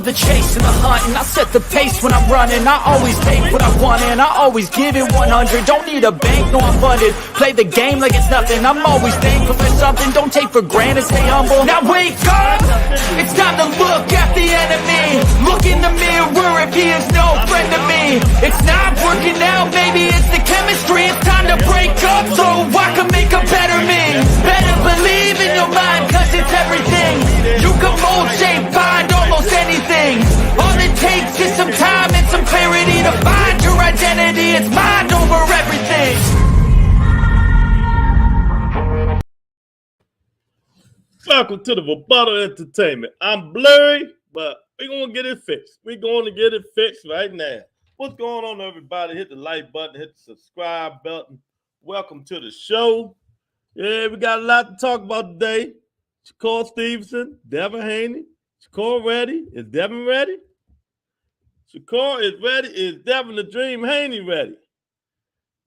the chase and the hunt, and I set the pace when I'm running. I always take what I want and I always give it 100. Don't need a bank, no I'm funded. Play the game like it's nothing. I'm always thankful for something. Don't take for granted, stay humble. Now wake up, it's time to look at the enemy. Look in the mirror if he is no friend to me. It's not working out, maybe it's the chemistry. It's time to break up so I can make a better me. Better believe in your mind, cause it's everything. You can mold, shape, find almost anything. All it takes is some time and some clarity to find your identity. It's mind over everything. Welcome to the Rebuttal Entertainment. I'm blurry, but we're going to get it fixed. We're going to get it fixed right now. What's going on, everybody? Hit the like button, hit the subscribe button. Welcome to the show. Yeah, we got a lot to talk about today. Shakur Stevenson, Devin Haney. Shakur ready? Is Devin ready? Shakur is ready. Is Devin the Dream Haney ready?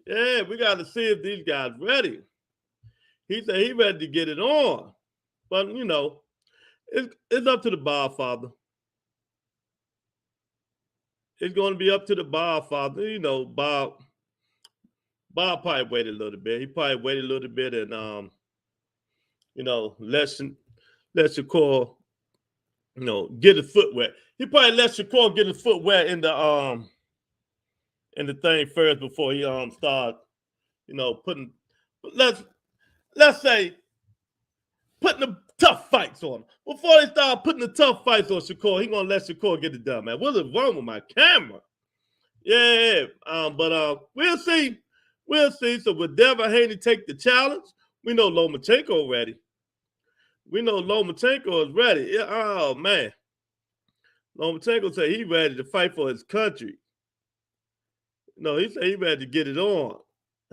Yeah, we got to see if these guys ready. He said he ready to get it on. But, you know, it's up to the Godfather. It's going to be up to the Godfather. You know, Bob probably waited a little bit. He probably waited a little bit and, you know, let Shakur, you know, get his foot wet. He probably let Shakur get his foot wet in the thing first before he start, you know, putting, let's say, putting the tough fights on him. Before they start putting the tough fights on Shakur, he gonna let Shakur get it done, man. What is wrong with my camera? Yeah, but we'll see. We'll see. So will Devin Haney take the challenge? We know Lomachenko ready. We know Lomachenko is ready. Yeah, oh man. Lomachenko said he's ready to fight for his country. No, he said he's ready to get it on.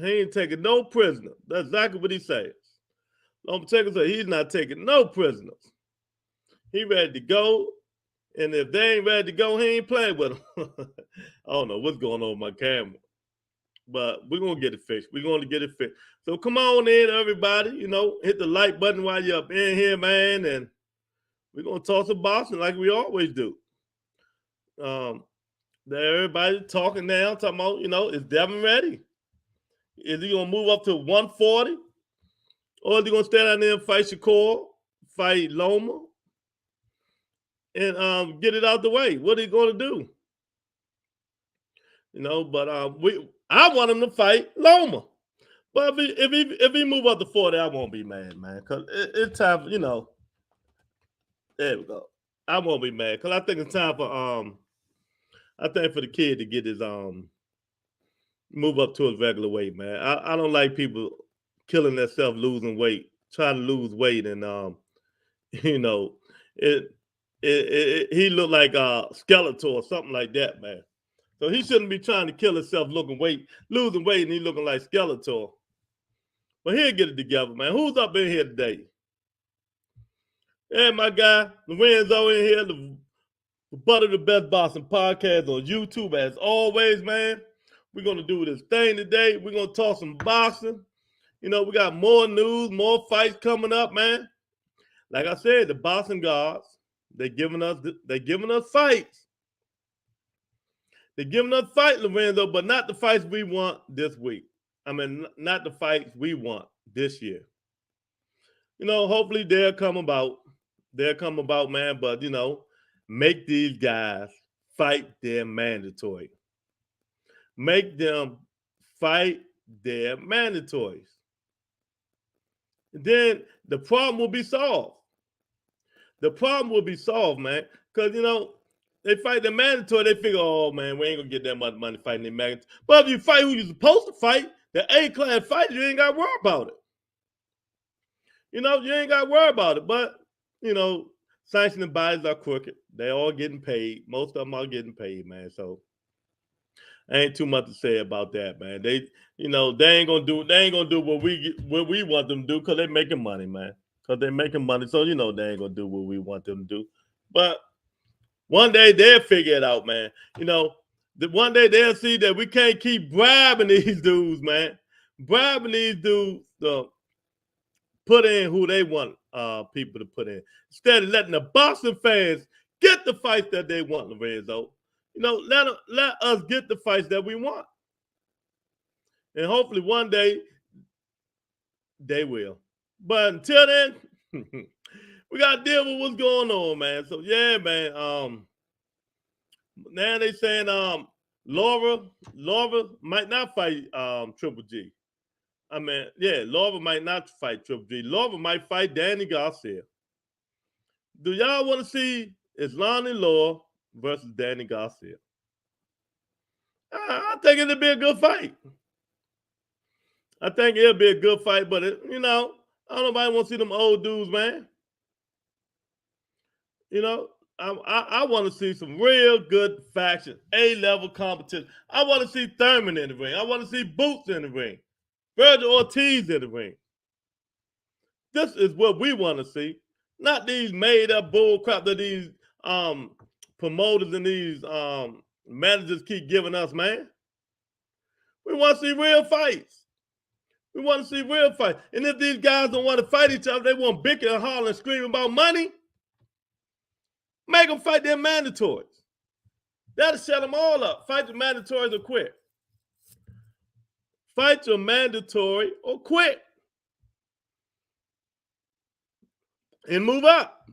He ain't taking no prisoner. That's exactly what he says. Lomachenko said he's not taking no prisoners. He ready to go, and if they ain't ready to go, he ain't playing with them. I don't know what's going on with my camera, but we're going to get it fixed. We're going to get it fixed. So come on in, everybody. You know, hit the like button while you're up in here, man, and we're going to talk some boxing like we always do. Everybody talking now, talking about, you know, is Devin ready? Is he going to move up to 140? Or is he going to stand out there and fight Shakur, fight Loma, and get it out the way? What are he going to do? You know, but I want him to fight Loma. But if he move up to 40, I won't be mad, man. Because it's time, you know. There we go. I won't be mad. Because I think it's time for the kid to get his move up to his regular weight, man. I don't like people killing themselves, losing weight, trying to lose weight, and you know, he looked like a Skeletor or something like that, man. So he shouldn't be trying to kill himself, losing weight, and he looking like Skeletor. But he'll get it together, man. Who's up in here today? Hey, my guy, Lorenzo in here, the butt of the best boxing podcast on YouTube, as always, man. We're gonna do this thing today. We're gonna talk some boxing. You know, we got more news, more fights coming up, man. Like I said, the boxing gods, they're giving us fights. They're giving us fights, Lorenzo, but not the fights we want this week. I mean, not the fights we want this year. You know, hopefully they'll come about. They'll come about, man, but, you know, make these guys fight their mandatory. Make them fight their mandatories. Then the problem will be solved. The problem will be solved, man. Because, you know, they fight the mandatory. They figure, oh, man, we ain't going to get that much money fighting the mandatory. But if you fight who you're supposed to fight, the A-class fight, you ain't got to worry about it. You know, you ain't got to worry about it. But, you know, sanctioning bodies are crooked. They all getting paid. Most of them are getting paid, man. So ain't too much to say about that, man. They ain't gonna do what we want them to do because they're making money, man. Because they're making money. So, you know, they ain't gonna do what we want them to do. But one day they'll figure it out, man. You know, one day they'll see that we can't keep bribing these dudes, man. Bribing these dudes to put in who they want people to put in. Instead of letting the boxing fans get the fights that they want, Lorenzo. You know, let us get the fights that we want. And hopefully one day they will. But until then, we got to deal with what's going on, man. So, yeah, man. Now they saying Laura might not fight Triple G. I mean, yeah, Laura might not fight Triple G. Laura might fight Danny Garcia. Do y'all want to see Islani Laura versus Danny Garcia? I think it'll be a good fight. I think it'll be a good fight, but you know, I don't nobody want to see them old dudes, man. You know, I want to see some real good faction, A-level competition. I want to see Thurman in the ring. I want to see Boots in the ring. Virgil Ortiz in the ring. This is what we want to see. Not these made-up bull crap that these promoters and these managers keep giving us, man. We want to see real fights. We want to see real fights. And if these guys don't want to fight each other, they want bicker and holler and scream about money, make them fight their mandatories. That'll shut them all up. Fight your mandatories or quit. Fight your mandatory or quit. And move up.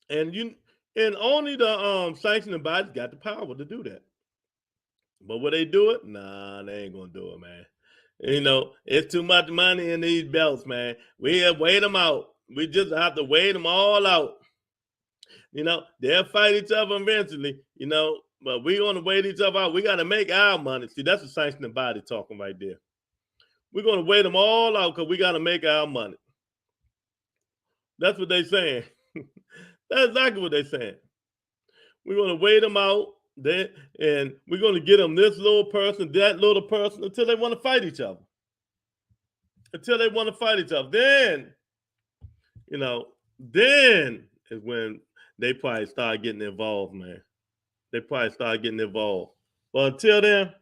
And only the sanctioning bodies got the power to do that. But will they do it? Nah, they ain't gonna do it, man. You know, it's too much money in these belts, man. We have weighed them out. We just have to weigh them all out. You know, they'll fight each other eventually, you know, but we want to wait each other out. We got to make our money. See, that's the sanctioning body talking right there. We're going to wait them all out because we got to make our money. That's what they're saying. That's exactly what they're saying. We're going to wait them out, and we're going to get them this little person, that little person, until they want to fight each other. Until they want to fight each other. Then, you know, then is when they probably start getting involved, man. They probably start getting involved. But until then,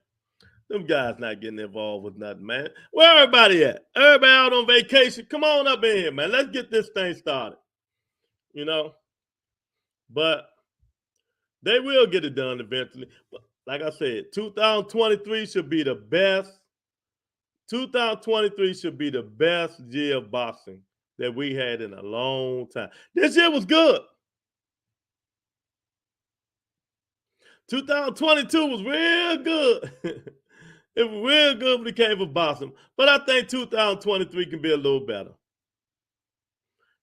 them guys not getting involved with nothing, man. Where everybody at? Everybody out on vacation. Come on up in here, man. Let's get this thing started. You know? But they will get it done eventually. But like I said, 2023 should be the best. 2023 should be the best year of boxing that we had in a long time. This year was good. 2022 was real good. It was real good when it came for boxing. But I think 2023 can be a little better.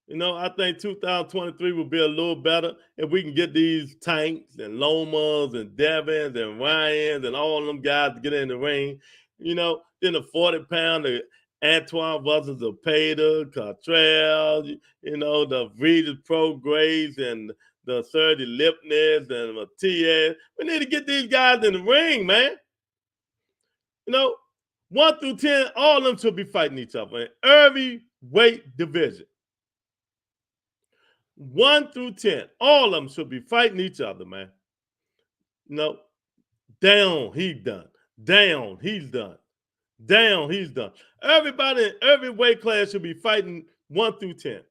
You know, I think 2023 will be a little better if we can get these Tanks and Lomas and Devins and Ryans and all of them guys to get in the ring. You know, then the 40-pounder Antoine versus Zepeda, Cottrell, you know, the Regis Prograis and the Sergey Lipnitz and Matias. We need to get these guys in the ring, man. You know, 1 through 10, all of them should be fighting each other in every weight division. 1 through 10, all of them should be fighting each other, man. You know, down, he's done. Down, he's done. Down, he's done. Everybody in every weight class should be fighting 1 through 10.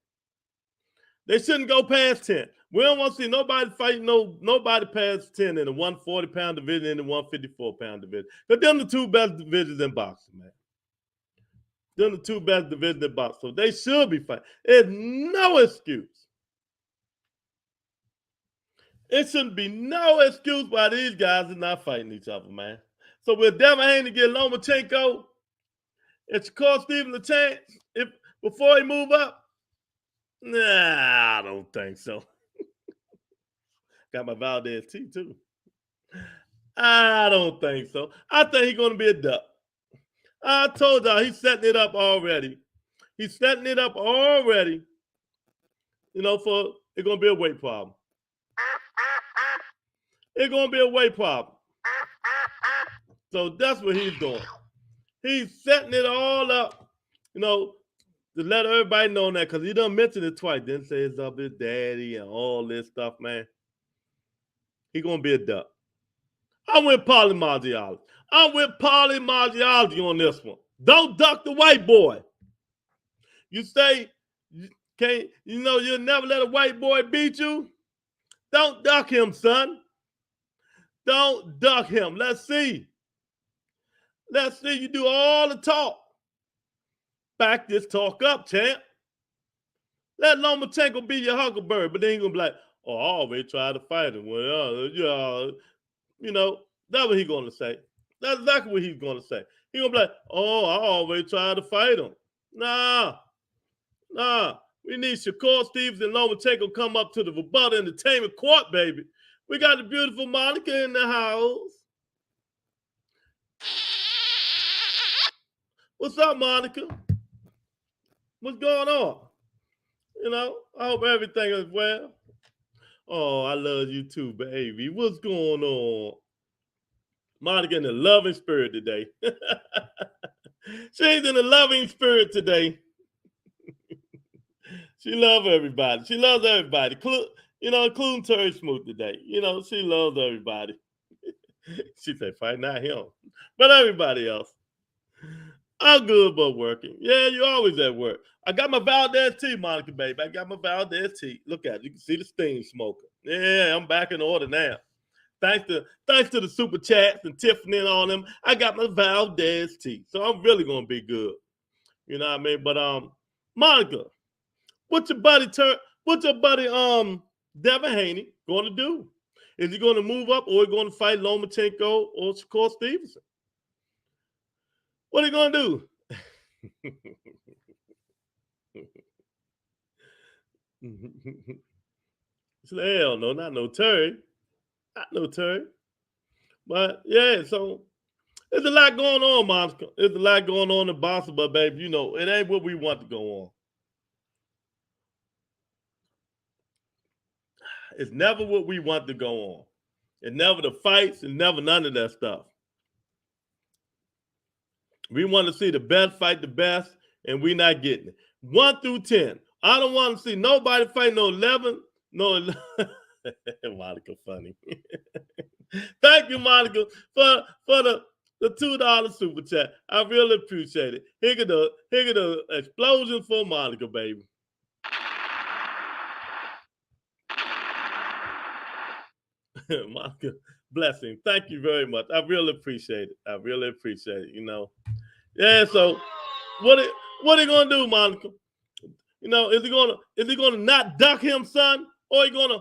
They shouldn't go past 10. We don't want to see nobody fighting nobody past 10 in the 140-pound division and the 154-pound division. But them the two best divisions in boxing, man. Them the two best divisions in boxing. So they should be fighting. There's no excuse. It shouldn't be no excuse why these guys are not fighting each other, man. So will Devin Haney get Lomachenko and Shakur Stevenson a chance before he move up? Nah, I don't think so. Got my Valdez T too. I don't think so. I think he's going to be a duck. I told y'all he's setting it up already. He's setting it up already. You know, for it's going to be a weight problem. It's going to be a weight problem. So that's what he's doing. He's setting it all up, you know, to let everybody know that, because he done mentioned it twice. Didn't say it's up his daddy and all this stuff, man. He going to be a duck. I'm with Paulie Margiology. I'm with Paulie Margiology on this one. Don't duck the white boy. You say, you'll never let a white boy beat you. Don't duck him, son. Don't duck him. Let's see. Let's see you do all the talk. Back this talk up, champ. Let Lomachenko be your huckleberry, but then he's going to be like, oh, I always try to fight him. Well, you know, that's what he's going to say. That's exactly what he's going to say. He's going to be like, oh, I always try to fight him. Nah. We need Shakur, Stevenson, and Lomachenko come up to the Rebuttal Entertainment Court, baby. We got the beautiful Monica in the house. What's up, Monica? What's going on? You know, I hope everything is well. Oh, I love you too, baby. What's going on? Monica in the loving spirit today. She's in the loving spirit today. She loves everybody. She loves everybody. You know, including Terry Smoot today. You know, she loves everybody. She said, fight not him, but everybody else. I'm good but working. Yeah, you're always at work. I got my Valdez tea, Monica, baby. I got my Valdez tea. Look at it. You can see the steam smoking. Yeah, I'm back in order now. Thanks to the super chats and Tiffany and all them, I got my Valdez tea. So I'm really gonna be good. You know what I mean? But Monica, what's your buddy Devin Haney gonna do? Is he gonna move up or is he gonna fight Lomachenko or Shakur Stevenson? What are you gonna do? Hell no, not no Terry. Not no Terry. But yeah, so there's a lot going on, Monica. There's a lot going on in boxing, but baby, you know, it ain't what we want to go on. It's never what we want to go on. It's never the fights, it's never none of that stuff. We want to see the best fight the best, and we're not getting it. 1 through 10. I don't want to see nobody fight no 11. No, Monica, funny. Thank you, Monica, for the $2 super chat. I really appreciate it. Here get the explosion for Monica, baby. Monica, blessing. Thank you very much. I really appreciate it. I really appreciate it. You know. Yeah. So, what are you gonna do, Monica? You know, is he gonna not duck him, son, or he gonna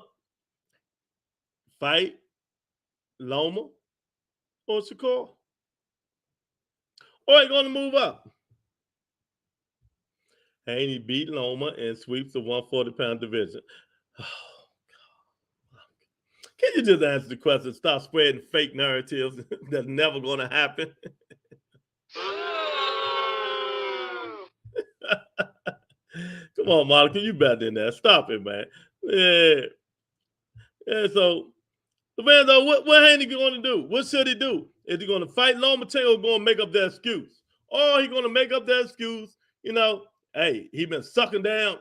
fight Loma or Shakur, or he gonna move up? Haney beat Loma and sweeps the 140-pound division. Oh, God. Can you just answer the question? Stop spreading fake narratives that's never going to happen. Come on, Monica, you better than that. Stop it, man. Yeah. So, the man, though, what Haney going to do? What should he do? Is he going to fight Lomachenko or going to make up that excuse? Or he going to make up that excuse? You know, hey, he been sucking down.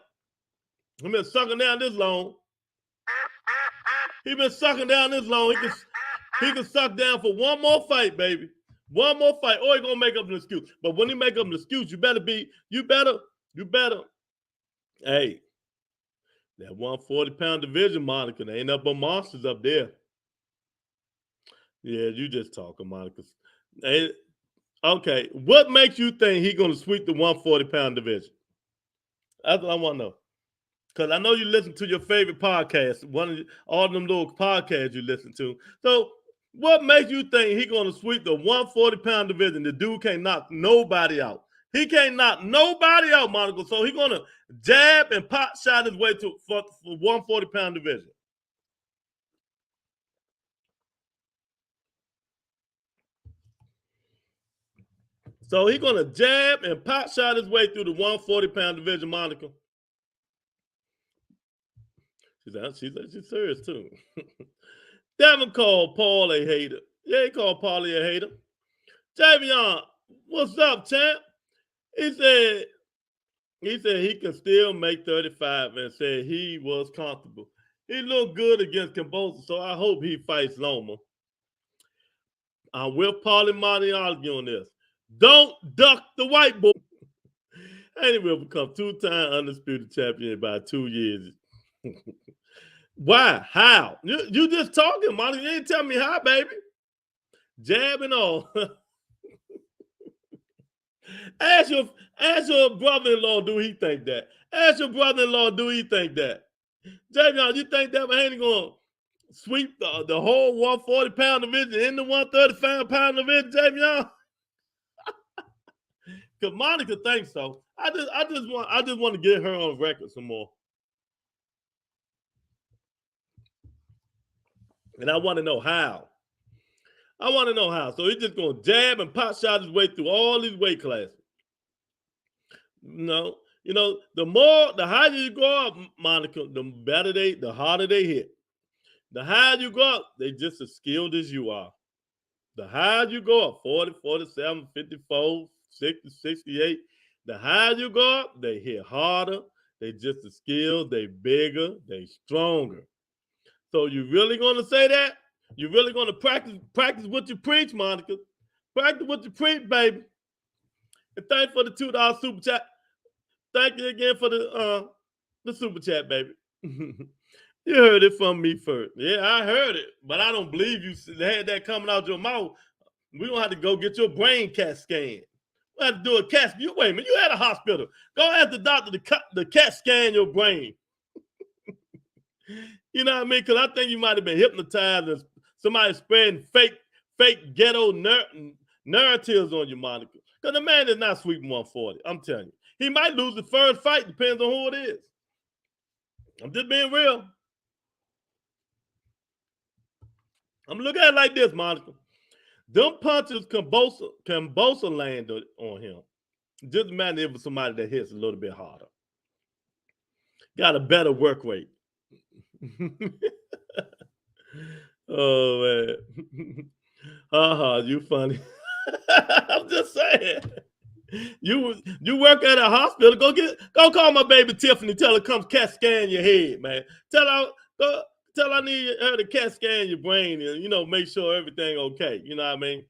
He been sucking down this long. He been sucking down this long. He can suck down for one more fight, baby. One more fight, or he gonna make up an excuse. But when he make up an excuse, you better. Hey, that 140-pound division, Monica, there ain't up but monsters up there. Yeah, you just talking, Monica. Hey, okay, what makes you think he gonna sweep the 140-pound division? That's what I want to know. Because I know you listen to your favorite podcast, all them little podcasts you listen to. So what makes you think he's going to sweep the 140-pound division? The dude can't knock nobody out. He can't knock nobody out, Monica. So he's going to jab and pot shot his way for 140-pound division. So he's going to jab and pot shot his way through the 140-pound division, Monica. She's serious too. Devin called Paul a hater. Yeah, he called Paul a hater. Javion, what's up, champ? He said he can still make 35 and said he was comfortable. He looked good against Cambosa, so I hope he fights Loma. I'm with Paulie Martialski on this. Don't duck the white boy. And he will become 2-time undisputed champion by 2 years. Why? How? You just talking, Monica. You ain't tell me how, baby. Jabbing on. Ask your brother-in-law, do he think that? Ask your brother-in-law, do he think that? Javion, you think Devin Haney gonna sweep the whole 140-pound division in the 135-pound division, Javion? Because Monica thinks so. I just want to get her on record some more. And I want to know how. I want to know how. So he's just going to jab and pot shot his way through all these weight classes. No, the higher you go up, Monica, the harder they hit. The higher you go up, they just as skilled as you are. The higher you go up, 40, 47, 54, 60, 68, the higher you go up, they hit harder. They just as skilled, they bigger, they stronger. So you really going to say that? You really going to practice what you preach, Monica? Practice what you preach, baby. And thank you for the $2 super chat. Thank you again for the super chat, baby. You heard it from me first. Yeah, I heard it, but I don't believe you had that coming out your mouth. We're going to have to go get your brain CAT scan. We have to do a CAT scan. Wait a minute, you at a hospital. Go ask the doctor to CAT scan your brain. You know what I mean? Because I think you might have been hypnotized and somebody spreading fake ghetto narratives on you, Monica. Because the man is not sweeping 140. I'm telling you. He might lose the first fight, depends on who it is. I'm just being real. I'm looking at it like this, Monica. Them punches can both land on him. Just imagine if it was somebody that hits a little bit harder. Got a better work rate. Oh, man. You funny. I'm just saying. You work at a hospital. Go call my baby Tiffany. Tell her come CAT scan your head, man. Tell I need her to CAT scan your brain and make sure everything okay. You know what I mean?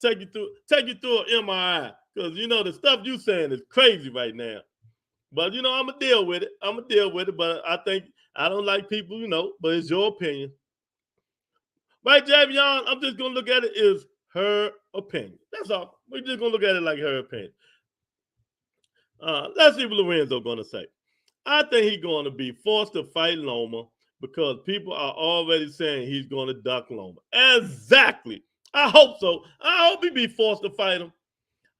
Take you through an MRI because the stuff you saying is crazy right now. But I'm gonna deal with it. But I don't like people, But it's your opinion, right, Javion? I'm just gonna look at it as her opinion. That's all. We're just gonna look at it like her opinion. Let's see what Lorenzo gonna say. I think he's going to be forced to fight Loma because people are already saying he's going to duck Loma. Exactly. I hope so. I hope he be forced to fight him.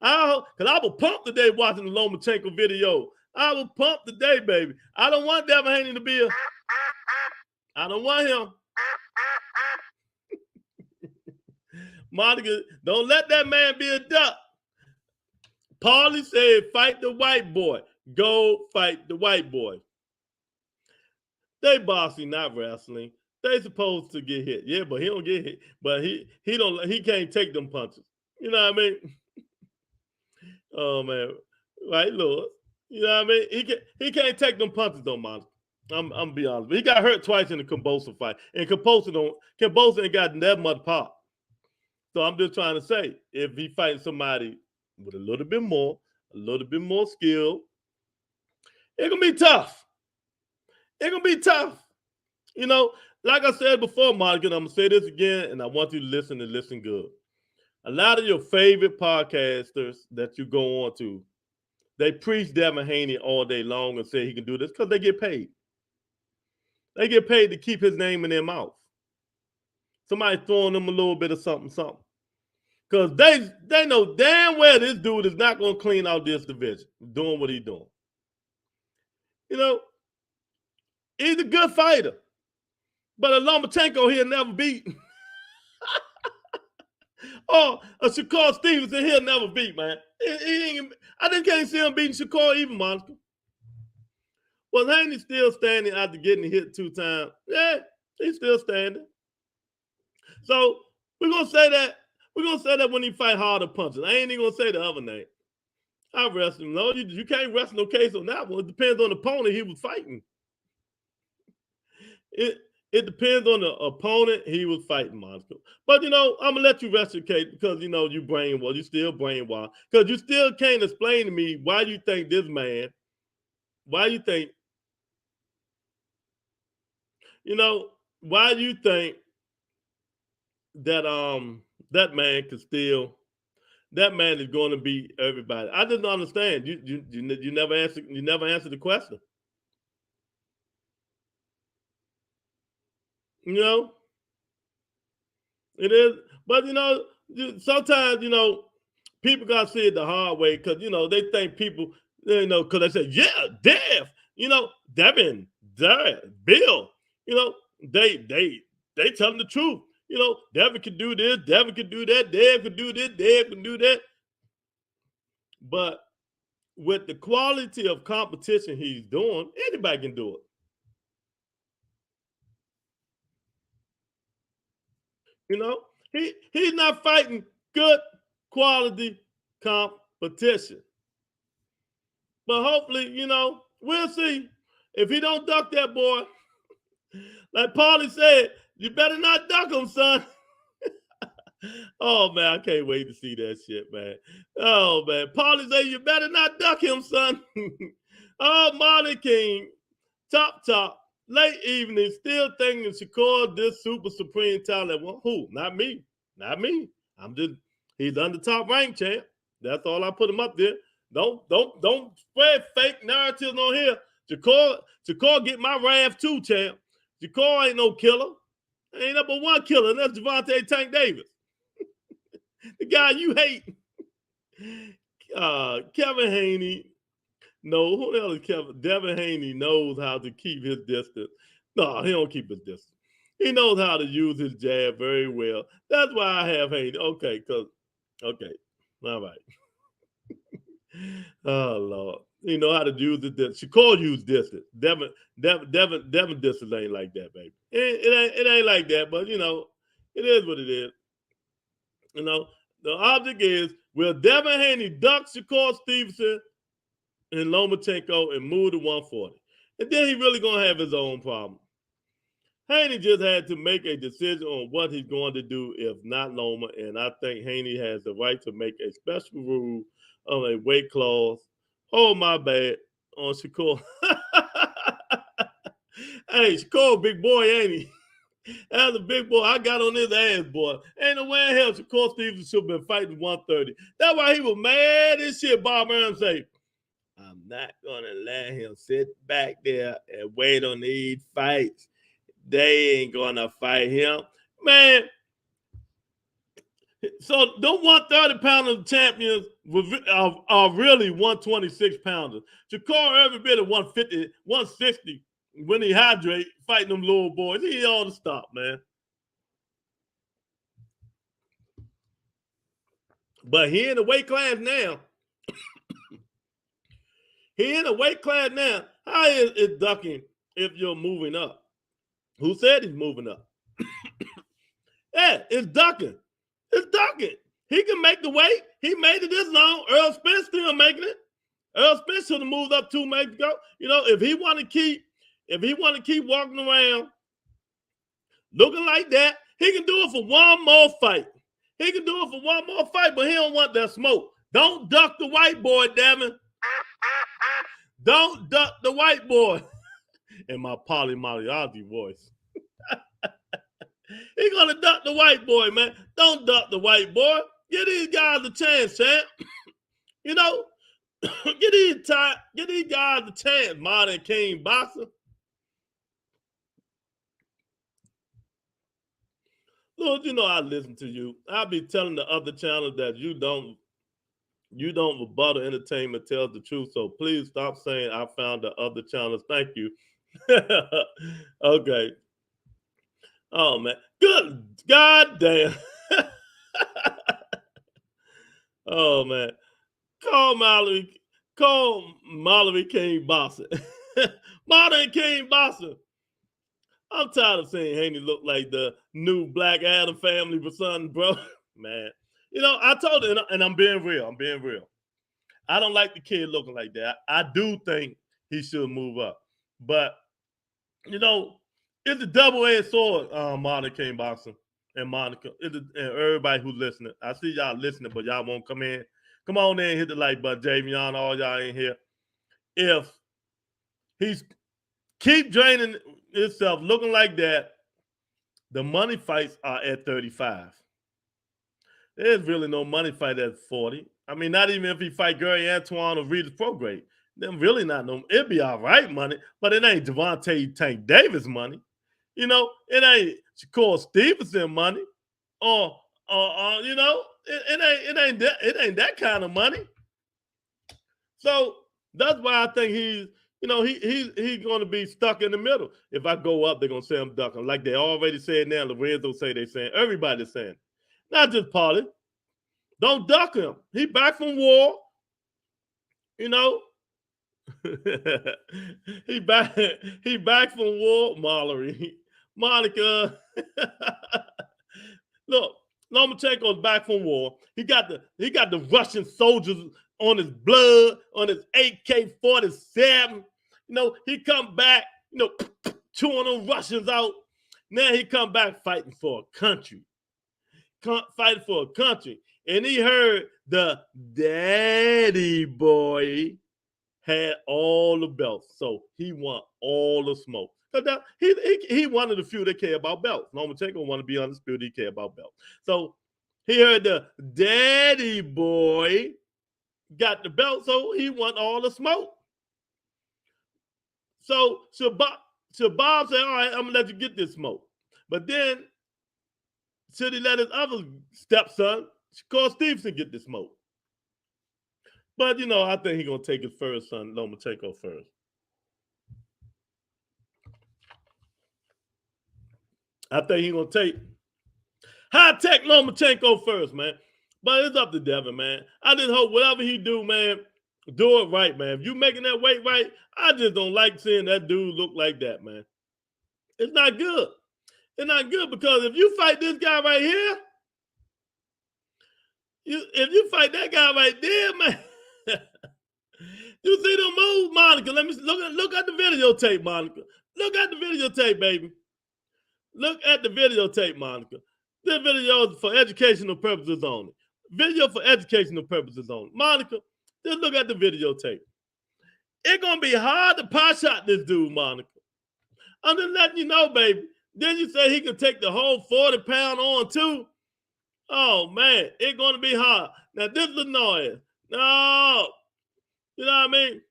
Because I was pumped today watching the Lomachenko video. I was pumped today, baby. I don't want Devin Haney to be I don't want him. Monica, don't let that man be a duck. Paulie said, fight the white boy. Go fight the white boy. They boxing, not wrestling. They supposed to get hit. Yeah, but he don't get hit. But he can't take them punches. You know what I mean? Oh man. Right, Lord. You know what I mean? He can't take them punches though, Monica. I'm be honest. But he got hurt twice in the Cambosa fight. And Cambosa ain't got that much pop. So I'm just trying to say, if he fights somebody with a little bit more skill, it's going to be tough. It's going to be tough. Like I said before, Monica, I'm going to say this again, and I want you to listen good. A lot of your favorite podcasters that you go on to, they preach Devin Haney all day long and say he can do this because they get paid. They get paid to keep his name in their mouth. Somebody throwing them a little bit of something. Because they know damn well this dude is not going to clean out this division doing what he's doing. He's a good fighter. But a Lomachenko he'll never beat. Or a Shakur Stevenson he'll never beat, man. I just can't see him beating Shakur even, Monica. Was Haney still standing after getting hit 2 times? Yeah, he's still standing. So we're going to say that. We're going to say that when he fight harder punches. I ain't even going to say the other name. I wrestle him. No, you can't wrestle no case on that one. It depends on the opponent he was fighting. It depends on the opponent he was fighting, Monica. But, I'm going to let you rest your case because, you brainwashed. You still brainwashed. Because you still can't explain to me why you think this man, why you think You know, why do you think that that man could still that man is going to beat everybody? I just don't understand. You never answered the question. You know, it is, but sometimes people gotta see it the hard way because they think people because they say Dev, Devin, Bill, they telling the truth. Devin can do this, Devin can do that, Dev can do this, Dev can do that. But with the quality of competition he's doing, anybody can do it. He's not fighting good quality competition. But hopefully, we'll see. If he don't duck that boy, like Paulie said, you better not duck him, son. Oh, man, I can't wait to see that shit, man. Oh, man. Paulie said, you better not duck him, son. Oh, Marty King, top, late evening, still thinking Shakur this super supreme talent. Well, who? Not me. He's under top rank, champ. That's all I put him up there. Don't spread fake narratives on here. Shakur get my wrath too, champ. Shakur ain't no killer. Ain't number one killer, and that's Devontae Tank Davis. The guy you hate. Kevin Haney. No, who the hell is Kevin? Devin Haney knows how to keep his distance. No, he don't keep his distance. He knows how to use his jab very well. That's why I have Haney. Okay. All right. Oh Lord, he know how to use it. Shakur used distance. Devin distance ain't like that, baby. It ain't like that, but it is what it is. The object is, will Devin Haney duck Shakur Stevenson and Lomachenko and move to 140? And then he really gonna have his own problem. Haney just had to make a decision on what he's going to do if not Loma, and I think Haney has the right to make a special rule on a weight clause. Oh, my bad. On Shakur. Hey, Shakur, big boy, ain't he? As a big boy, I got on his ass, boy. Ain't no way in hell Shakur Stevenson should have been fighting 130. That's why he was mad as shit. Bob Arum say, I'm not going to let him sit back there and wait on these fights. They ain't going to fight him. Man, so them 130-pounder champions are really 126-pounders. Shakur every bit of 150, 160 when he hydrate, fighting them little boys. He ought to stop, man. But he in the weight class now. How is it ducking if you're moving up? Who said he's moving up? Yeah, it's ducking. He can make the weight. He made it this long. Earl Spence still making it. Earl Spence should have moved up 2 months ago. If he want to keep walking around looking like that, he can do it for one more fight. But he don't want that smoke. Don't duck the white boy, Devin. Don't duck the white boy. In my polymyalgia voice. He's gonna duck the white boy, man. Don't duck the white boy. Give these guys a chance, champ. Give these guys a chance, Modern King Boxer. Lord, I listen to you. I'll be telling the other channels that you don't rebuttal entertainment tells the truth. So please stop saying I found the other channels. Thank you. Okay. Oh man. Good God damn. Oh man. Call Mallory King Boxer. Modern King Boxer. I'm tired of seeing Haney look like the new Black Adam family for something, bro. Man. I told him, and I'm being real. I don't like the kid looking like that. I do think he should move up. But it's a double-edged sword, Modern King Boxing and Monica, and everybody who's listening. I see y'all listening, but y'all won't come in. Come on in, hit the like button, Javion, all y'all in here. If he's keep draining, itself looking like that, the money fights are at 35. There's really no money fight at 40. I mean, not even if he fight Gary Antoine or Regis Prograde. Then really not no. It'd be all right money, but it ain't Javante Tank Davis money. You know, it ain't Shakur Stevenson money, or you know, it ain't that kind of money. So that's why I think he's going to be stuck in the middle. If I go up, they're gonna say I'm ducking, like they already said now. Lorenzo say they saying, everybody's saying, not just Paulie. Don't duck him. He back from war. You know, he back from war. Mallory, Monica. Look, Lomachenko's back from war. He got the Russian soldiers on his blood, on his AK-47. You know, he come back, you know, chewing them Russians out. Now he come back fighting for a country. Fighting for a country. And he heard the daddy boy had all the belts. So he want all the smoke. He one of the few that care about belts. Lomachenko want to be undisputed. He care about belts. So he heard the daddy boy got the belt, so he want all the smoke. So Bob said, all right, I'm going to let you get this smoke. But then, should he let his other stepson, Shakur Stevenson, get the smoke? But, you know, I think he's going to take his first son, Lomachenko, first. I think he's going to take high-tech Lomachenko first, man. But it's up to Devin, man. I just hope whatever he do, man, do it right, man. If you making that weight right, I just don't like seeing that dude look like that, man. It's not good. It's not good because if you fight this guy right here, if you fight that guy right there, man, you see them moves, Monica. Let me look at the videotape, Monica. Look at the videotape, baby. Look at the videotape, Monica. This video is for educational purposes only. Video for educational purposes only. Monica, just look at the videotape. It's going to be hard to pot shot this dude, Monica. I'm just letting you know, baby. Then you say he can take the whole 40-pound on, too. Oh, man, it's going to be hard. Now, this is annoying. No. You know what I mean?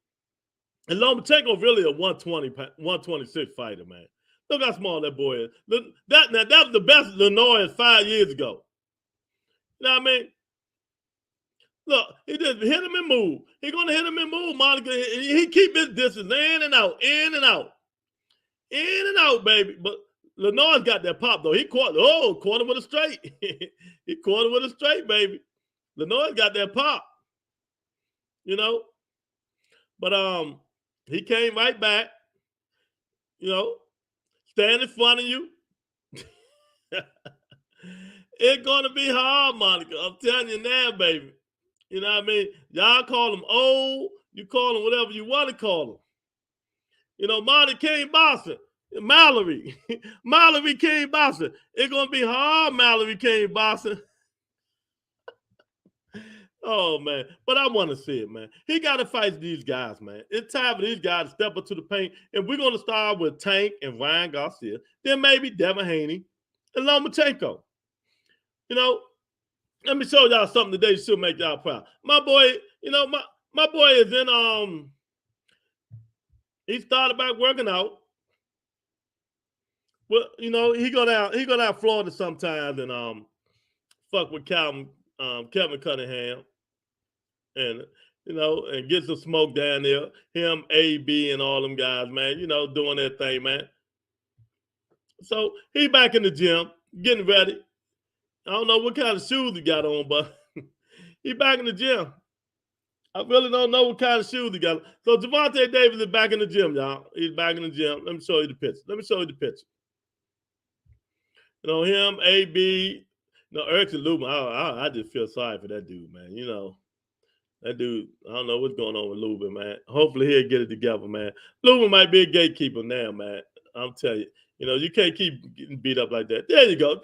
And Lomachenko really a 126 fighter, man. Look how small that boy is. Look, that was the best Lenoir 5 years ago. You know what I mean? Look, he just hit him and move. He's going to hit him and move, Monica. He keep his distance in and out, in and out. In and out, baby. But Lenoir's got that pop, though. He caught him with a straight. He caught him with a straight, baby. Lenoir's got that pop. You know? But he came right back. You know? Stand in front of you. It's going to be hard, Monica. I'm telling you now, baby. You know what I mean? Y'all call him old. You call him whatever you want to call him. You know, Marty King Boxer. Mallory. Mallory King Boxer. It's going to be hard, Mallory King Boxer. Oh, man. But I want to see it, man. He got to fight these guys, man. It's time for these guys to step up to the paint. And we're going to start with Tank and Ryan Garcia. Then maybe Devin Haney and Lomachenko. You know, let me show y'all something today that should make y'all proud. My boy, you know, my boy is in, he started back working out. Well, you know, he go down Florida sometimes and fuck with Kevin Cunningham. And, you know, and get some smoke down there. Him, AB, and all them guys, man, you know, doing their thing, man. So he back in the gym, getting ready. I don't know what kind of shoes he got on, but he back in the gym. I really don't know what kind of shoes he got on. So Javante Davis is back in the gym, y'all. He's back in the gym. Let me show you the picture. You know, him, AB, you know, Eric and Loma. I just feel sorry for that dude, man. You know. That dude, I don't know what's going on with Luma, man. Hopefully he'll get it together, man. Luma might be a gatekeeper now, man. I'm telling you. You know, you can't keep getting beat up like that. There you go.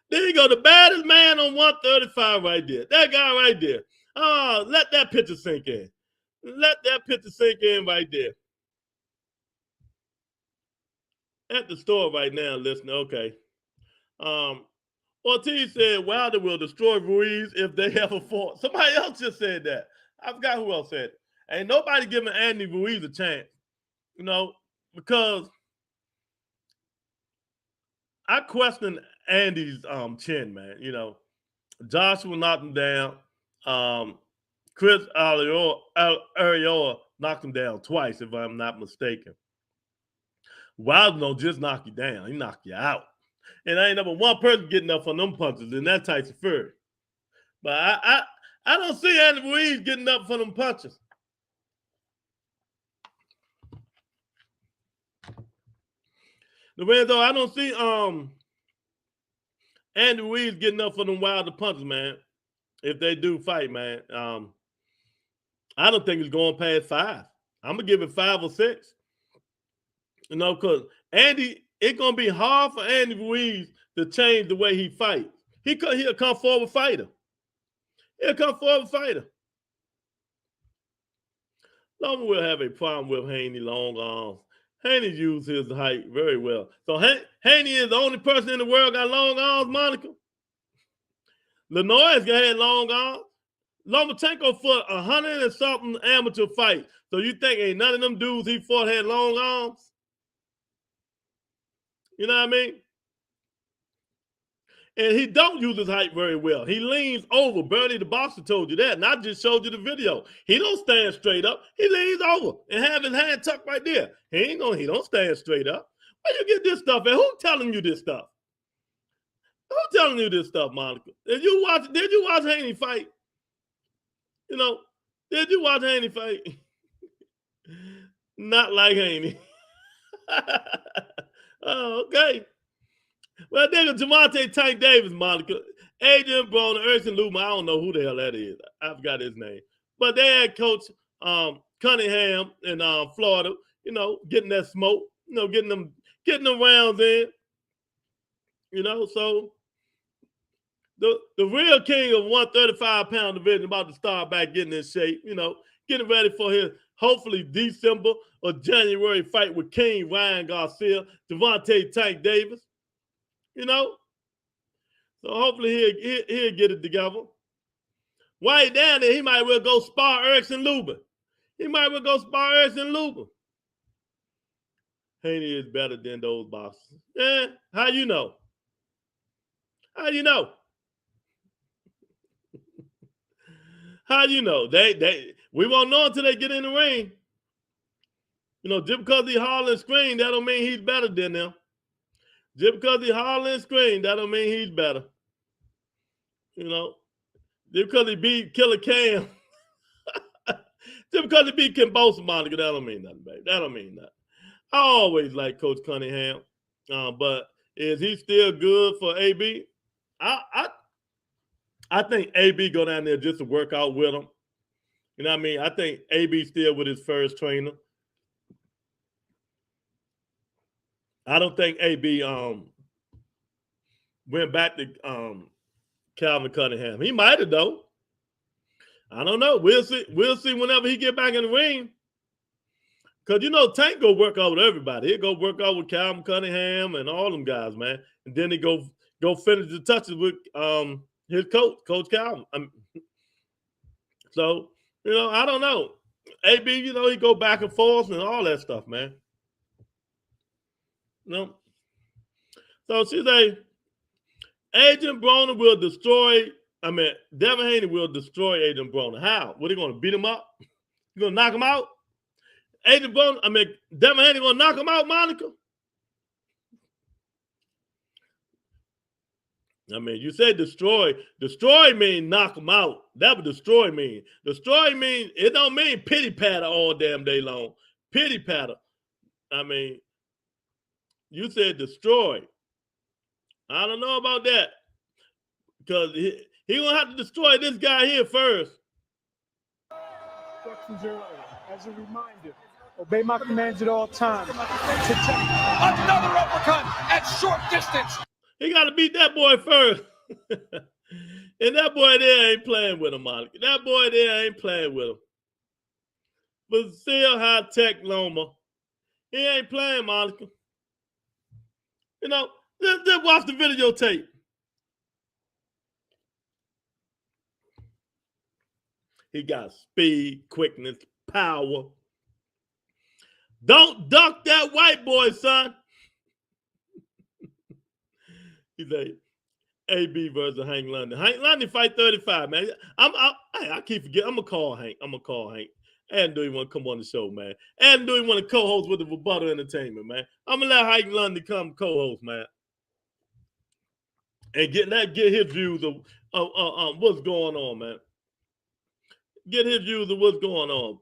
The baddest man on 135 right there. That guy right there. Oh, let that picture sink in. Let that picture sink in right there. at the store right now listening. Okay. Ortiz said Wilder will destroy Ruiz if they ever fought. Somebody else just said that. I forgot who else said it. Ain't nobody giving Andy Ruiz a chance, because I question Andy's chin, man. Joshua knocked him down. Chris Ariola knocked him down twice, if I'm not mistaken. Wilder don't just knock you down; he knock you out. And I ain't never one person getting up on them punches, and that's Tyson Fury. But I don't see Andy Ruiz getting up for them punches. Lorenzo, I don't see Andy Ruiz getting up for them Wilder punches, man. If they do fight, man, I don't think it's going past 5. I'm gonna give it 5 or 6. Because Andy, it's gonna be hard for Andy Ruiz to change the way he fights. He'll come forward fighter. He'll come forward fighter. Loma will have a problem with Haney long arms. Haney used his height very well. So Haney is the only person in the world got long arms, Monica. Lenoir's got long arms. Lomachenko fought 100 and something amateur fights. So you think ain't none of them dudes he fought had long arms? You know what I mean? And he don't use his height very well. He leans over. Bernie the boxer told you that, and I just showed you the video. He don't stand straight up. He leans over and have his hand tucked right there. He don't stand straight up. Where you get this stuff at? Who telling you this stuff? Who telling you this stuff, Monica? Did you watch Haney fight? Did you watch Haney fight? Not like Haney. Oh, okay. Well, nigga, Javante Tank Davis, Monica, Adrian Broner, Erson Luma, I don't know who the hell that is. I forgot his name. But they had Coach Cunningham in Florida, getting that smoke, getting them rounds in. So the real king of 135-pound division about to start back getting in shape, getting ready for his hopefully December or January fight with King Ryan Garcia, Javante Tank Davis. So hopefully he'll get it together. While he's down there, he might well go spar Erson Lubin. Haney is better than those boxers. How you know? How you know? We won't know until they get in the ring. Just because he holler and scream, that don't mean he's better than them. Just because he holler and scream, that don't mean he's better. Just because he beat Killer Cam. Just because he beat Kim Bosa, Monica, that don't mean nothing, baby. That don't mean nothing. I always like Coach Cunningham. But is he still good for AB? I think AB go down there just to work out with him. You know what I mean? I think AB still with his first trainer. I don't think AB went back to Calvin Cunningham. He might have, though. I don't know. We'll see. We'll see whenever he get back in the ring. Because, Tank go work out with everybody. He'll go work out with Calvin Cunningham and all them guys, man. And then he go finish the touches with his Coach Calvin. So, I don't know. AB, he go back and forth and all that stuff, man. So she say, Adrian Broner will destroy, Devin Haney will destroy Adrian Broner. How? What, are you going to beat him up? You going to knock him out? Devin Haney going to knock him out, Monica? You said destroy. Destroy mean knock him out. That would destroy mean. Destroy mean, it don't mean pity patter all damn day long. Pity patter. You said destroy. I don't know about that. Because he going to have to destroy this guy here first. As a reminder, obey my commands at all times. Another uppercut at short distance. He got to beat that boy first. And that boy there ain't playing with him, Monica. That boy there ain't playing with him. But still high-tech Loma. He ain't playing, Monica. You know, let's watch the videotape. He got speed, quickness, power. Don't duck that white boy, son. He's like, AB versus Hank London. Hank London fight 35, man. I keep forgetting. I'm going to call Hank. And do he want to come on the show, man? And do he want to co-host with the Rebuttal Entertainment, man? I'm going to let Hank London come co-host, man. And get his views of what's going on, man. Get his views of what's going on.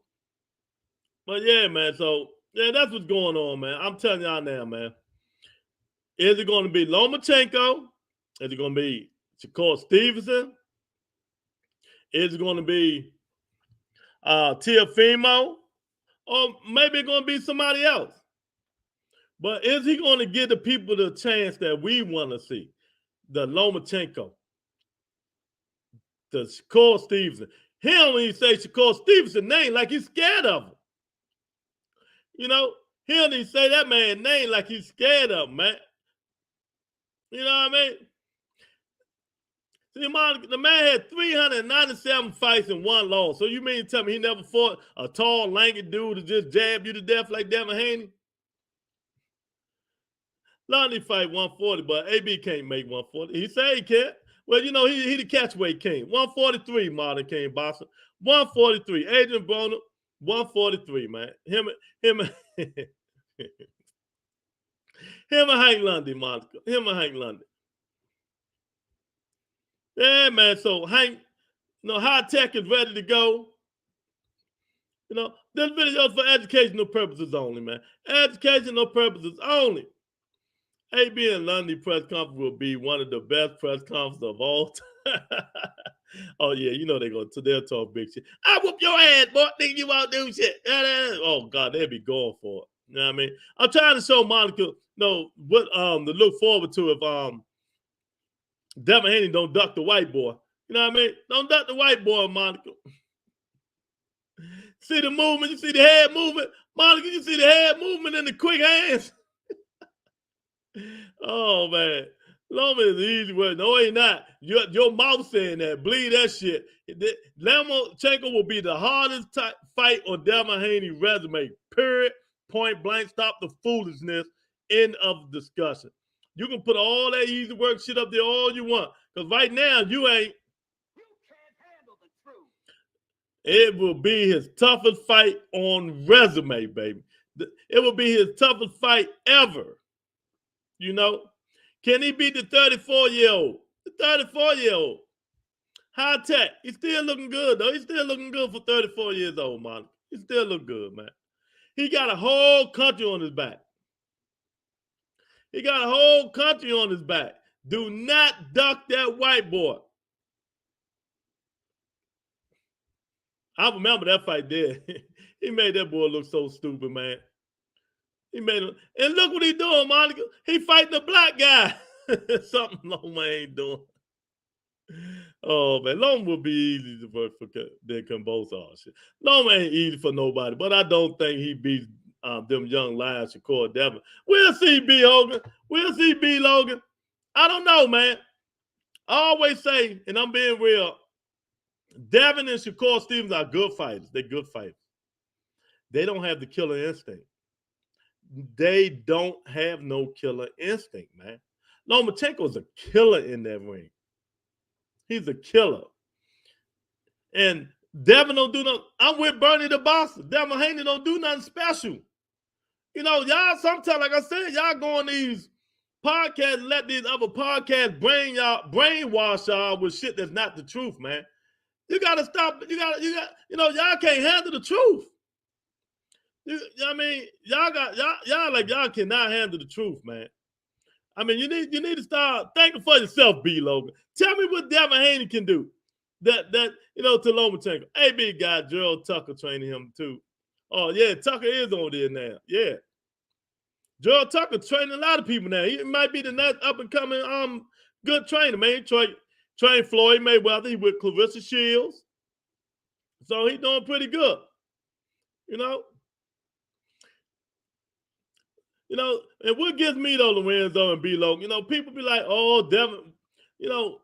But yeah, man, so yeah, that's what's going on, man. I'm telling y'all now, man. Is it going to be Lomachenko? Is it going to be Shakur Stevenson? Is it going to be Teofimo? Or maybe it's going to be somebody else. But is he going to give the people the chance that we want to see? The Lomachenko, the Shakur Stevenson. He don't even say Shakur Stevenson name like he's scared of him. You know, he don't even say that man's name like he's scared of him, man. You know what I mean? See, the man had 397 fights and 1 loss. So you mean to tell me he never fought a tall, lanky dude to just jab you to death like Devin Haney? Lonnie fight 140, but AB can't make 140. He said he can't. Well, you know, he the catchweight king. 143, Modern King boxer. 143. Adrian Broner, 143, man. Him and Hank London, Monica. Him and Hank London. Yeah, man. So Hank, you know, High Tech is ready to go. You know, this video is for educational purposes only, man. Educational purposes only. AB and London press conference will be one of the best press conferences of all time. Oh, yeah, you know they'll talk big shit. I whoop your ass, boy. Think you won't do shit. Oh, God, they'll be going for it. You know what I mean? I'm trying to show Monica, what to look forward to if Devin Haney don't duck the white boy. You know what I mean? Don't duck the white boy, Monica. See the movement? You see the head movement? Monica, you see the head movement and the quick hands? Oh, man. Loma is easy word. No, ain't not. Your mouth saying that. Bleed that shit. Lomachenko will be the hardest fight on Devin Haney's resume. Period. Point blank. Stop the foolishness. End of discussion. You can put all that easy work shit up there all you want. Because right now, you ain't. You can't handle the truth. It will be his toughest fight on resume, baby. It will be his toughest fight ever. You know? Can he beat the 34-year-old? The 34-year-old. High Tech. He's still looking good, though. He's still looking good for 34 years old, man. He still look good, man. He got a whole country on his back. He got a whole country on his back. Do not duck that white boy. I remember that fight there. He made that boy look so stupid, man. He made him, and look what he doing, Monica. He fighting the black guy. Something Loma ain't doing. Oh, man. Loma will be easy to work for than BIGLEWSR. Shit. Loma ain't easy for nobody, but I don't think he beats them young lions, Shakur, Devin. We'll see, B. Hogan. We'll see, B. Logan. I don't know, man. I always say, and I'm being real, Devin and Shakur Stevens are good fighters. They're good fighters. They don't have the killer instinct. They don't have no killer instinct, man. Lomachenko is a killer in that ring. He's a killer. And Devin don't do nothing. I'm with Bernie the boss. Devin Haney don't do nothing special. You know, y'all sometimes, like I said, y'all go on these podcasts and let these other podcasts brainwash y'all with shit that's not the truth, man. You gotta stop. Y'all can't handle the truth. I mean, y'all cannot handle the truth, man. I mean, you need to start thinking for yourself, B. Logan. Tell me what Devin Haney can do. That to Lomachenko. AB got Gerald Tucker training him too. Oh yeah, Tucker is on there now. Yeah, Gerald Tucker training a lot of people now. He might be the next up and coming good trainer, man. He trained Floyd Mayweather. He with Clarissa Shields, so he's doing pretty good. You You know, and what gives me though, Lorenzo and B-Lo, you know, people be like, oh, Devin, you know,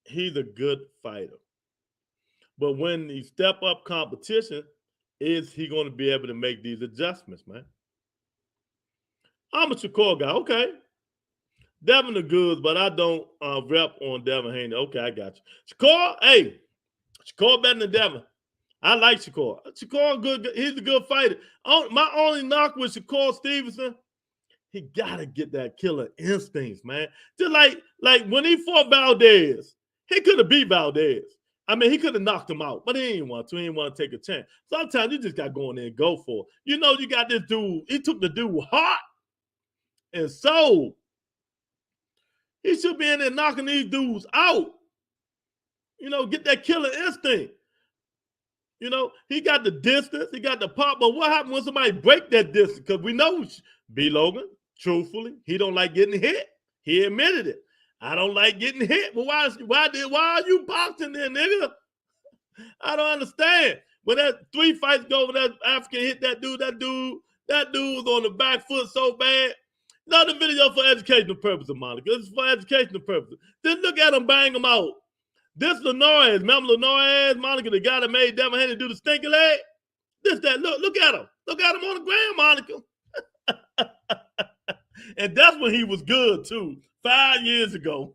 he's a good fighter. But when he step up competition, is he going to be able to make these adjustments, man? I'm a Shakur guy. Okay. Devin the goods, but I don't rep on Devin Haney. Okay, I got you. Shakur, hey, Shakur better than Devin. I like Shakur. Shakur good. He's a good fighter. My only knock with Shakur Stevenson, he gotta get that killer instincts, man. Just like when he fought Valdez, he could have beat Valdez. I mean, he could have knocked him out, but he didn't want to. He didn't want to take a chance. Sometimes you just got to go in there and go for it. You know, you got this dude. He took the dude heart and soul. He should be in there knocking these dudes out. You know, get that killer instinct. You know, he got the distance. He got the pop. But what happens when somebody break that distance? Because we know B. Logan, truthfully, he don't like getting hit. He admitted it. I don't like getting hit. Well, why are you boxing then, nigga? I don't understand. When that 3 fights go, when that African hit that dude was on the back foot so bad. Not the video for educational purposes, Monica. This is for educational purposes. Just look at him, bang him out. This Lenoir, remember Lenoir, Monica, the guy that made Devin Haney do the stinky leg? Look at him. Look at him on the ground, Monica. And that's when he was good too. 5 years ago.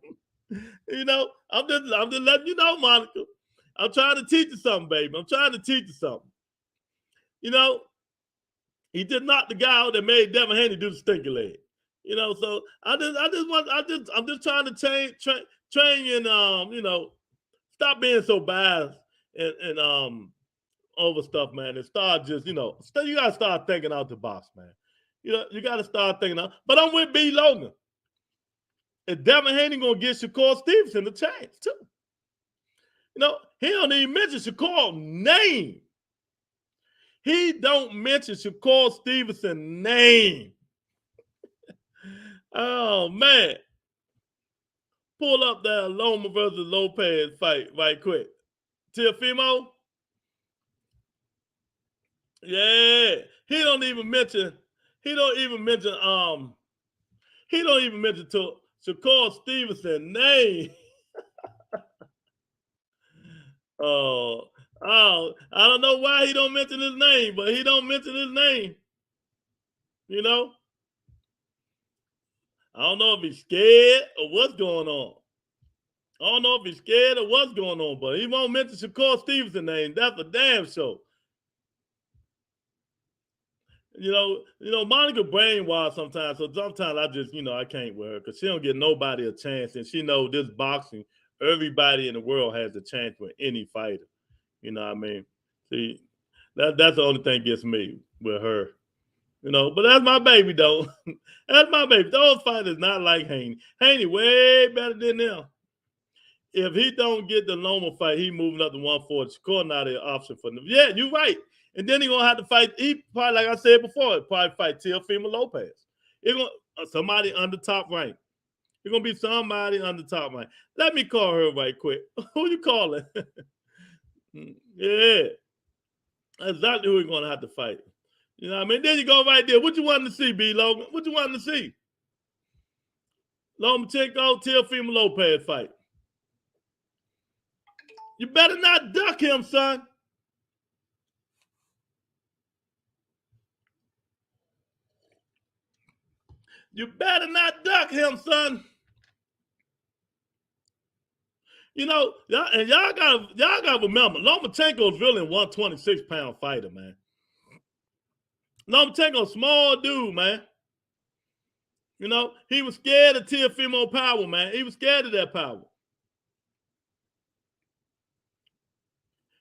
You know, I'm just letting you know, Monica. I'm trying to teach you something, baby. I'm trying to teach you something. You know, he did knock the guy out that made Devin Haney do the stinky leg. You know, so I'm just trying to train you and you know, stop being so biased and over stuff, man, and start just, you know, you gotta start thinking out the box, man. You know, you gotta start thinking out. But I'm with B. Logan. If Devin Haney gonna get Shakur Stevenson a chance too. You know, he don't even mention Shakur's name. He don't mention Shakur Stevenson's name. Oh man. Pull up that Loma versus Lopez fight right quick. Teofimo? Yeah. He don't even mention to Shakur Stevenson's name. I don't know why he don't mention his name, but he don't mention his name. You know? I don't know if he's scared or what's going on. But he won't mention Shakur Stevenson's name. That's a damn show. You know, Monica brainwashed sometimes, so sometimes I just, you know, I can't with her because she don't get nobody a chance, and she know this boxing, everybody in the world has a chance with any fighter. You know what I mean? See, that's the only thing gets me with her. You know, but that's my baby, though. That's my baby. Those fighters not like Haney. Haney way better than them. If he don't get the Loma fight, he moving up to 140. Shakur not an option for them. Yeah, you're right. And then he gonna have to fight. He probably, like I said before, probably fight Teofimo Lopez. It's gonna somebody under top rank. It's gonna be somebody under top rank. Let me call her right quick. Who you calling? Yeah, that's exactly who he's gonna have to fight. You know what I mean? There you go right there. What you wanted to see, B. Logan? What you wanted to see? Lomachenko, Teofimo Lopez fight. You better not duck him, son. You better not duck him, son. You know, y'all gotta remember, Lomachenko is really a 126-pound fighter, man. Lomachenko, small dude, man. You know, he was scared of Teofimo power, man. He was scared of that power.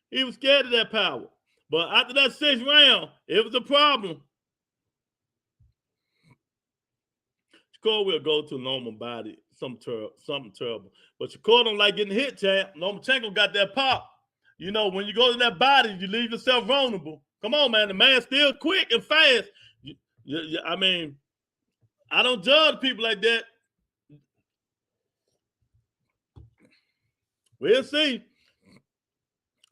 He was scared of that power. But after that 6th round, it was a problem. Shakur will go to Loma body, something terrible. But Shakur don't like getting hit, champ. Lomachenko got that pop. You know, when you go to that body, you leave yourself vulnerable. Come on, man. The man's still quick and fast. I mean, I don't judge people like that. We'll see.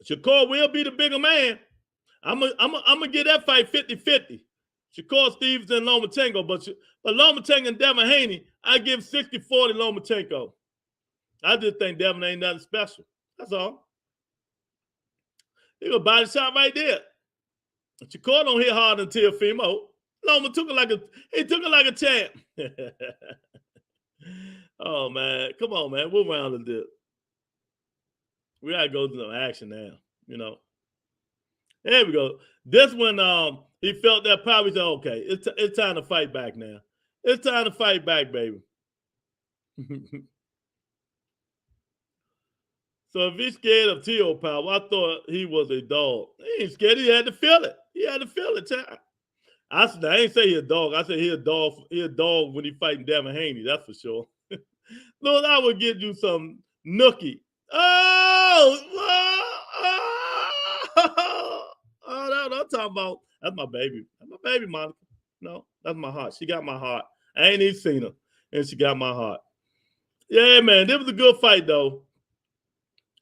Shakur will be the bigger man. I'm gonna get that fight 50-50. Shakur Stevenson and Lomachenko, but Lomachenko and Devin Haney, I give 60-40 Lomachenko. I just think Devin ain't nothing special. That's all. He got a body shot right there. Shakur don't hit hard until Fimo. Loma took it like a champ. Oh man, come on, man. What round is this? We gotta go to some action now. You know. There we go. This one, he felt that power. He said, "Okay, it's time to fight back now. It's time to fight back, baby." So if he's scared of T.O. power, I thought he was a dog. He ain't scared. He had to feel it. He had to feel it. I ain't say he a dog. I said he a dog. He a dog when he fighting Devin Haney. That's for sure. Lord, I would get you some nookie. Oh, that's what I'm talking about. That's my baby. That's my baby, Monica. No, that's my heart. She got my heart. I ain't even seen her, and she got my heart. Yeah, man, this was a good fight, though.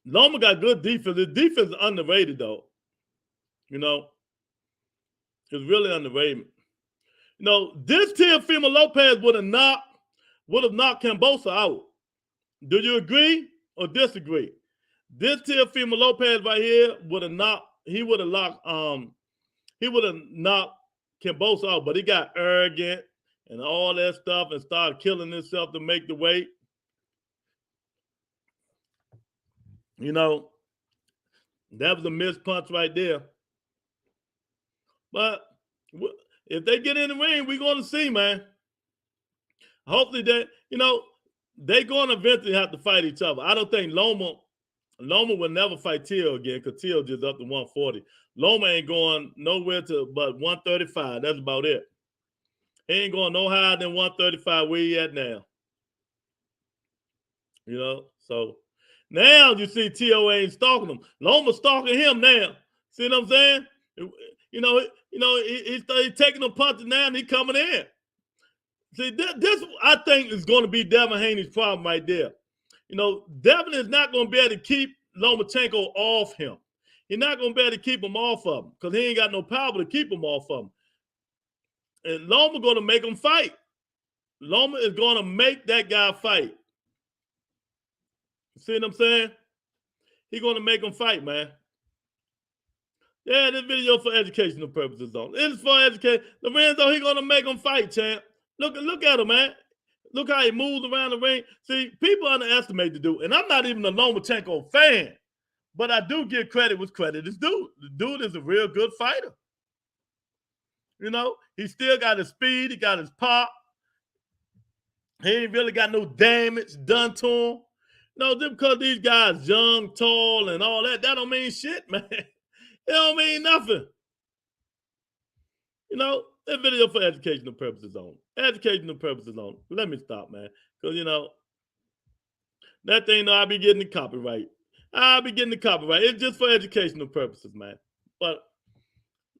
Loma got good defense. His defense is underrated, though. You know, it's really underrated. You know, this Teofimo Lopez would have knocked Kambosos out. Do you agree or disagree? This Teofimo Lopez right here would have knocked Kambosos out, but he got arrogant and all that stuff and started killing himself to make the weight. You know, that was a missed punch right there. But if they get in the ring, we're going to see, man. Hopefully they're going to eventually have to fight each other. I don't think Loma will never fight Teal again because Teal just up to 140. Loma ain't going nowhere but 135. That's about it. He ain't going no higher than 135 where he at now. You know, so now you see T.O. ain't stalking him. Loma's stalking him now. See what I'm saying? He's taking a punch now and he's coming in. See, this I think is going to be Devin Haney's problem right there. You know, Devin is not going to be able to keep Lomachenko off him. He's not going to be able to keep him off of him because he ain't got no power to keep him off of him. And Loma going to make him fight. Loma is going to make that guy fight. See what I'm saying? He's going to make him fight, man. Yeah, this video for educational purposes, though. It's for education. Lorenzo, he's going to make him fight, champ. Look at him, man. Look how he moves around the ring. See, people underestimate the dude. And I'm not even a Lomachenko fan, but I do give credit with credit is due. The dude is a real good fighter. You know, he still got his speed. He got his pop. He ain't really got no damage done to him. No, just because these guys young, tall, and all that don't mean shit, man. It don't mean nothing. You know, that video for educational purposes only. Educational purposes only. Let me stop, man. Because, you know, that thing, I'll be getting the copyright. It's just for educational purposes, man. But,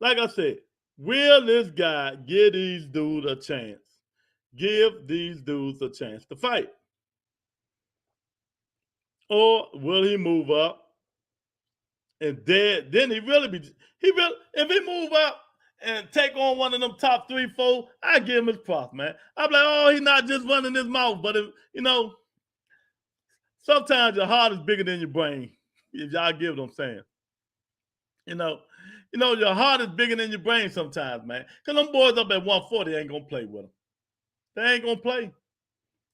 like I said, will this guy give these dudes a chance? Give these dudes a chance to fight. Or will he move up? And then if he move up and take on one of them top 3, 4, I give him his props, man. I'm like, oh, he's not just running his mouth, but sometimes your heart is bigger than your brain. If y'all get what I'm saying. Your heart is bigger than your brain sometimes, man. Because them boys up at 140 ain't gonna play with them. They ain't gonna play.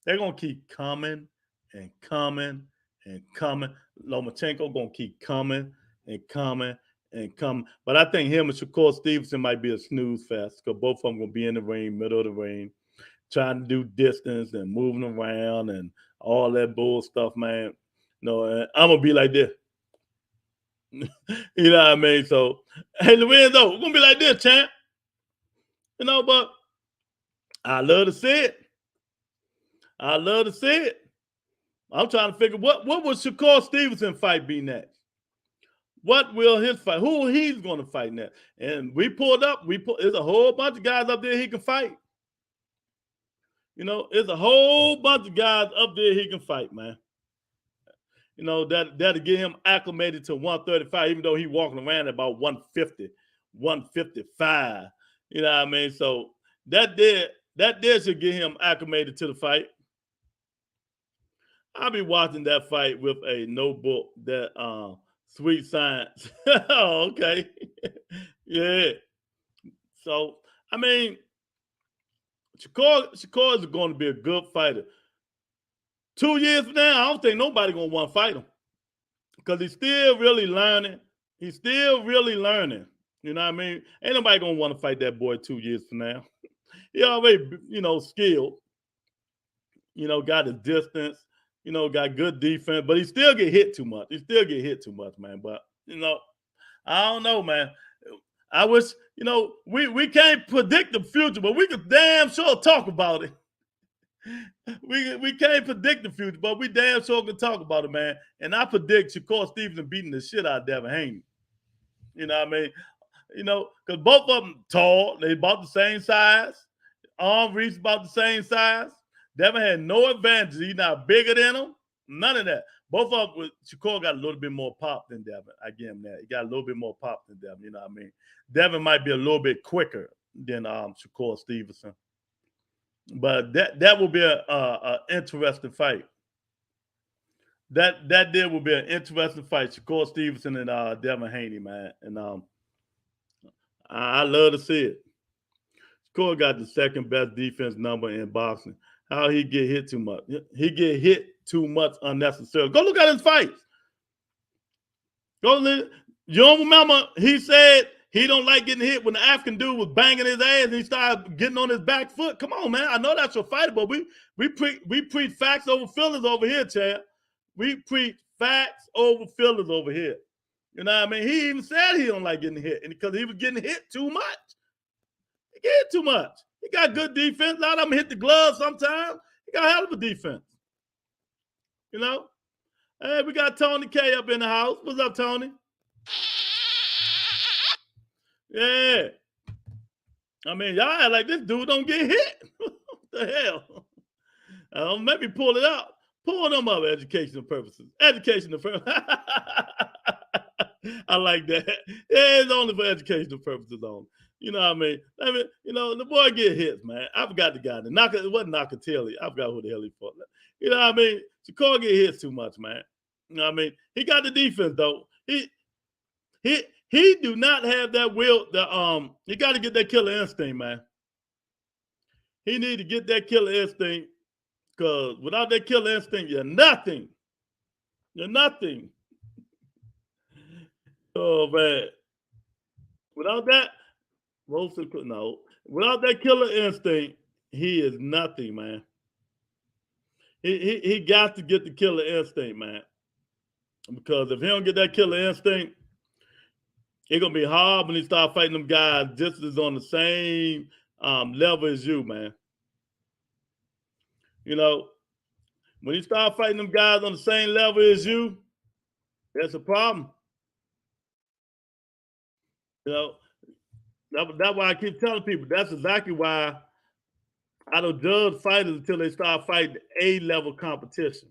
They're gonna keep coming and coming and coming. Lomachenko gonna keep coming and coming and coming. But I think him and Shakur Stevenson might be a snooze fest because both of them gonna be in the ring, middle of the ring, trying to do distance and moving around and all that bull stuff, man. I'm gonna be like this. You know what I mean? So, hey, Lorenzo, we're gonna be like this, champ. But I love to see it. I'm trying to figure what will Shakur Stevenson fight be next? What will his fight? Who he's going to fight next? And we pulled up. There's a whole bunch of guys up there he can fight. There's a whole bunch of guys up there he can fight, man. That'll get him acclimated to 135, even though he's walking around at about 150, 155. You know what I mean? So that did should get him acclimated to the fight. I'll be watching that fight with a notebook that sweet science. Oh, okay. Yeah. So I mean, Shakur is going to be a good fighter. 2 years from now, I don't think nobody gonna want to fight him because he's still really learning. He's still really learning. You know what I mean? Ain't nobody gonna want to fight that boy 2 years from now. He already, skilled. Got his distance. Got good defense, but he still get hit too much. Man. But I don't know, man. I wish, we can't predict the future, but we could damn sure talk about it. We can't predict the future, but we damn sure can talk about it, man. And I predict Shakur Stevenson beating the shit out of Devin Haney. You know what I mean? Because both of them tall. They about the same size. Arm reach about the same size. Devin had no advantage. He's not bigger than him. None of that. Both of them, Shakur got a little bit more pop than Devin. I give him that. He got a little bit more pop than Devin. You know what I mean? Devin might be a little bit quicker than Shakur Stevenson. But that will be a interesting fight. That there will be an interesting fight. Shakur Stevenson and Devin Haney, man. And I love to see it. Shakur got the second best defense number in boxing. How he get hit too much? He get hit too much unnecessarily. Go look at his fights. You don't remember he said he don't like getting hit when the African dude was banging his ass and he started getting on his back foot. Come on, man. I know that's your fighter, but we preach facts over feelings over here, Chad. We preach facts over feelings over here. You know what I mean? He even said he don't like getting hit because he was getting hit too much. He get hit too much. He got good defense. A lot of them hit the glove sometimes. He got a hell of a defense. Hey, we got Tony K up in the house. What's up, Tony? Yeah. I mean, y'all act like this dude don't get hit. What the hell? Maybe pull it out. Pull them up for educational purposes. Educational purposes. I like that. Yeah, it's only for educational purposes only. You know what I mean? The boy get hits, man. I forgot the guy. It wasn't Nakatelli. I forgot who the hell he fought. You know what I mean? Shakur get hits too much, man. You know what I mean? He got the defense, though. He do not have that will. He got to get that killer instinct, man. He need to get that killer instinct because without that killer instinct, you're nothing. You're nothing. Oh, man. Without that killer instinct, he is nothing, man. He got to get the killer instinct, man. Because if he don't get that killer instinct, it's going to be hard when he start fighting them guys just as on the same level as you, man. When you start fighting them guys on the same level as you, that's a problem. That's why I keep telling people. That's exactly why I don't judge fighters until they start fighting A-level competition.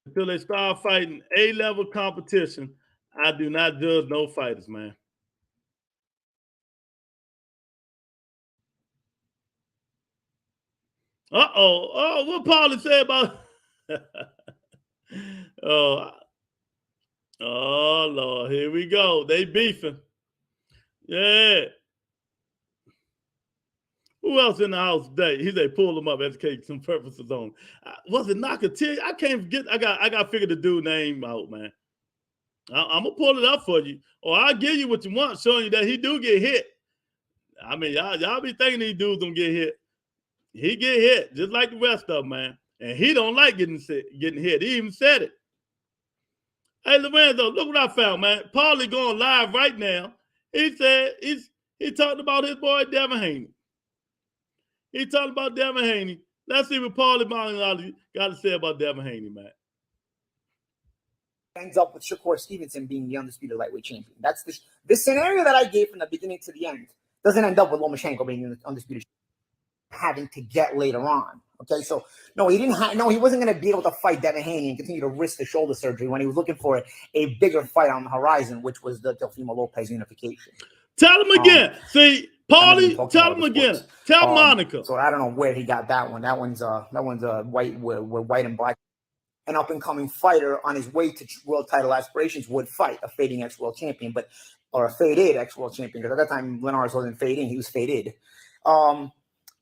Until they start fighting A-level competition, I do not judge no fighters, man. Oh, what Paulie said about Oh, Lord, here we go. They beefing. Yeah. Who else in the house today? He said, pull them up, educate some purposes on. Was it Nakatelli? I can't forget. I got to figure the dude name out, man. I'm going to pull it up for you. Or I'll give you what you want, showing you that he do get hit. I mean, y'all be thinking these dudes don't get hit. He get hit, just like the rest of them, man. And he don't like getting hit. He even said it. Hey, Lorenzo, look what I found, man. Paulie going live right now. He said he talked about his boy Devin Haney. He talked about Devin Haney. Let's see what Paulie got to say about Devin Haney, man. Ends up with Shakur Stevenson being the undisputed lightweight champion. That's the scenario that I gave from the beginning to the end doesn't end up with Loma being the undisputed having to get later on. Okay, so no, he wasn't going to be able to fight Devin Haney and continue to risk the shoulder surgery when he was looking for a bigger fight on the horizon, which was the Teofimo Lopez unification. Tell him again. See, Paulie, tell him again. Tell Monica. So I don't know where he got that one. That one's white with white and black. An up-and-coming fighter on his way to world title aspirations would fight a fading ex-world champion, or a faded ex-world champion, because at that time Linares wasn't fading, he was faded. But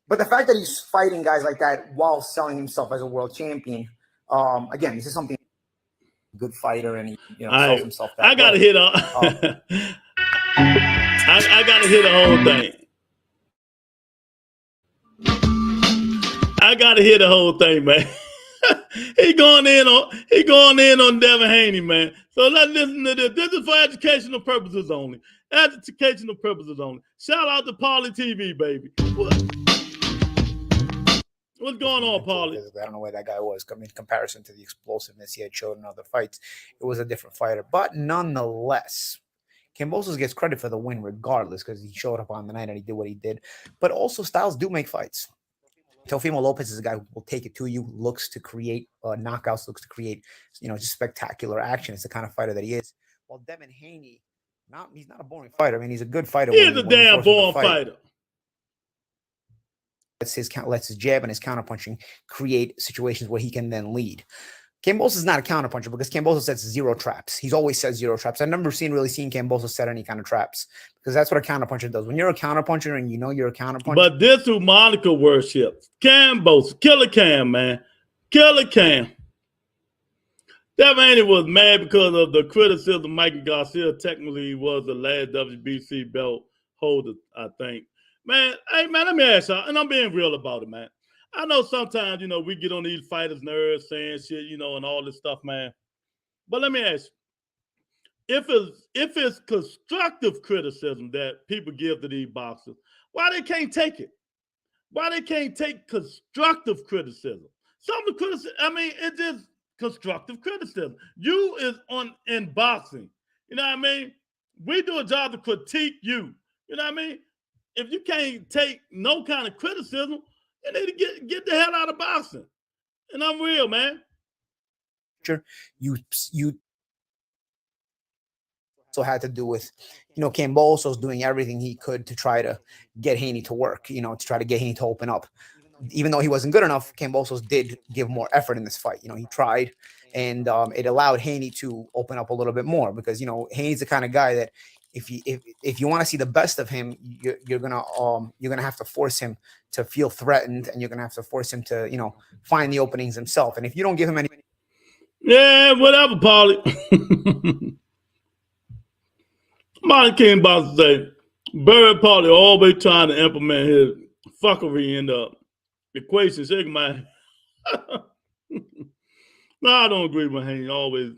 the fact that he's fighting guys like that while selling himself as a world champion, again, this is something good fighter, and he sells himself that I gotta hit I gotta hit the whole thing. I gotta hear the whole thing, man. He going in on Devin Haney, man. So let's listen to this. This is for educational purposes only. Educational purposes only. Shout out to Paulie TV, baby. What's going on, Paulie? I don't know where that guy was. In comparison to the explosiveness he had shown in other fights, it was a different fighter. But nonetheless, Kambosos gets credit for the win regardless, because he showed up on the night and he did what he did. But also, styles do make fights. Teofimo Lopez is a guy who will take it to you, looks to create knockouts, looks to create, just spectacular action. It's the kind of fighter that he is. While Devin Haney, he's not a boring fighter. I mean, he's a good fighter. He's a damn boring fighter. Lets his jab and his counterpunching create situations where he can then lead. Kambosos is not a counterpuncher because Kambosos sets zero traps. He's always set zero traps. I've never really seen Kambosos set any kind of traps, because that's what a counterpuncher does. When you're a counterpuncher and you know you're a counterpuncher. But this who Monica worships, Kambosos, Killer Cam, man. Killer Cam. Devin Haney was mad because of the criticism Mikey Garcia technically was the last WBC belt holder, I think. Man, hey, man, let me ask y'all, and I'm being real about it, man. I know sometimes, we get on these fighters' nerves saying shit, and all this stuff, man. But let me ask you, if it's constructive criticism that people give to these boxers, why they can't take it? Why they can't take constructive criticism? Some of the criticism, it's just constructive criticism. You is in boxing. You know what I mean? We do a job to critique you. You know what I mean? If you can't take no kind of criticism, you need to get the hell out of boxing. And I'm real, man. You also had to do with, Kambosos doing everything he could to try to get Haney to work, to try to get Haney to open up. Even though he wasn't good enough, Kambosos did give more effort in this fight. He tried, and it allowed Haney to open up a little bit more, because, Haney's the kind of guy that if you want to see the best of him, you're gonna have to force him to feel threatened, and you're gonna have to force him to find the openings himself. And if you don't give him any, whatever, Paulie. Martin King about to say, Barry Paulie always trying to implement his fuckery in the equation. Shake my no, I don't agree with him. Always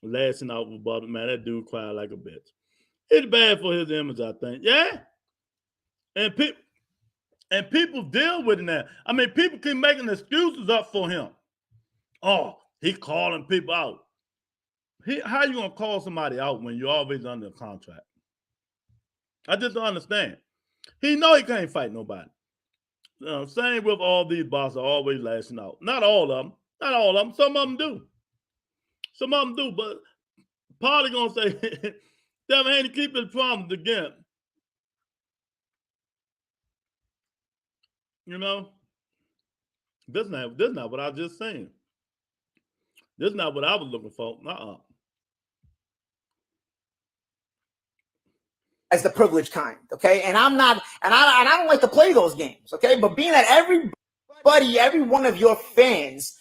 lashing out about it, man. That dude cried like a bitch. It's bad for his image, I think. Yeah. And people deal with it now. People keep making excuses up for him. Oh, he calling people out. How you going to call somebody out when you're always under a contract? I just don't understand. He know he can't fight nobody. Same with all these bosses always lashing out. Not all of them. Not all of them. Some of them do. Some of them do. But Paulie going to say, Devin Haney keep his promise again. This not what I was just saying. This is not what I was looking for. As the privileged kind, okay? And I'm not, and I don't like to play those games, okay? But being that every one of your fans,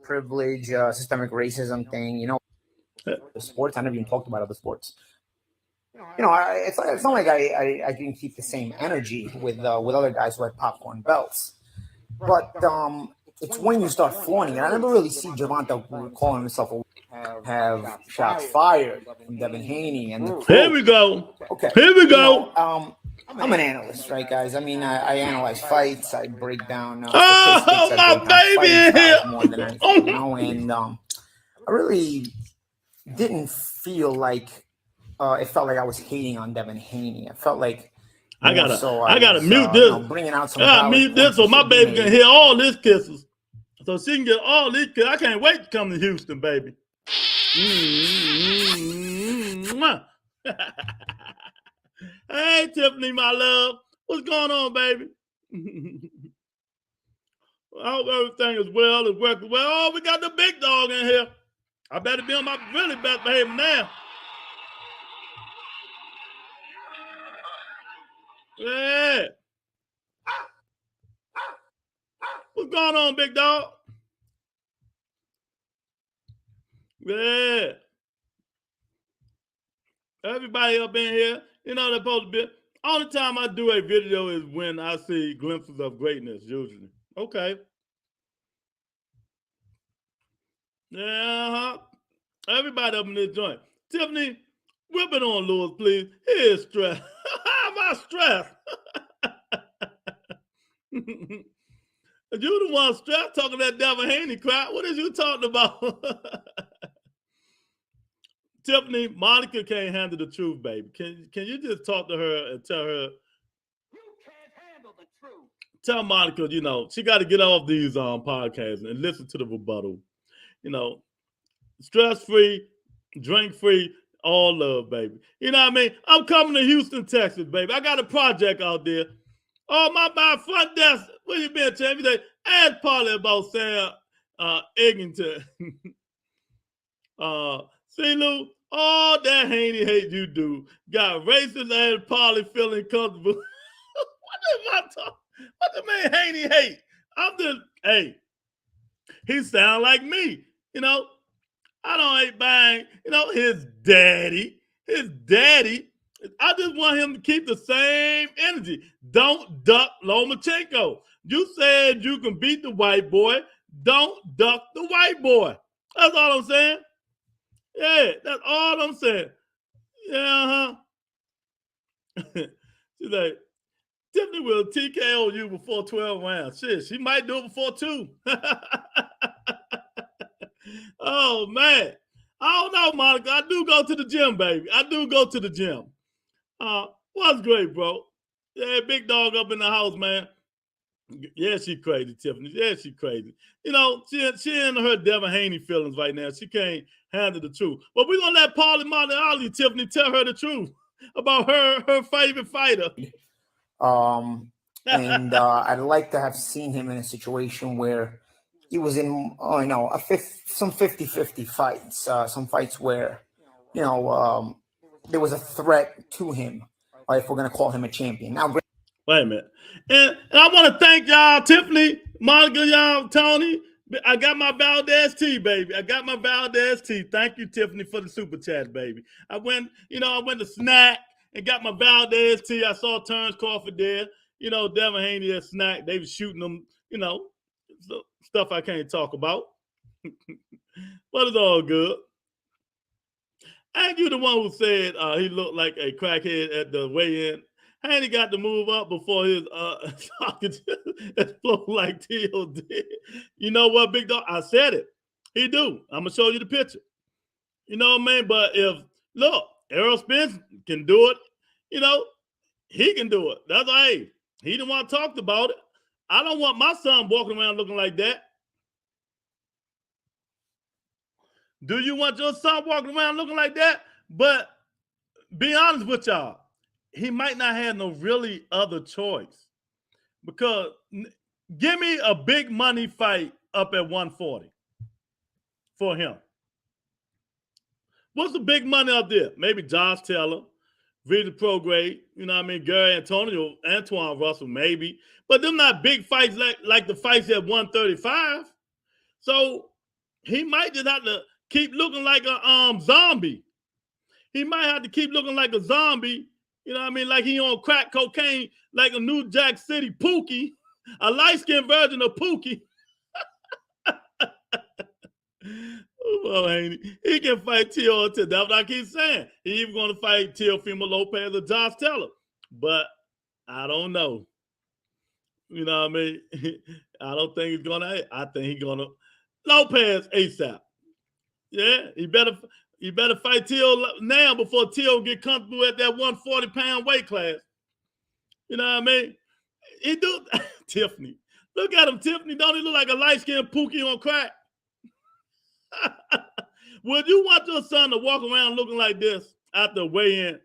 privilege, systemic racism thing, the sports, I never even talked about other sports. It's not like I can keep the same energy with other guys who had popcorn belts, but it's when you start flaunting. And I never really see Gervonta calling himself have shots fired from Devin Haney. And here we go. Okay, here we go. I'm an analyst, right, guys? I analyze fights. I break down. My baby in here. More than anything, and I really didn't feel like it felt like I was hating on Devin Haney. I felt like I gotta mute this. Bringing out some. I gotta mute this so my baby can hear all these kisses, so she can get all these kisses. I can't wait to come to Houston, baby. Hey, Tiffany, my love. What's going on, baby? I hope everything is well, is working well. Oh, we got the big dog in here. I better be on my really best behavior now. Yeah. What's going on, big dog? Yeah. Everybody up in here, you know they're supposed to be. Only time I do a video is when I see glimpses of greatness, usually. Okay. Yeah, everybody up in this joint. Tiffany, whip it on Lewis, please. Here's stress. How about stress? You the one stressed talking that Devin Haney crap. What is you talking about? Tiffany, Monica can't handle the truth, baby. Can you just talk to her and tell her? You can't handle the truth. Tell Monica, you know, she got to get off these podcasts and listen to the rebuttal. You know, stress-free, drink-free, all love, baby. You know what I mean? I'm coming to Houston, Texas, baby. I got a project out there. Oh, my front desk. Where you been, Champ? Ask Polly about Sam Eggington. See, Lou, all that Haney hate you do got racist ass Polly feeling comfortable. What the man Haney hate? I'm just, hey, he sound like me, you know. I don't hate bang, you know, his daddy. I just want him to keep the same energy. Don't duck Lomachenko. You said you can beat the white boy. Don't duck the white boy. That's all I'm saying. Yeah, that's all I'm saying. Yeah, She's like, Tiffany will TKO you before 12 rounds. Shit, she might do it before 2. Oh, man. I don't know, Monica. I do go to the gym, baby. I do go to the gym. What's great, bro? Yeah, big dog up in the house, man. Yeah, she crazy, Tiffany. Yeah, she crazy. You know, she in her Devin Haney feelings right now. She can't handle the truth. But we're going to let Paulie Monteali, Tiffany, tell her the truth about her favorite fighter. And I'd like to have seen him in a situation where he was in, some 50-50 fights, some fights where, there was a threat to him, if we're going to call him a champion. Now, wait a minute. And I want to thank y'all, Tiffany, Monica, y'all, Tony. I got my Valdez tea, baby. I got my Valdez tea. Thank you, Tiffany, for the super chat, baby. I went to snack and got my Valdez tea. I saw Terrence Crawford there. You know, Devin Haney at snack. They was shooting them, stuff I can't talk about. But it's all good. Ain't you the one who said he looked like a crackhead at the weigh-in? Haney got to move up before his socket exploded like T.O. did. You know what, big dog? I said it. He do. I'm going to show you the picture. You know what I mean? But Errol Spence can do it. He can do it. That's hey. He the one talked about it. I don't want my son walking around looking like that. Do you want your son walking around looking like that? But be honest with y'all, he might not have no really other choice. Because give me a big money fight up at 140 for him. What's the big money up there? Maybe Josh Taylor, Vita Prograde, Gary Antoine Russell, maybe. But them not big fights like the fights at 135. So he might just have to keep looking like a zombie. He might have to keep looking like a zombie, like he on crack cocaine, like a New Jack City Pookie, a light-skinned version of Pookie. Oh, Haney. He can fight Tio. That's what I keep saying. He even going to fight Teofimo Lopez or Josh Taylor. But I don't know. You know what I mean? I don't think he's going to. I think he's going to. Lopez ASAP. Yeah, he better fight Tio now before Tio get comfortable at that 140-pound weight class. You know what I mean? He do. Tiffany. Look at him, Tiffany. Don't he look like a light-skinned Pookie on crack? Would you want your son to walk around looking like this after weigh-in?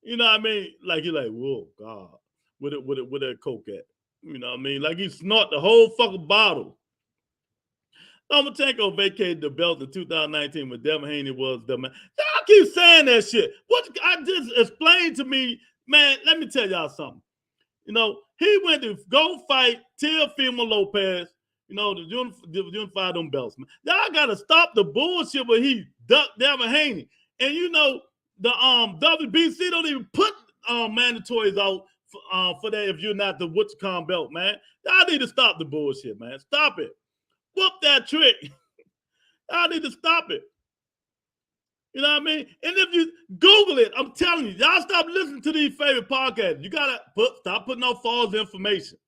You know what I mean? Like you're like, whoa, God, where that coke at? You know what I mean? Like he snort the whole fucking bottle. Lomachenko vacated the belt in 2019 when Devin Haney was the man. Y'all keep saying that shit. What I just explained to me, man, let me tell y'all something. You know, he went to go fight Teofimo Lopez, you know, the unify them belts, man. Y'all gotta stop the bullshit where he ducked Devin Haney. And you know, the WBC don't even put mandatories out for that if you're not the WHOOPCON belt, man. Y'all need to stop the bullshit, man. Stop it. Whoop that trick. I need to stop it. You know what I mean? And if you Google it, I'm telling you, y'all stop listening to these favorite podcasts. You gotta stop putting out false information.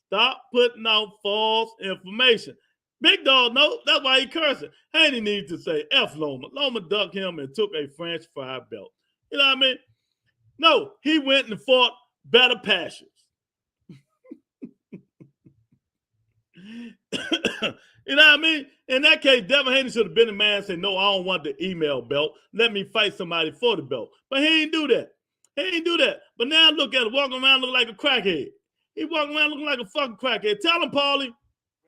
Stop putting out false information. Big Dog, no, that's why he cursing. Haney needs to say F Loma. Loma ducked him and took a French fry belt. You know what I mean? No, he went and fought better pastures. You know what I mean? In that case, Devin Haney should have been the man and said, no, I don't want the email belt. Let me fight somebody for the belt. But he ain't do that. He ain't do that. But now look at him, walking around looking like a crackhead. He walking around looking like a fucking crackhead. Tell him, Paulie.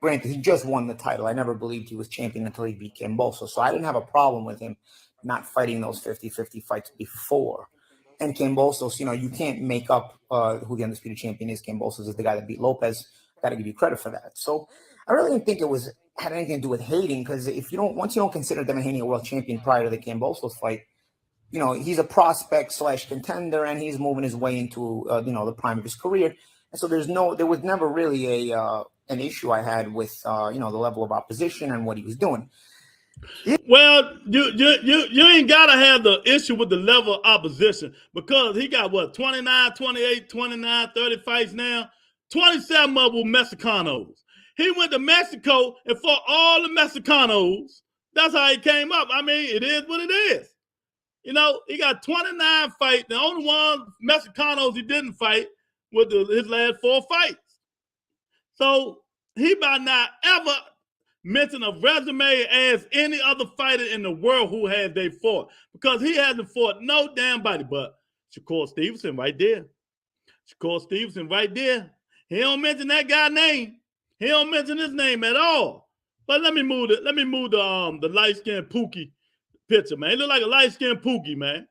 Granted, he just won the title. I never believed he was champion until he beat Camboso. So I didn't have a problem with him not fighting those 50-50 fights before. And Cambosos, you know, you can't make up who the undisputed champion is. Cambosos is the guy that beat Lopez. Got to give you credit for that. So I really didn't think it had anything to do with hating, because if you don't, once you don't consider Devin Haney a world champion prior to the Cambosos fight, you know, he's a prospect / contender, and he's moving his way into you know, the prime of his career. And so there was never really an issue I had with you know, the level of opposition and what he was doing. Well, you ain't gotta have the issue with the level of opposition, because he got what, 29, 28, 29, 30 fights now. 27 of them Mexicanos. He went to Mexico and fought all the Mexicanos. That's how he came up. I mean, it is what it is. You know, he got 29 fights. The only one Mexicanos he didn't fight was his last 4 fights. So he might not ever mention a resume as any other fighter in the world who has they fought, because he hasn't fought no damn body but Shakur Stevenson right there. Shakur Stevenson right there. He don't mention that guy's name. He don't mention his name at all. But let me move the light-skinned Pookie picture, man. He look like a light-skinned Pookie, man.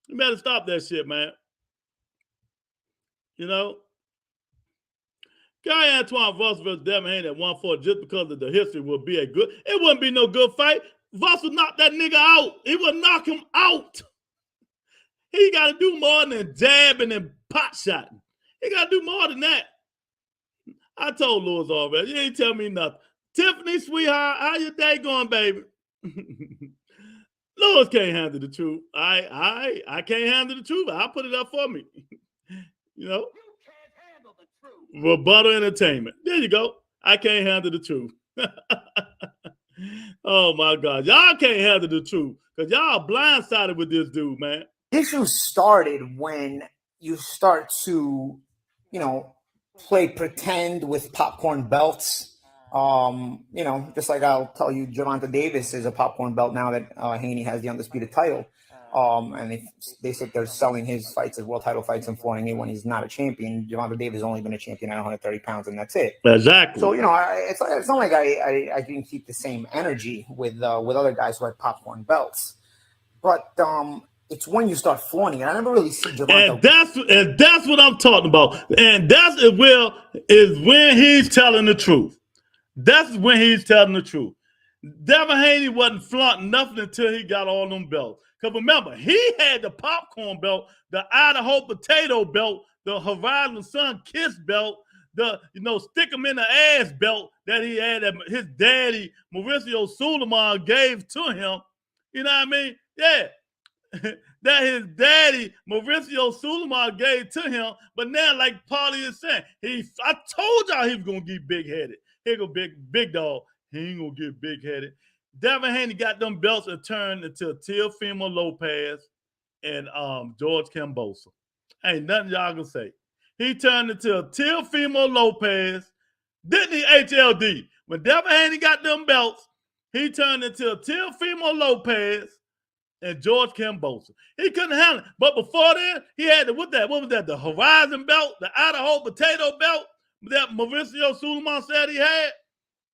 You better stop that shit, man. You know? Guy Antoine Voss versus Devin Haney at 140 just because of the history would be it wouldn't be no good fight. Voss would knock that nigga out. He would knock him out. He got to do more than jabbing and pot shotting. He got to do more than that. I told Lewis already. You ain't tell me nothing. Tiffany, sweetheart, how your day going, baby? Lewis can't handle the truth. I can't handle the truth. I'll put it up for me. You know? You can't handle the truth. Rebuttal entertainment. There you go. I can't handle the truth. Oh, my God. Y'all can't handle the truth because y'all blindsided with this dude, man. Issue started when you start to, you know, play pretend with popcorn belts. You know, just like I'll tell you, Gervonta Davis is a popcorn belt now that Haney has the undisputed title. And they said they're selling his fights as world title fights and flaunting it when he's not a champion. Gervonta Davis has only been a champion at 130 pounds, and that's it. Exactly. So, you know, it's not like I can keep the same energy with other guys who had popcorn belts. But it's when you start flaunting it. I never really see Gervonta. And that's what I'm talking about. And that's when he's telling the truth. That's when he's telling the truth. Devin Haney wasn't flaunting nothing until he got all them belts. Because remember, he had the popcorn belt, the Idaho potato belt, the Horizon Sun Kiss belt, the, you know, stick him in the ass belt that he had that his daddy, Mauricio Suleiman, gave to him. You know what I mean? Yeah. That his daddy, Mauricio Suleiman, gave to him. But now, like Paulie is saying, I told y'all he was going to get big-headed. Here go big dog. He ain't going to get big-headed. Devin Haney got them belts and turned into Teofimo Lopez and George Camboso. Ain't nothing y'all can say. He turned into Teofimo Lopez. Didn't he, HLD? When Devin Haney got them belts, he turned into Teofimo Lopez, and George Kambosos. He couldn't handle it. But before then, he had the, what was that? The Horizon belt, the Idaho potato belt that Mauricio Suleiman said he had,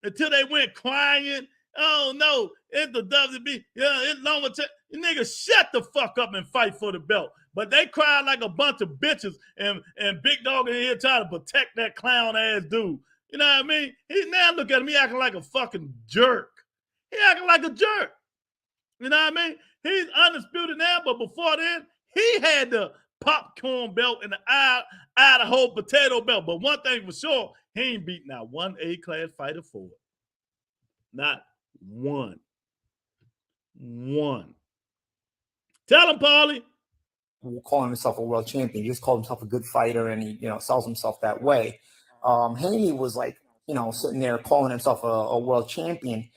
until they went crying. Oh no, it's the WB. Yeah, it's Loma. You niggas shut the fuck up and fight for the belt. But they cried like a bunch of bitches, and Big Dog in here trying to protect that clown ass dude. You know what I mean? He now look at him, he acting like a fucking jerk. He acting like a jerk. You know what I mean? He's undisputed now, but before then, he had the popcorn belt and the Idaho potato belt. But one thing for sure, he ain't beat not one A-class fighter for it. Not one. Tell him, Paulie. Calling himself a world champion. He just called himself a good fighter, and he, sells himself that way. Haney was like, sitting there calling himself a world champion,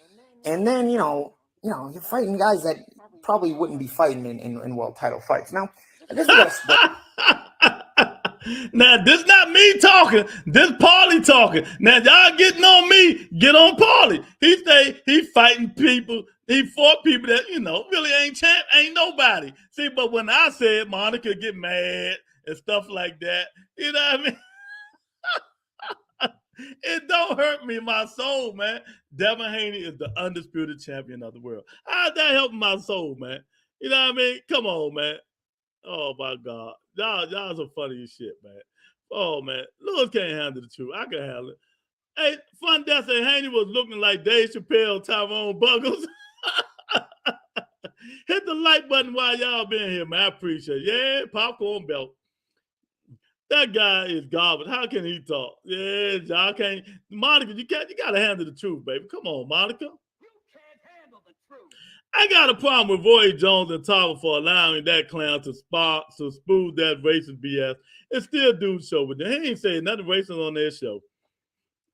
and then you're fighting guys that probably wouldn't be fighting in world title fights. Now, I guess we gotta Now, this not me talking. This Paulie talking. Now, y'all getting on me, get on Paulie. He say he fighting people. He fought people that, really ain't nobody. See, but when I said Monica get mad and stuff like that, you know what I mean? It don't hurt me in my soul, man. Devin Haney is the undisputed champion of the world. How's that helping my soul, man? You know what I mean? Come on, man. Oh, my God. Y'all some funny as shit, man. Oh, man. Lewis can't handle the truth. I can handle it. Hey, Fun Death said Haney was looking like Dave Chappelle, Tyrone Buggles. Hit the like button while y'all been here, man. I appreciate it. Yeah, popcorn belt. That guy is garbage. How can he talk? Yeah, y'all can't. Monica, you got to handle the truth, baby. Come on, Monica. I got a problem with Roy Jones and Tava for allowing that clown to spoon that racist BS and still do the show with them. He ain't saying nothing racist on their show.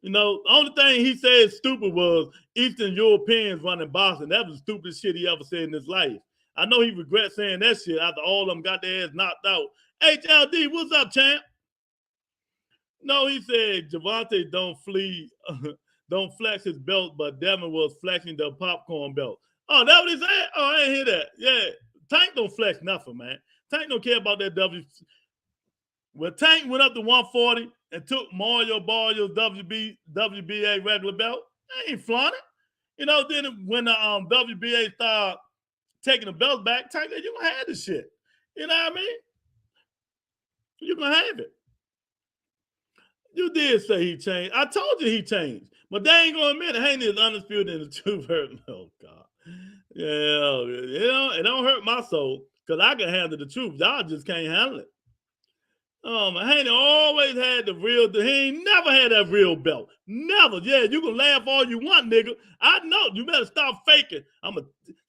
The only thing he said stupid was Eastern Europeans running boxing. That was the stupidest shit he ever said in his life. I know he regrets saying that shit after all of them got their ass knocked out. HLD, what's up, champ? No, he said Javante don't flex his belt, but Devin was flexing the popcorn belt. Oh, that what he said? Oh, I didn't hear that. Yeah, Tank don't flex nothing, man. Tank don't care about that W. When Tank went up to 140 and took Mario Barrio's WBA regular belt, I ain't flaunting. Then when the WBA started taking the belt back, Tank said, you're going to have this shit. You know what I mean? You're going to have it. You did say he changed. I told you he changed. But they ain't going to admit it. Haney is undisputed in the truth hurt. Oh, God. Yeah, it don't hurt my soul because I can handle the truth. Y'all just can't handle it. Haney always had the real. He ain't never had that real belt. Never. Yeah, you can laugh all you want, nigga. I know. You better stop faking.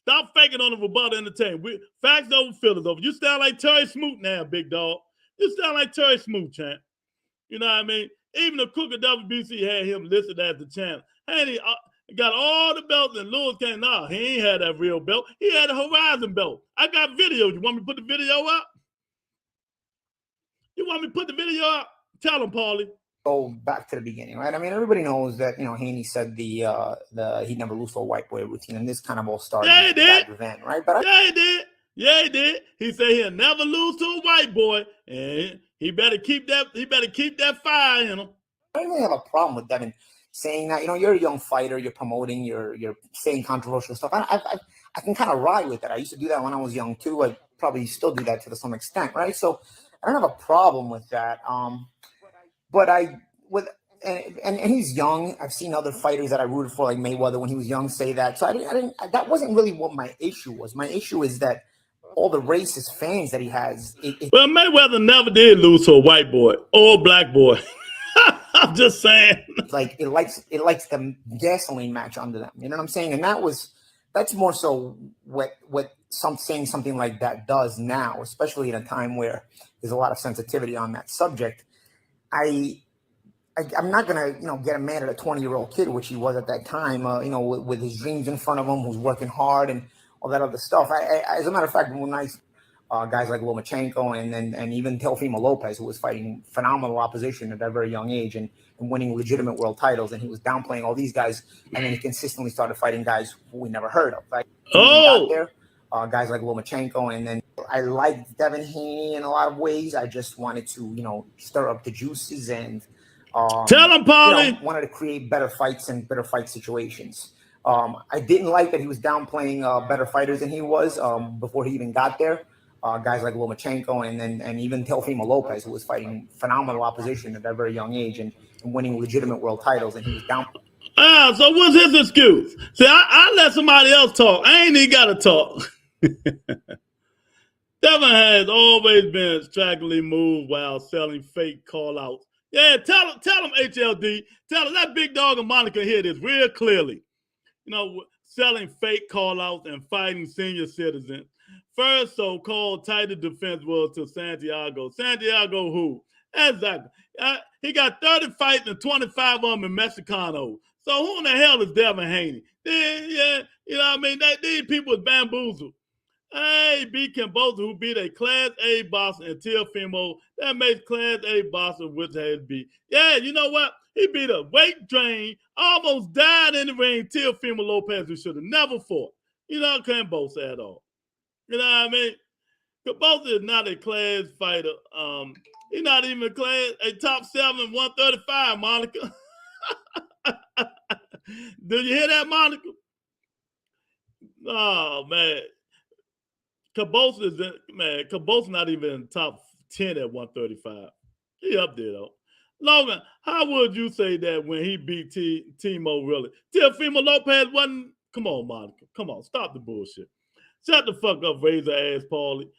Stop faking on the rebuttal entertainment. Facts over, feelings over. You sound like Terry Smoot now, big dog. You sound like Terry Smoot, champ. You know what I mean? Even the cook of WBC had him listed as the champ. Haney got all the belts, and Lewis came. Nah, he ain't had that real belt. He had a Horizon belt. I got video. You want me to put the video up? You want me to put the video up? Tell him, Paulie. Go back to the beginning, right? I mean, everybody knows that Haney said the he'd never lose to a white boy routine, and this kind of all started back then, right? But he did. Yeah, he did. He said he'll never lose to a white boy, and he better keep that. He better keep that fire in him. I don't really have a problem with Devin saying that. You're a young fighter. You're promoting. You're saying controversial stuff. I can kind of ride with that. I used to do that when I was young too. I probably still do that to some extent, right? So I don't have a problem with that. But and he's young. I've seen other fighters that I rooted for, like Mayweather, when he was young, say that. So I didn't. That wasn't really what my issue was. My issue is that all the racist fans that he has. Well, Mayweather never did lose to a white boy or a black boy. I'm just saying. Like it likes the gasoline match under them. You know what I'm saying? And that's more so what saying something like that does now, especially in a time where there's a lot of sensitivity on that subject. I'm not gonna get mad at a 20-year-old kid, which he was at that time. With his dreams in front of him, who's working hard and all that other stuff. As a matter of fact, when guys like Lomachenko and even Teofimo Lopez, who was fighting phenomenal opposition at that very young age and winning legitimate world titles, and he was downplaying all these guys, and then he consistently started fighting guys who we never heard of. Right? guys like Lomachenko, and then I liked Devin Haney in a lot of ways. I just wanted to, stir up the juices and tell him, Paulie. Wanted to create better fights and better fight situations. I didn't like that he was downplaying better fighters than he was before he even got there. Guys like Lomachenko and even Teofimo Lopez, who was fighting phenomenal opposition at a very young age and winning legitimate world titles, and he was down. So what's his excuse? See, I let somebody else talk. I ain't even got to talk. Devin has always been extractly moved while selling fake call-outs. Yeah, tell him, HLD. Tell him that big dog and Monica hear this real clearly. Selling fake call-outs and fighting senior citizens. First so-called title defense was to Santiago. Santiago who? Exactly. He got 30 fights and 25 of them in Mexicano. So who in the hell is Devin Haney? Yeah, these people is bamboozled. Hey, beat Cambosa, who beat a Class A boxer, and Teofimo. That makes Class A boxer, which has beat. Yeah, you know what? He beat a weight drain, almost died in the ring. Teofimo Lopez, who should have never fought. Cambosa at all. You know what I mean? Cambosa is not a class fighter. He's not even a top 7, 135, Monica. Did you hear that, Monica? Oh, man. Cambosa not even in top 10 at 135. He up there, though. Logan, how would you say that when he beat Timo, really? Teofimo Lopez wasn't... Come on, Monica. Come on, stop the bullshit. Shut the fuck up, razor ass Paulie.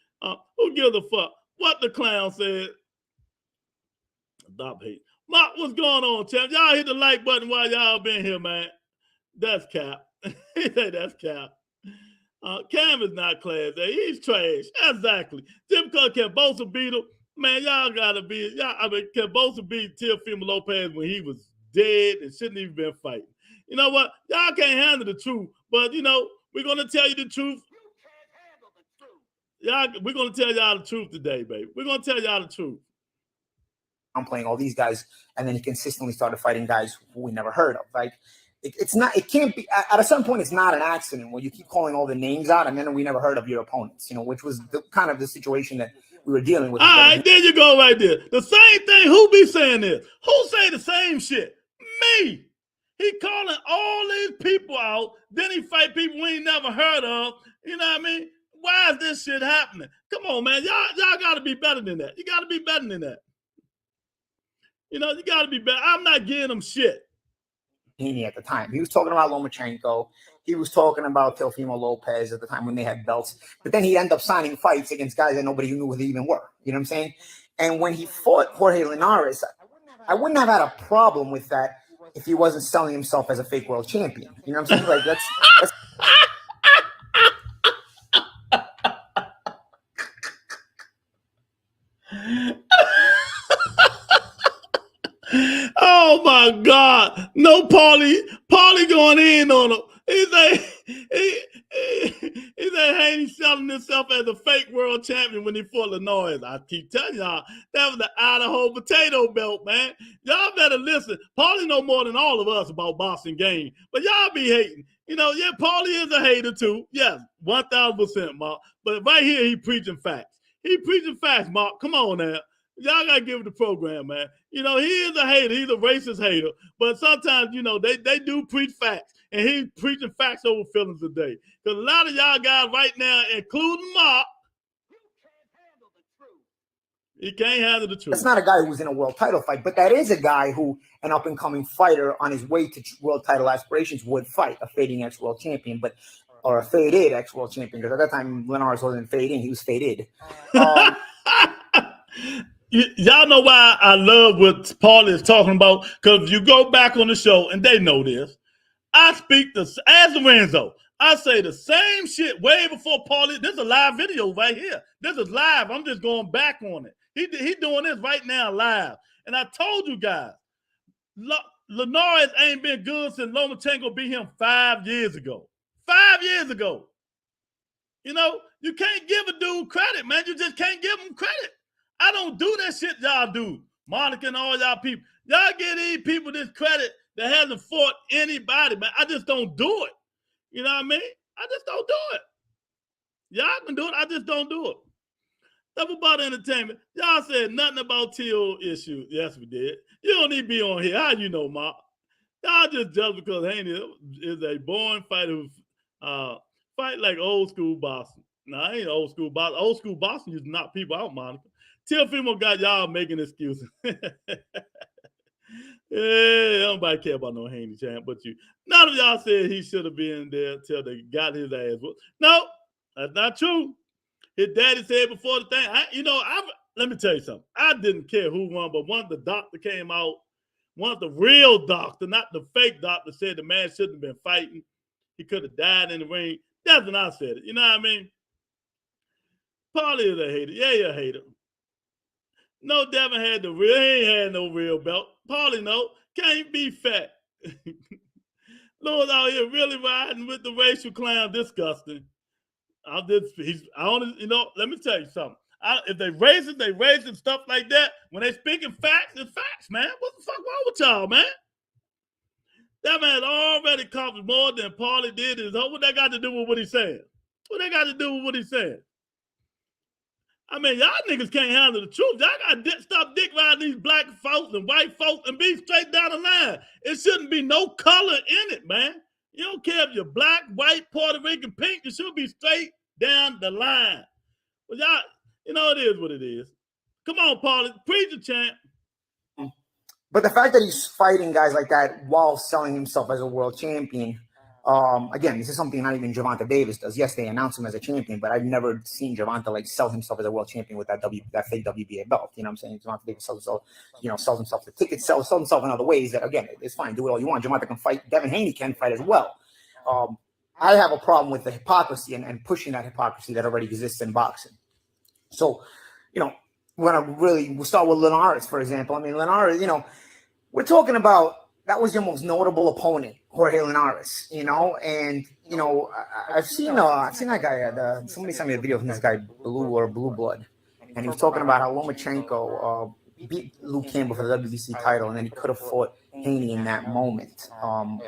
Who gives a fuck what the clown said? Stop hate. Mark, what's going on, champ? Y'all hit the like button while y'all been here, man. That's cap. He said that's cap. Cam is not class A. He's trash. Exactly. Tim Cook can both beat him. Man, y'all gotta be. Can both beat Teofimo Lopez when he was dead and shouldn't even been fighting. You know what? Y'all can't handle the truth, but we're gonna tell you the truth. We're gonna tell y'all the truth today, baby. We're gonna tell y'all the truth. I'm playing all these guys, and then he consistently started fighting guys who we never heard of. Like it can't be at a certain point. It's not an accident where you keep calling all the names out, and then we never heard of your opponents. Which was kind of the situation that we were dealing with. All right, there you go, right there. The same thing. Who be saying this? Who say the same shit? Me. He calling all these people out. Then he fight people we ain't never heard of. You know what I mean? Why is this shit happening? Come on, man. Y'all got to be better than that. You got to be better than that. You got to be better. I'm not giving them shit. Haney at the time. He was talking about Lomachenko. He was talking about Teofimo Lopez at the time when they had belts. But then he'd end up signing fights against guys that nobody knew who they even were. You know what I'm saying? And when he fought Jorge Linares, I wouldn't have had a problem with that if he wasn't selling himself as a fake world champion. You know what I'm saying? Like that's Oh my God! No, Paulie going in on him. He said Haney selling himself as a fake world champion when he fought Linares. I keep telling y'all that was the Idaho potato belt, man. Y'all better listen. Paulie know more than all of us about boxing game, but y'all be hating. Yeah, Paulie is a hater too. Yes, 1,000%, Mark. But right here, he preaching facts. He preaching facts, Mark. Come on now. Y'all got to give it the program, man. He is a hater. He's a racist hater. But sometimes, they do preach facts. And he's preaching facts over feelings today. Because a lot of y'all guys right now, including Mark, he can't handle the truth. That's not a guy who's in a world title fight, but that is a guy who an up-and-coming fighter on his way to world title aspirations would fight, a fading ex-world champion, or a faded ex-world champion. Because at that time, Linares wasn't fading. He was faded. Y'all know why I love what Paulie is talking about? Because if you go back on the show, and they know this, I speak as Lorenzo. I say the same shit way before Paulie. This is a live video right here. This is live. I'm just going back on it. He doing this right now live. And I told you guys, Linares ain't been good since Lomachenko beat him 5 years ago. 5 years ago. You can't give a dude credit, man. You just can't give him credit. I don't do that shit y'all do. Monica and all y'all people. Y'all give these people this credit that hasn't fought anybody, man. I just don't do it. You know what I mean? I just don't do it. Y'all can do it. I just don't do it. Stuff about entertainment. Y'all said nothing about T.O. issues. Yes, we did. You don't need to be on here. How you know, Mark? Y'all just jealous because Haney is a born fighter who fight like old school Boston. No, I ain't old school Boston. Old school Boston used to knock people out, Monica. Teofimo got y'all making excuses. Yeah, nobody care about no Haney champ but you. None of y'all said he should have been there till they got his ass. No, that's not true. His daddy said before the thing. Let me tell you something. I didn't care who won, but once the doctor came out, once the real doctor, not the fake doctor, said the man shouldn't have been fighting. He could have died in the ring. That's when I said it. You know what I mean? Paulie is a hater. Yeah, you're a hater. No, Devin had the real. He ain't had no real belt. Paulie, no. Can't be fat. Lord's out here really riding with the racial clown. Disgusting. Let me tell you something. If they racist, stuff like that. When they speaking facts, it's facts, man. What the fuck wrong with y'all, man? That man already accomplished more than Paulie did. What that got to do with what he's saying? What they got to do with what he's saying? I mean, y'all niggas can't handle the truth. Y'all got to stop dick riding these black folks and white folks and be straight down the line. It shouldn't be no color in it, man. You don't care if you're black, white, Puerto Rican, pink. It should be straight down the line. But y'all, it is what it is. Come on, Paulie. Preach the champ. But the fact that he's fighting guys like that while selling himself as a world champion, again, this is something not even Gervonta Davis does. Yes, they announce him as a champion, but I've never seen Gervonta sell himself as a world champion with that fake WBA belt. You know what I'm saying? Gervonta Davis sells himself the tickets, sells himself in other ways that, again, it's fine. Do it all you want. Gervonta can fight. Devin Haney can fight as well. I have a problem with the hypocrisy and pushing that hypocrisy that already exists in boxing. So, we'll start with Linares, for example. I mean, Linares, we're talking about that was your most notable opponent, Jorge Linares, and I've seen that guy. Somebody sent me a video from this guy, Blue Blood, and he was talking about how Lomachenko beat Luke Campbell for the WBC title, and then he could have fought Haney in that moment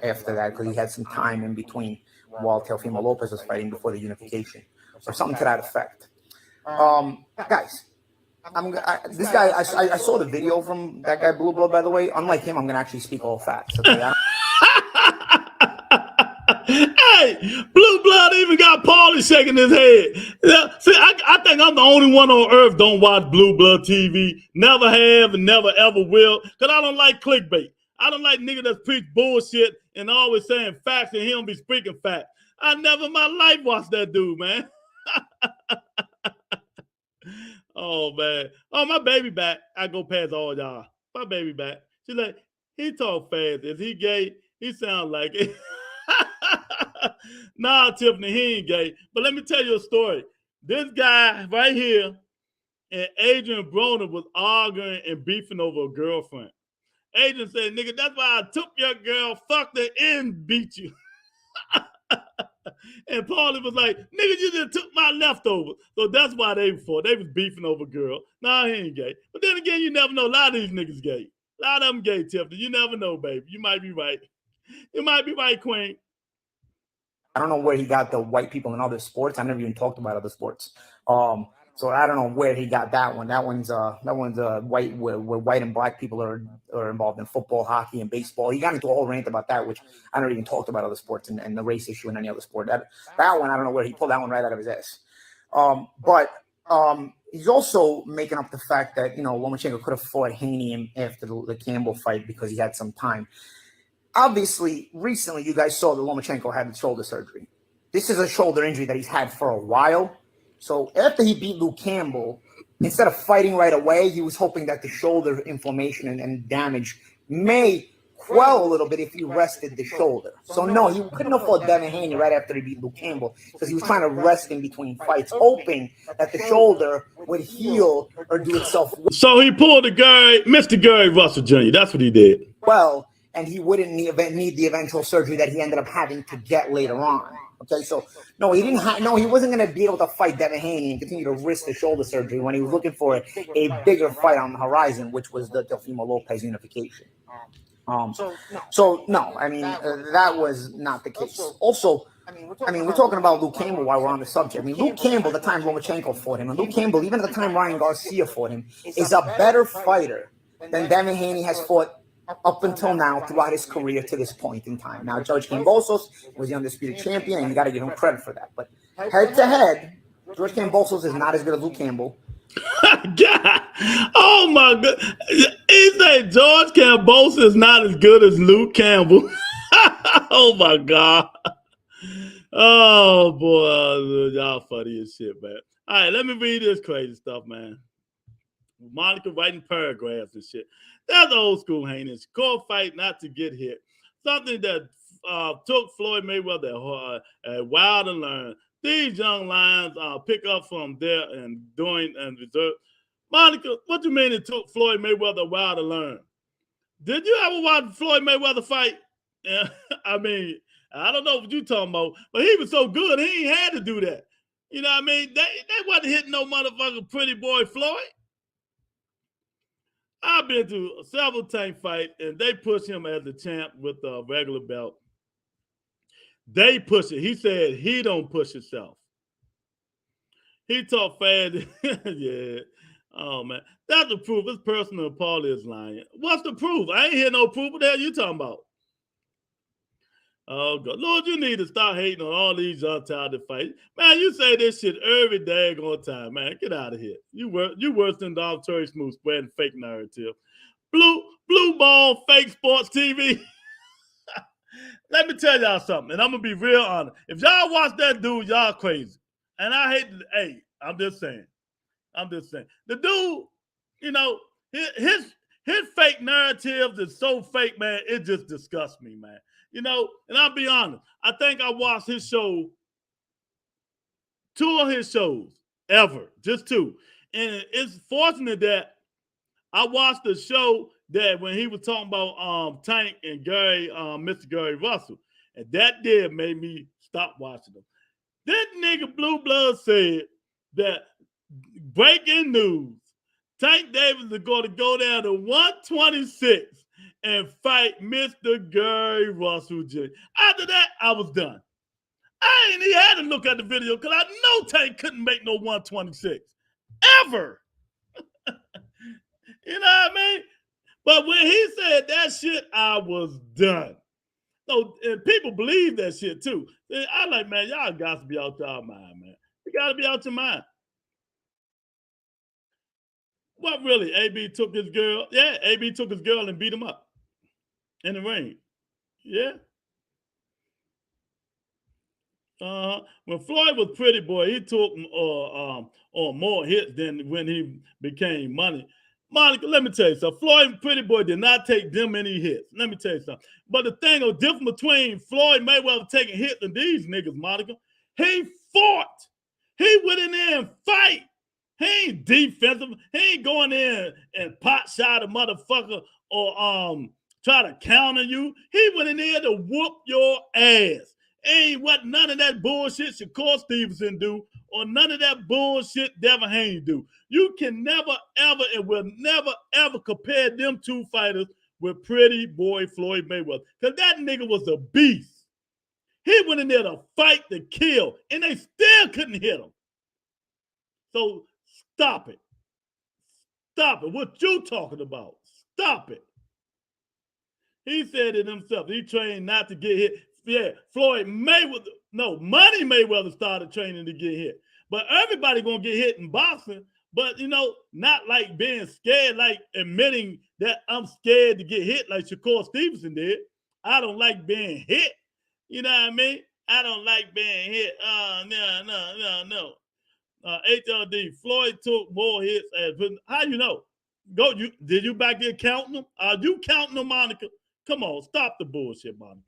after that because he had some time in between while Teofimo Lopez was fighting before the unification, or something to that effect. Guys. I saw the video from that guy Blue Blood, by the way. Unlike him, I'm gonna actually speak all facts. Okay? Hey, Blue Blood even got Paulie shaking his head. Yeah, see, I think I'm the only one on earth don't watch Blue Blood TV. Never have and never ever will. Because I don't like clickbait. I don't like niggas that preach bullshit and always saying facts and he don't be speaking facts. I never in my life watched that dude, man. Oh, man. Oh, my baby back. I go past all y'all. My baby back. She's like, he talk fast. Is he gay? He sound like it. Nah, Tiffany, he ain't gay. But let me tell you a story. This guy right here and Adrian Broner was arguing and beefing over a girlfriend. Adrian said, nigga, that's why I took your girl, fucked her, and beat you. And Paulie was like, nigga, you just took my leftover. So that's why they fought. They was beefing over girl. Nah, he ain't gay. But then again, you never know. A lot of these niggas gay. A lot of them gay, Tiffany. You never know, baby. You might be right. You might be right, Queen. I don't know where he got the white people in other sports. I never even talked about other sports. So I don't know where he got that one. That one's white, where white and black people are involved in football, hockey, and baseball. He got into a whole rant about that, which I never even talked about other sports and the race issue in any other sport. That one, I don't know where he pulled that one right out of his ass. But he's also making up the fact that Lomachenko could have fought Haney after the Campbell fight because he had some time. Obviously, recently you guys saw that Lomachenko had shoulder surgery. This is a shoulder injury that he's had for a while. So after he beat Luke Campbell, instead of fighting right away, he was hoping that the shoulder inflammation and damage may quell a little bit if he rested the shoulder. So no, he couldn't have fought Devin Haney right after he beat Luke Campbell because he was trying to rest in between fights, hoping that the shoulder would heal or do itself well. So he pulled Mr. Gary Russell Jr. That's what he did. Well, and he wouldn't need the eventual surgery that he ended up having to get later on. Okay, so no, he wasn't going to be able to fight Devin Haney and continue to risk the shoulder surgery when he was looking for a bigger fight on the horizon, which was the Teofimo Lopez unification. So no, I mean that was not the case. Also, I mean, we're talking about Luke Campbell while we're on the subject. I mean, Luke Campbell, the time Lomachenko fought him, and Luke Campbell, even at the time Ryan Garcia fought him, is a better fighter than Devin Haney has fought up until now throughout his career to this point in time. Now, George Kambosos was the undisputed champion, and you got to give him credit for that. But head-to-head, George Kambosos is not as good as Luke Campbell. God, oh my God! He said George Kambosos is not as good as Luke Campbell. Oh my God! Oh boy, y'all funny as shit, man. All right, let me read this crazy stuff, man. Monica writing paragraphs and shit. That's old school Haney. Shakur fight not to get hit. Something that took Floyd Mayweather a while to learn. These young lions pick up from there and doing and reserve. Monica, what do you mean it took Floyd Mayweather a while to learn? Did you ever watch Floyd Mayweather fight? Yeah, I mean, I don't know what you're talking about, but he was so good, he ain't had to do that. You know what I mean? They wasn't hitting no motherfucking pretty boy Floyd. I've been to several tank fights, and they push him as the champ with a regular belt. They push it. He said he don't push himself. He talk fast. Yeah. Oh, man. That's the proof. It's personal. Paul is lying. What's the proof? I ain't hear no proof. What the hell you talking about? Oh, God. Lord, you need to start hating on all these untalented fights. Man, you say this shit every daggone time, man. Get out of here. You worse than Dom Terry Smooth spreading fake narrative. Blue Ball, fake sports TV. Let me tell y'all something, and I'm going to be real honest. If y'all watch that dude, y'all crazy. And I hate to, hey, I'm just saying. The dude, you know, his fake narratives is so fake, man, it just disgusts me, man. You know, and I'll be honest. I think I watched his show, 2 of his shows ever, just 2. And it's fortunate that I watched the show that when he was talking about Tank and Gary, Mr. Gary Russell, and that did make me stop watching them. This nigga Blue Blood said that breaking news, Tank Davis is going to go down to 126 and fight Mr. Gary Russell Jr. After that, I was done. I ain't even had to look at the video because I know Tank couldn't make no 126. Ever. You know what I mean? But when he said that shit, I was done. So, and people believe that shit too. I like, man, y'all got to be out y'all mind, man. You got to be out your mind. What really? AB took his girl? Yeah, AB took his girl and beat him up in the ring. Yeah. When Floyd was pretty boy, he took more hits than when he became money. Monica, let me tell you something. Floyd and Pretty Boy did not take them many hits. Let me tell you something. But the thing of difference between Floyd Mayweather taking hits and these niggas, Monica, he fought. He went in there and fight. He ain't defensive. He ain't going in and pot shot a motherfucker or try to counter you. He went in there to whoop your ass. Ain't what none of that bullshit Shakur Stevenson do or none of that bullshit Devin Haney do. You can never, ever, and will never, ever compare them 2 fighters with Pretty Boy Floyd Mayweather. Because that nigga was a beast. He went in there to fight to kill, and they still couldn't hit him. So stop it. Stop it. What you talking about? Stop it. He said it himself. He trained not to get hit. Yeah, Floyd Mayweather, no, Money Mayweather started training to get hit. But everybody gonna get hit in boxing, but you know, not like being scared, like admitting that I'm scared to get hit like Shakur Stevenson did. I don't like being hit. You know what I mean? I don't like being hit. No. HLD, Floyd took more hits. How you know? Did you back there counting them? Are you counting them, Monica? Come on, stop the bullshit, Monica.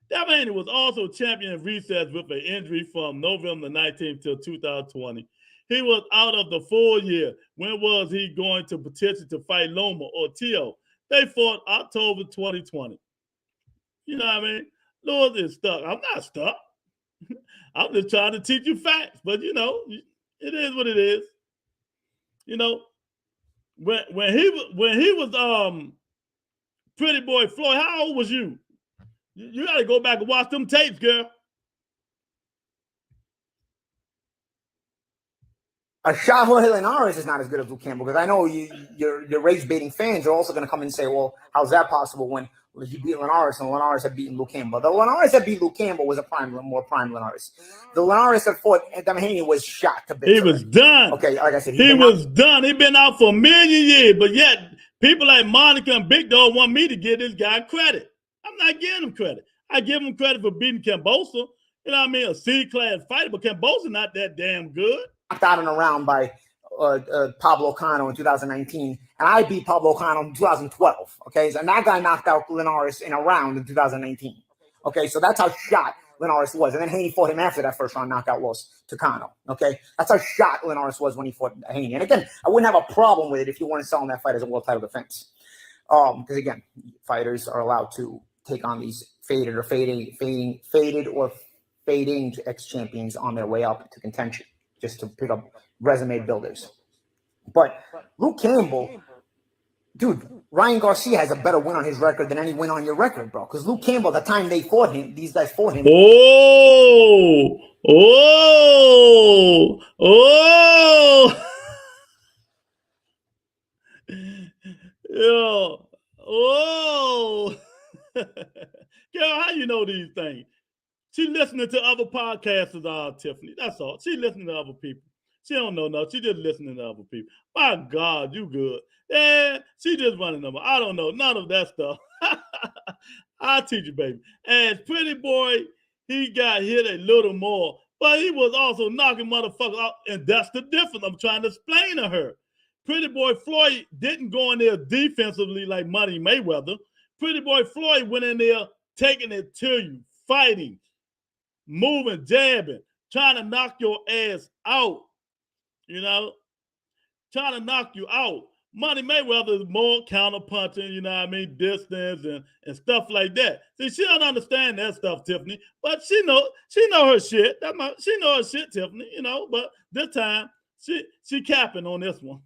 Devin Haney was also champion in recess with an injury from November 19th till 2020. He was out of the full year. When was he going to petition to fight Loma or Tio? They fought October 2020. You know what I mean? Lewis is stuck. I'm not stuck. I'm just trying to teach you facts. But, you know, it is what it is. You know, when he was Pretty Boy Floyd, how old was you? You got to go back and watch them tapes, girl. A Shakur Linares is not as good as Luke Campbell, because I know your race baiting fans are also going to come and say, well, how's that possible when he beat Linares and Linares had beaten Luke Campbell? The Linares that beat Luke Campbell was a more prime Linares. The Linares that fought Devin Haney was shot to bits. He was done. Okay, like I said, he was done. He been out for a million years, but yet people like Monica and Big Dog want me to give this guy credit. I'm not giving him credit. I give him credit for beating Kambosos. You know what I mean? A C-class fighter, but Kambosos not that damn good. Knocked out in a round by Pablo Cano in 2019, and I beat Pablo Cano in 2012. Okay, so that guy knocked out Linares in a round in 2019. Okay, so that's how shot Linares was, and then Haney fought him after that first round knockout loss to Cano. Okay, that's how shot Linares was when he fought Haney. And again, I wouldn't have a problem with it if you weren't selling that fight as a world title defense, because again, fighters are allowed to take on these faded or fading ex-champions on their way up to contention, just to pick up resume builders. But Luke Campbell, dude, Ryan Garcia has a better win on his record than any win on your record, bro. Because Luke Campbell, the time they fought him, these guys fought him. Oh. Yeah. Oh. Girl, how you know these things? She listening to other podcasters, Tiffany. That's all. She listening to other people. She don't know nothing. She just listening to other people. My God, you good. Yeah, she just running them. I don't know none of that stuff. I'll teach you, baby. As Pretty Boy, he got hit a little more, but he was also knocking motherfuckers out, and that's the difference I'm trying to explain to her. Pretty Boy Floyd didn't go in there defensively like Money Mayweather. Pretty Boy Floyd went in there taking it to you, fighting, moving, jabbing, trying to knock your ass out, you know, trying to knock you out. Money Mayweather is more counter-punching, you know what I mean, distance and stuff like that. See, she don't understand that stuff, Tiffany, but she know her shit. She know her shit, Tiffany, you know, but this time she capping on this one.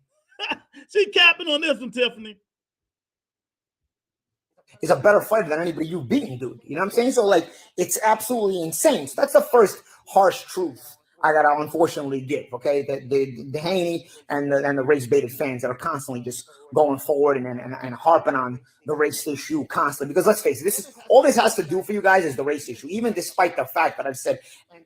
She capping on this one, Tiffany. Is a better fighter than anybody you've beaten, dude. You know what I'm saying? So, like, it's absolutely insane. So that's the first harsh truth I gotta unfortunately give. Okay, the Haney and the race baited fans that are constantly just going forward and harping on the race issue constantly. Because let's face it, all this has to do for you guys is the race issue. Even despite the fact that I've said,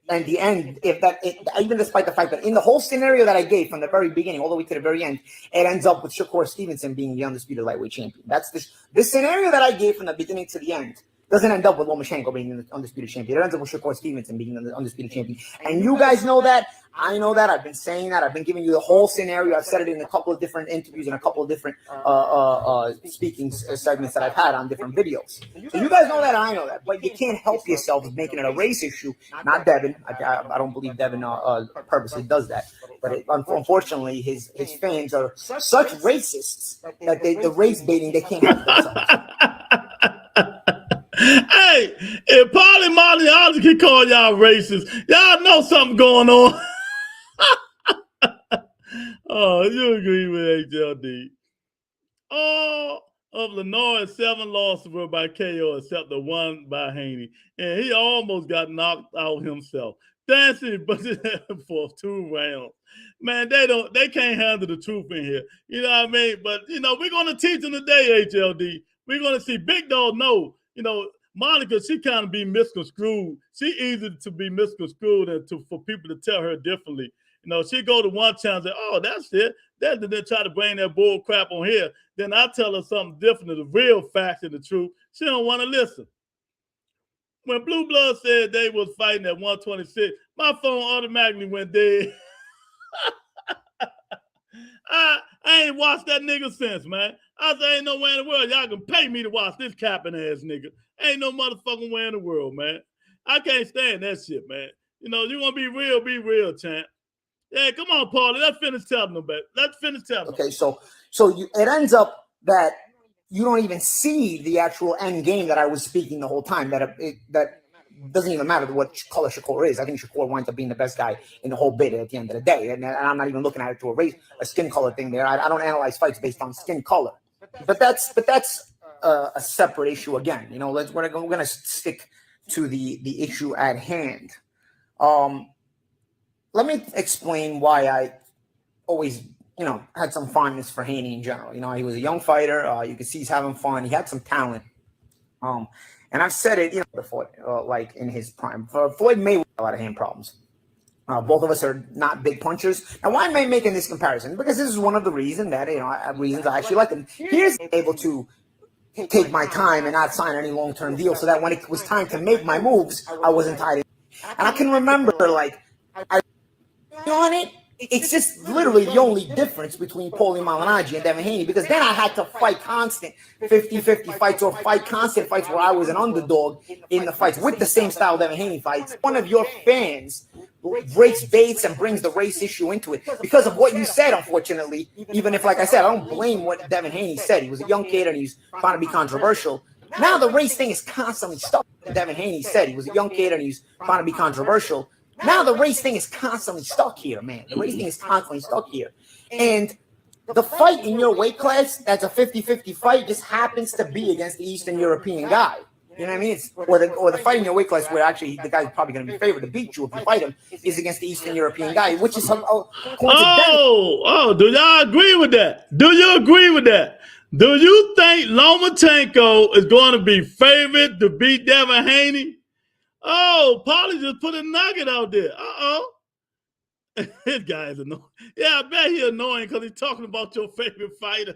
in the end, even despite the fact that in the whole scenario that I gave from the very beginning all the way to the very end, it ends up with Shakur Stevenson being the undisputed lightweight champion. That's this scenario that I gave from the beginning to the end. Doesn't end up with Loma being the undisputed champion. It ends up with Shakur Stevenson being the undisputed champion. And you guys know that. I know that. I've been saying that. I've been giving you the whole scenario. I've said it in a couple of different interviews and a couple of different speaking segments that I've had on different videos. So you guys know that. I know that. But you can't help yourselves making it a race issue. Not Devin. I don't believe Devin purposely does that. But unfortunately, his fans are such racists that the race baiting, they can't help themselves. Hey, if Polly Molly Ozzy can call y'all racist, y'all know something going on. Oh, you agree with HLD. All of Lenore's 7 losses were by KO except the one by Haney. And he almost got knocked out himself. Dancing for 2 rounds. Man, they can't handle the truth in here. You know what I mean? But, you know, we're going to teach them today, HLD. We're going to see Big Dog know. You know, Monica, she kind of be misconstrued. She easy to be misconstrued and for people to tell her differently. You know, she go to one channel and say, oh, that's it. Then try to bring that bull crap on here. Then I tell her something different, the real facts and the truth. She don't want to listen. When Blue Blood said they was fighting at 126, my phone automatically went dead. I ain't watched that nigga since, man. I said, ain't nowhere in the world y'all can pay me to watch this capping ass nigga. Ain't no motherfucking way in the world, man. I can't stand that shit, man. You know, you want to be real, champ. Yeah, come on, Paulie. Let's finish telling them, baby. Let's finish telling them. Okay, so it ends up that you don't even see the actual end game that I was speaking the whole time. That doesn't even matter what color Shakur is. I think Shakur winds up being the best guy in the whole bid at the end of the day. And I'm not even looking at it to a skin color thing there. I don't analyze fights based on skin color. But that's a separate issue again. You know, we're gonna stick to the issue at hand. Let me explain why I always, you know, had some fondness for Haney in general. You know, he was a young fighter. You can see he's having fun. He had some talent. And I've said it, you know, before, like in his prime. Floyd Mayweather had a lot of hand problems. Both of us are not big punchers. Now, why am I making this comparison? Because this is one of the reasons that, you know, reasons I actually like him. Here's able to take my time and not sign any long-term deal, so that when it was time to make my moves, I wasn't tied in. And I can remember, like, on it. It's just literally the only difference between Paulie Malignaggi and Devin Haney, because then I had to fight constant 50-50 fights, or fight constant fights where I was an underdog in the fights with the same style Devin Haney fights. One of your fans breaks baits and brings the race issue into it because of what you said, unfortunately. Even if, like I said, I don't blame what Devin Haney said. He was a young kid and he's trying to be controversial. Now the race thing is constantly stuck. Devin Haney said he was a young kid and he's trying to be controversial. Now the race thing is constantly stuck here, man. The race thing is constantly stuck here. And the fight in your weight class, that's a 50-50 fight, just happens to be against the Eastern European guy. You know what I mean? It's, or the fight in your weight class where actually the guy's probably going to be favored to beat you if you fight him is against the Eastern European guy, which is coincidental. Do y'all agree with that? Do you agree with that? Do you think Lomachenko is going to be favored to beat Devin Haney? Oh, Paulie just put a nugget out there. This guy is annoying. Yeah, I bet he's annoying because he's talking about your favorite fighter.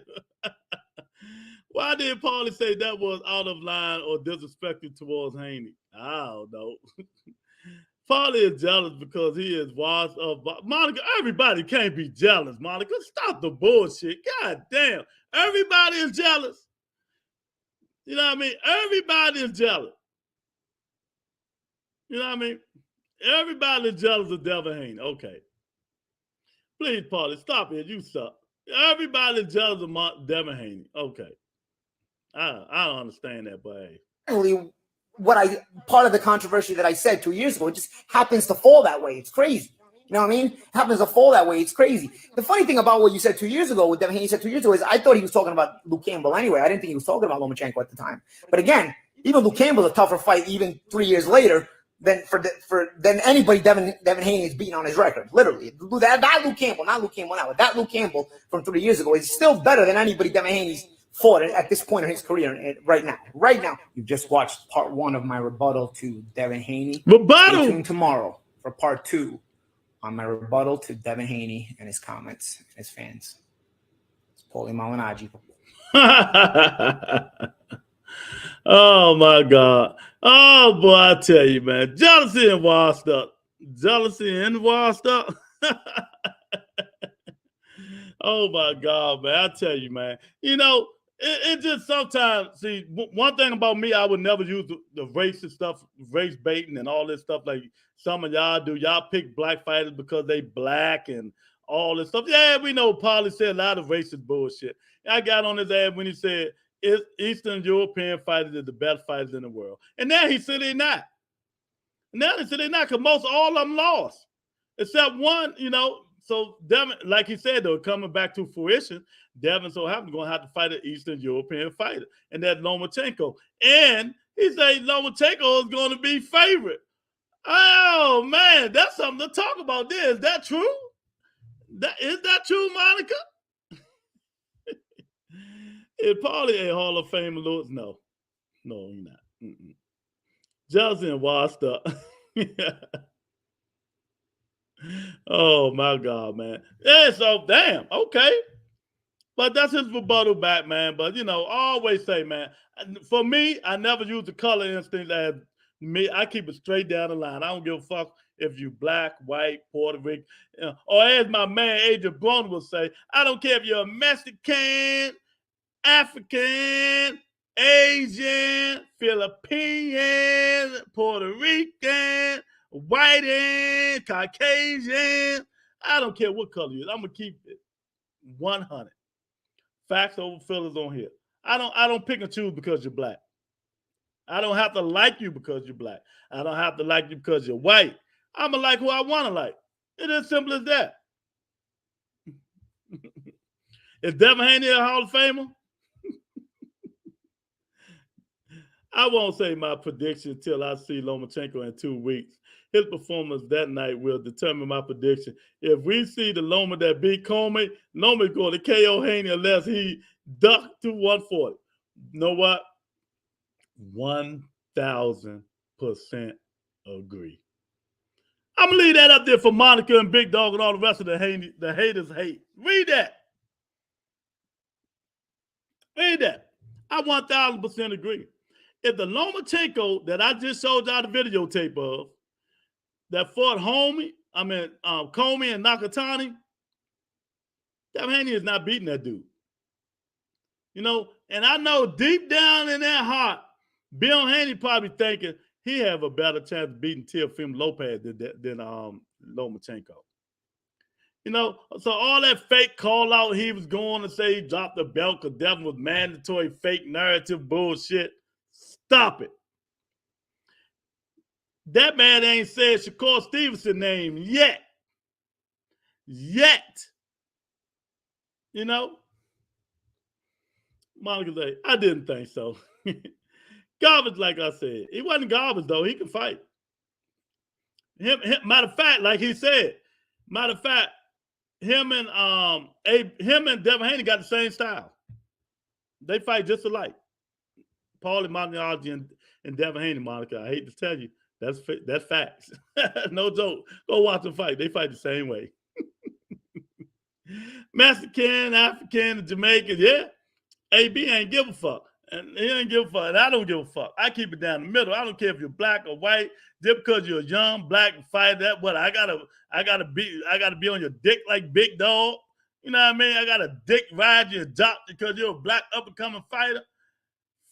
Why did Paulie say that was out of line or disrespectful towards Haney? I don't know. Paulie is jealous because he is washed up. Monica, everybody can't be jealous, Monica. Stop the bullshit. God damn. Everybody is jealous. You know what I mean? Everybody is jealous. You know what I mean? Everybody is jealous of Devin Haney. Okay. Please, Paulie, stop it. You suck. Everybody is jealous of Devin Haney. Okay. I don't understand that, but hey. Part of the controversy that I said 2 years ago, it just happens to fall that way. It's crazy. You know what I mean? It happens to fall that way. It's crazy. The funny thing about what you said 2 years ago, what Devin Haney said 2 years ago, is I thought he was talking about Luke Campbell anyway. I didn't think he was talking about Lomachenko at the time. But again, even Luke Campbell's a tougher fight even 3 years later than anybody Devin Haney is beating on his record. Literally. That Luke Campbell, not Luke Campbell now, but that Luke Campbell from 3 years ago is still better than anybody Devin Haney's fought at this point in his career right now. Right now. You've just watched part 1 of my rebuttal to Devin Haney. Rebuttal! Stay tuned tomorrow for part 2 on my rebuttal to Devin Haney and his comments, his fans. It's Paulie Malignaggi. Oh, my God. Oh, boy, I tell you, man. Jealousy and wild stuff. Jealousy and wild stuff. Oh, my God, man. I tell you, man. You know, it just sometimes, see, one thing about me, I would never use the racist stuff, race baiting and all this stuff like some of y'all do. Y'all pick black fighters because they black and all this stuff. Yeah, we know Paulie said a lot of racist bullshit. I got on his ass when he said Eastern European fighters are the best fighters in the world. And now he said they're not. Now they said they're not because most all of them lost. Except one, you know. So Devin, like he said, though, coming back to fruition, Devin so happens going to have to fight an Eastern European fighter, and that's Lomachenko. And he said Lomachenko is going to be favorite. Oh, man, that's something to talk about there. Is that true? Is that true, Monica? Is Paulie a Hall of Famer, Lewis? No, he's not. Jealousy and wild stuff. Oh, my God, man. Yeah, so, damn, okay. But that's his rebuttal back, man. But, you know, I always say, man, for me, I never use the color instinct as me. I keep it straight down the line. I don't give a fuck if you black, white, Puerto Rican, or as my man Adrian Brown will say, I don't care if you're a Mexican, African, Asian, Philippine, Puerto Rican, white and Caucasian. I don't care what color you is. I'm gonna keep it 100. Facts over fillers on here. I don't pick and choose because you're black. I don't have to like you because you're black. I don't have to like you because you're white. I'm gonna like who I want to like. It's as simple as that. Is Devin Haney a Hall of Famer? I won't say my prediction until I see Lomachenko in 2 weeks. His performance that night will determine my prediction. If we see the Loma that beat Comey, Loma's going to KO Haney unless he ducked to 140. You know what? 1,000% agree. I'm going to leave that up there for Monica and Big Dog and all the rest of the haters hate. Read that. Read that. I 1,000% agree. If the Lomachenko that I just showed y'all the videotape of, that fought Comey and Nakatani, Devin Haney is not beating that dude. You know, and I know deep down in that heart, Bill Haney probably thinking he have a better chance of beating Teofimo Lopez than Lomachenko. You know, so all that fake call out he was going to say he dropped the belt because Devin was mandatory fake narrative bullshit. Stop it. That man ain't said Shakur Stevenson name yet. Yet. You know? Monica say, I didn't think so. Garbage, like I said. He wasn't garbage, though. He can fight. Matter of fact, like he said, him and Devin Haney got the same style. They fight just alike. Paulie Malignaggi and Devin Haney, Monica. I hate to tell you, that's facts. No joke. Go watch them fight. They fight the same way. Mexican, African, Jamaican, yeah. AB ain't give a fuck. And he ain't give a fuck. And I don't give a fuck. I keep it down the middle. I don't care if you're black or white. Just because you're a young black fighter, that what I gotta be on your dick like Big Dog. You know what I mean? I gotta dick ride your job because you're a black up and coming fighter.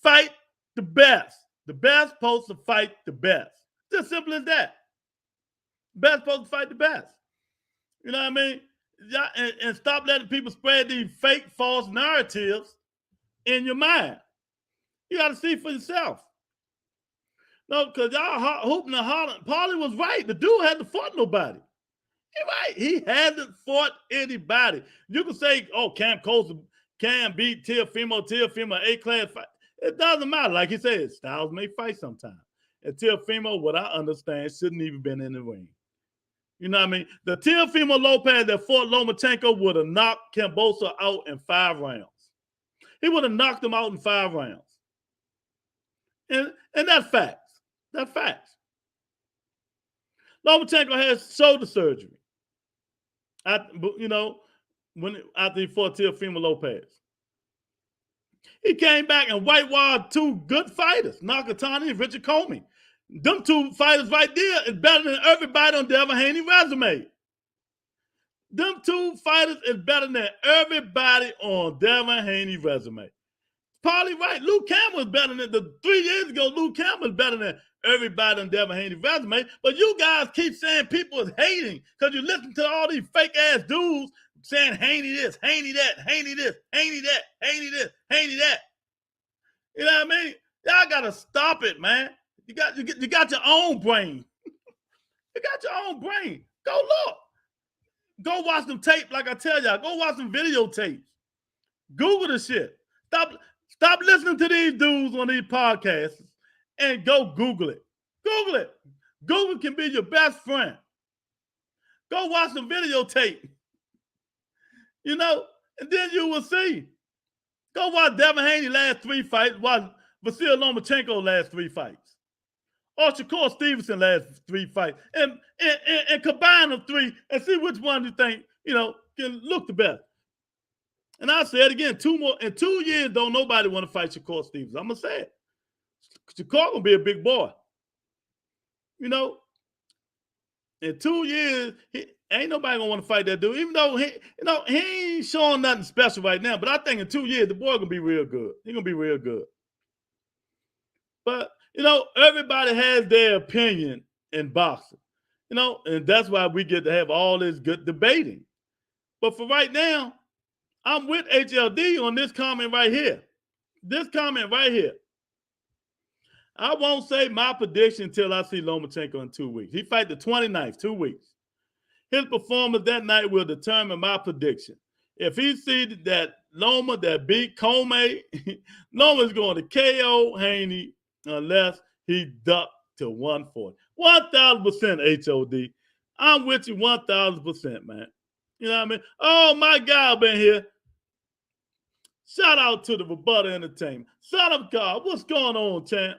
Fight the best. The best supposed to fight the best. Just simple as that. Best supposed to fight the best. You know what I mean? And stop letting people spread these fake, false narratives in your mind. You got to see for yourself. No, because y'all hooping and hollering. Paulie was right. The dude hadn't fought nobody. He's right. He hasn't fought anybody. You can say, oh, Cam Coulson can beat Teofimo A-class fight. It doesn't matter. Like he said, styles may fight sometimes. And Teofimo, what I understand, shouldn't even been in the ring. You know what I mean? The Teofimo Lopez that fought Lomachenko would have knocked Kambosos out in 5 rounds. He would have knocked him out in 5 rounds. And that's facts. That's facts. Lomachenko has shoulder surgery. After he fought Teofimo Lopez. He came back and whitewashed 2 good fighters, Nakatani and Richard Comey. Them 2 fighters right there is better than everybody on Devin Haney's resume. Them 2 fighters is better than everybody on Devin Haney's resume. Probably right. Luke Campbell is better than 3 years ago. Luke Campbell is better than everybody on Devin Haney's resume. But you guys keep saying people is hating because you listen to all these fake ass dudes saying Haney this, Haney that, Haney this, Haney that, Haney this, Haney that. You know what I mean? Y'all gotta stop it, man. You got your own brain. You got your own brain. Go look. Go watch them tape, like I tell y'all. Go watch some videotapes. Google the shit. Stop listening to these dudes on these podcasts and go Google it. Google it. Google can be your best friend. Go watch some videotape. You know, and then you will see. Go watch Devin Haney last 3 fights. Watch Vasil Lomachenko last 3 fights. Or Shakur Stevenson last 3 fights. And combine them 3 and see which one you think, can look the best. And I'll say it again, 2 more. In 2 years, don't nobody want to fight Shakur Stevenson. I'm going to say it. Shakur going to be a big boy. You know, in 2 years, ain't nobody going to want to fight that dude. Even though, he ain't showing nothing special right now. But I think in 2 years, the boy going to be real good. He's going to be real good. But, everybody has their opinion in boxing. And that's why we get to have all this good debating. But for right now, I'm with HLD on this comment right here. This comment right here. I won't say my prediction until I see Lomachenko in 2 weeks. He fight the 29th, 2 weeks. His performance that night will determine my prediction. If he sees that Loma that beat Comey, Loma's going to KO Haney unless he ducked to 140. 1,000% HOD. I'm with you 1,000%, man. You know what I mean? Oh, my God, been here. Shout out to the Rebuttal Entertainment. Son of God, what's going on, champ?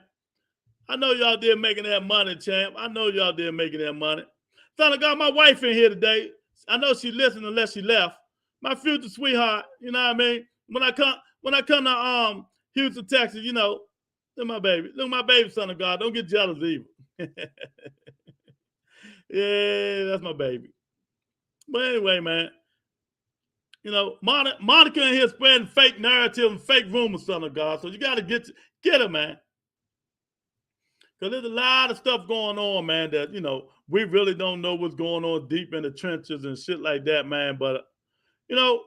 I know y'all there making that money, champ. I know y'all there making that money. Son of God, my wife in here today. I know she listened unless she left. My future sweetheart, you know what I mean? When I come to Houston, Texas, you know, look at my baby. Look at my baby, son of God. Don't get jealous either. Yeah, that's my baby. But anyway, man, you know, Monica in here spreading fake narrative and fake rumors, son of God. So you got to get her, man. Because there's a lot of stuff going on, man, that, you know, we really don't know what's going on deep in the trenches and shit like that, man. But, you know,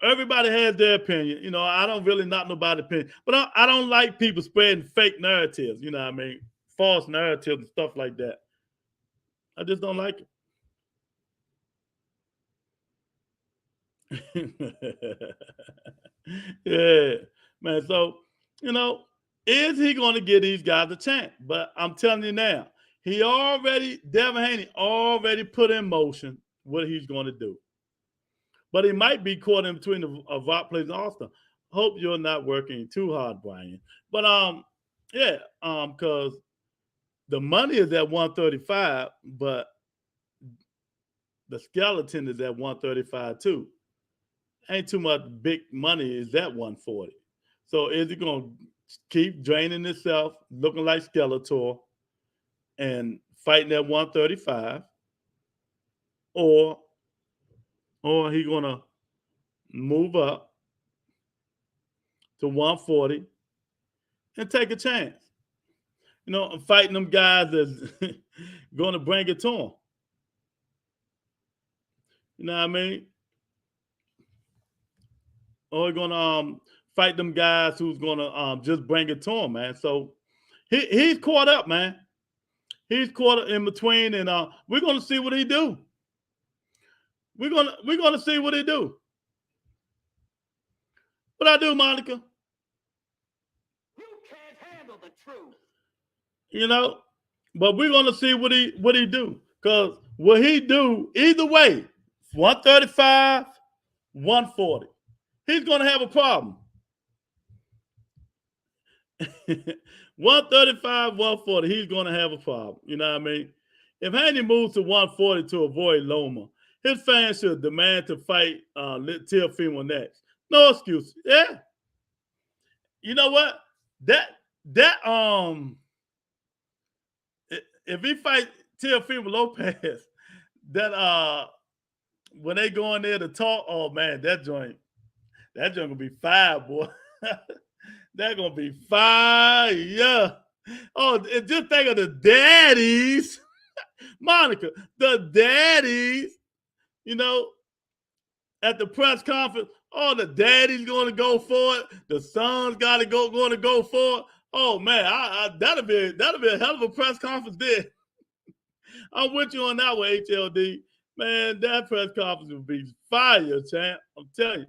everybody has their opinion. You know, I don't really not nobody's opinion. But I don't like people spreading fake narratives, you know what I mean? False narratives and stuff like that. I just don't like it. Yeah, man. So, you know, is he going to give these guys a chance? But I'm telling you now, Devin Haney already put in motion what he's going to do. But he might be caught in between a VOT plays and All-Star. Hope you're not working too hard, Brian. But yeah, because the money is at 135, but the skeleton is at 135 too. Ain't too much big money is at 140. So is he going to keep draining himself, looking like Skeletor, and fighting at 135? Or he going to move up to 140 and take a chance? You know, I'm fighting them guys that's going to bring it to him. You know what I mean? Or he's going to fight them guys who's going to just bring it to him, man. So he's caught up, man. He's caught in between, and we're going to see what he do. We're gonna see what he do. What I do, Monica? You can't handle the truth. You know, but we're gonna see what he do. Because what he do, either way, 135, 140, he's gonna have a problem. 135, 140, he's gonna have a problem. You know what I mean? If Haney moves to 140 to avoid Loma, his fans should demand to fight Teofimo next. No excuse. Yeah. You know what? If he fight Teofimo Lopez, that when they go in there to talk, oh man, that joint gonna be fire, boy. That gonna be fire. Oh, just think of the daddies, Monica, the daddies. You know, at the press conference, oh, the daddy's going to go for it. The son's going to go for it. Oh man, that'll be a hell of a press conference there. I'm with you on that one, HLD. Man, that press conference would be fire, champ. I'm telling you,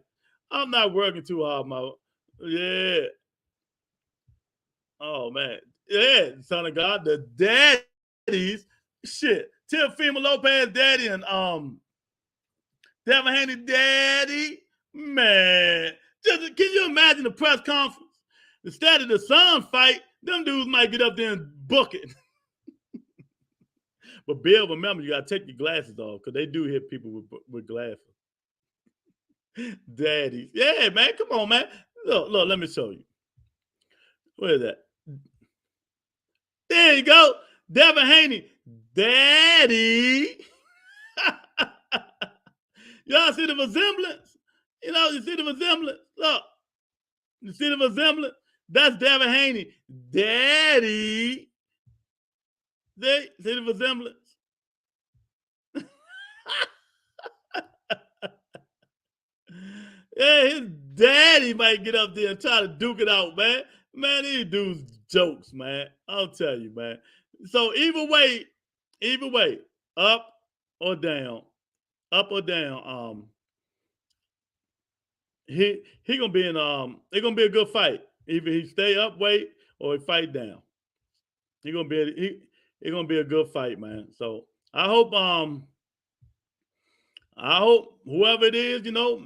I'm not working too hard, yeah. Oh man, yeah, son of God, the daddies, shit. Teofimo Lopez, daddy, and Devin Haney, daddy, man. Can you imagine the press conference? Instead of the son fight, them dudes might get up there and book it. But Bill, remember, you got to take your glasses off because they do hit people with glasses. Daddies. Yeah, man, come on, man. Look, let me show you. Where is that? There you go. Devin Haney, daddy. Y'all see the resemblance? You know, you see the resemblance? Look. You see the resemblance? That's Devin Haney. Daddy. See the resemblance? Yeah, his daddy might get up there and try to duke it out, man. Man, these dudes jokes, man. I'll tell you, man. So either way, up or down, he gonna be in it's gonna be a good fight. Either he stay up weight or he fight down. It's gonna be a good fight, man. So I hope whoever it is,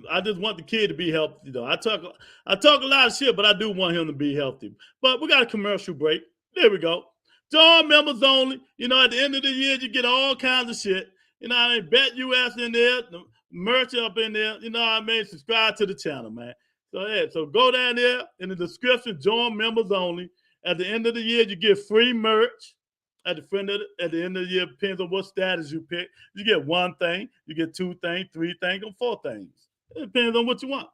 I just want the kid to be healthy. I talk a lot of shit, but I do want him to be healthy. But we got a commercial break. There we go. Join members only. At the end of the year, you get all kinds of shit. Bet US in there, the merch up in there. Subscribe to the channel, man. So go down there in the description, join members only. At the end of the year, you get free merch. At the end of the year, depends on what status you pick. You get one thing, you get two things, three things, or four things. It depends on what you want.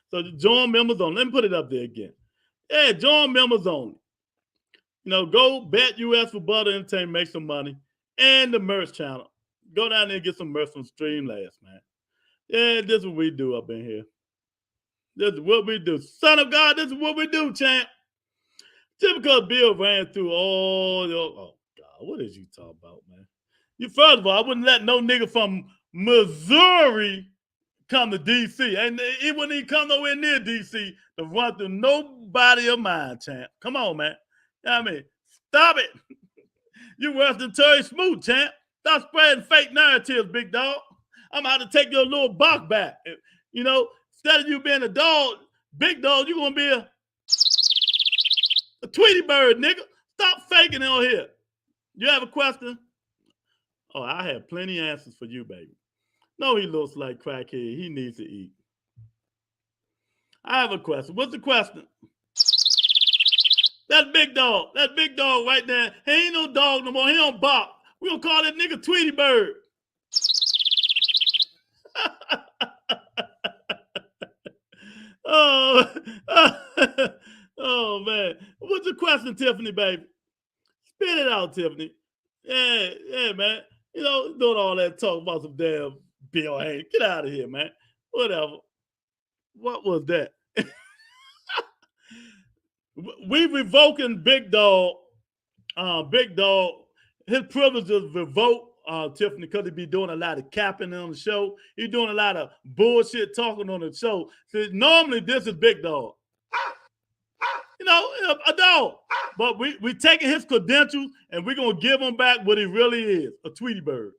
So join members only. Let me put it up there again. Yeah, join members only. Go bet US for Butter Entertainment, make some money. And the merch channel. Go down there and get some merch from Streamlabs, man. Yeah, this is what we do up in here. This is what we do. Son of God, this is what we do, champ. Just because Bill ran through all your... Oh, God, what is you talking about, man? First of all, I wouldn't let no nigga from Missouri come to D.C. And he wouldn't even come nowhere near D.C. to run through nobody of mine, champ. Come on, man. Stop it. You worse than Terry Smoot, champ. Stop spreading fake narratives, big dog. I'm about to take your little buck back. Instead of you being a dog, big dog, you're going to be a Tweety Bird, nigga. Stop faking on here. You have a question? Oh, I have plenty of answers for you, baby. No, he looks like crackhead. He needs to eat. I have a question. What's the question? That big dog right there. He ain't no dog no more. He don't bark. We gonna call that nigga Tweety Bird. Oh, man. What's the question, Tiffany, baby? Spit it out, Tiffany. Yeah, man. Doing all that talk about some damn Bill Haney. Get out of here, man. Whatever. What was that? We revoking Big Dog. His privileges revoke Tiffany, because he be doing a lot of capping on the show. He's doing a lot of bullshit talking on the show. So normally this is Big Dog. A dog. But we taking his credentials and we're going to give him back what he really is, a Tweety Bird.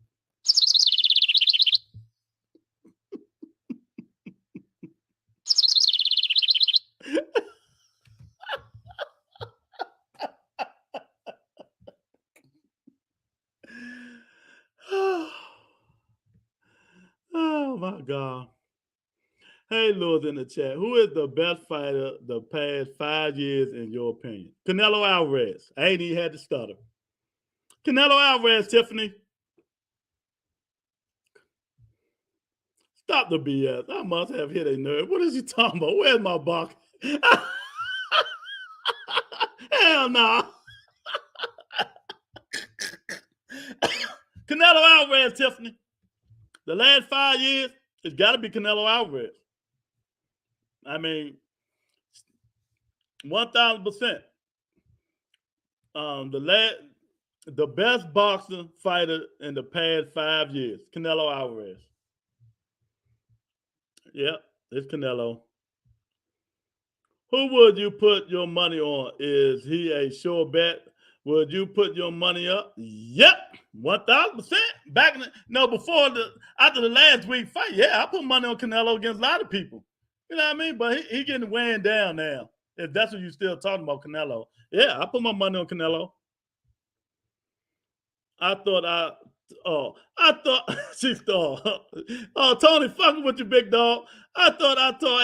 Oh, my God. Hey, Lord in the chat. Who is the best fighter the past 5 years in your opinion? Canelo Alvarez. I ain't even had to stutter. Canelo Alvarez, Tiffany. Stop the BS. I must have hit a nerve. What is he talking about? Where's my buck? Hell no. Canelo Alvarez, Tiffany. The last 5 years, it's got to be Canelo Alvarez. 1,000%. The best boxer fighter in the past 5 years, Canelo Alvarez. Yep, it's Canelo. Who would you put your money on? Is he a sure bet? Would you put your money up? Yep, 1,000%. After the last week fight, yeah, I put money on Canelo against a lot of people. You know what I mean? But he getting weighing down now. If that's what you're still talking about, Canelo. Yeah, I put my money on Canelo. She thought, Tony, fucking with you, big dog. I thought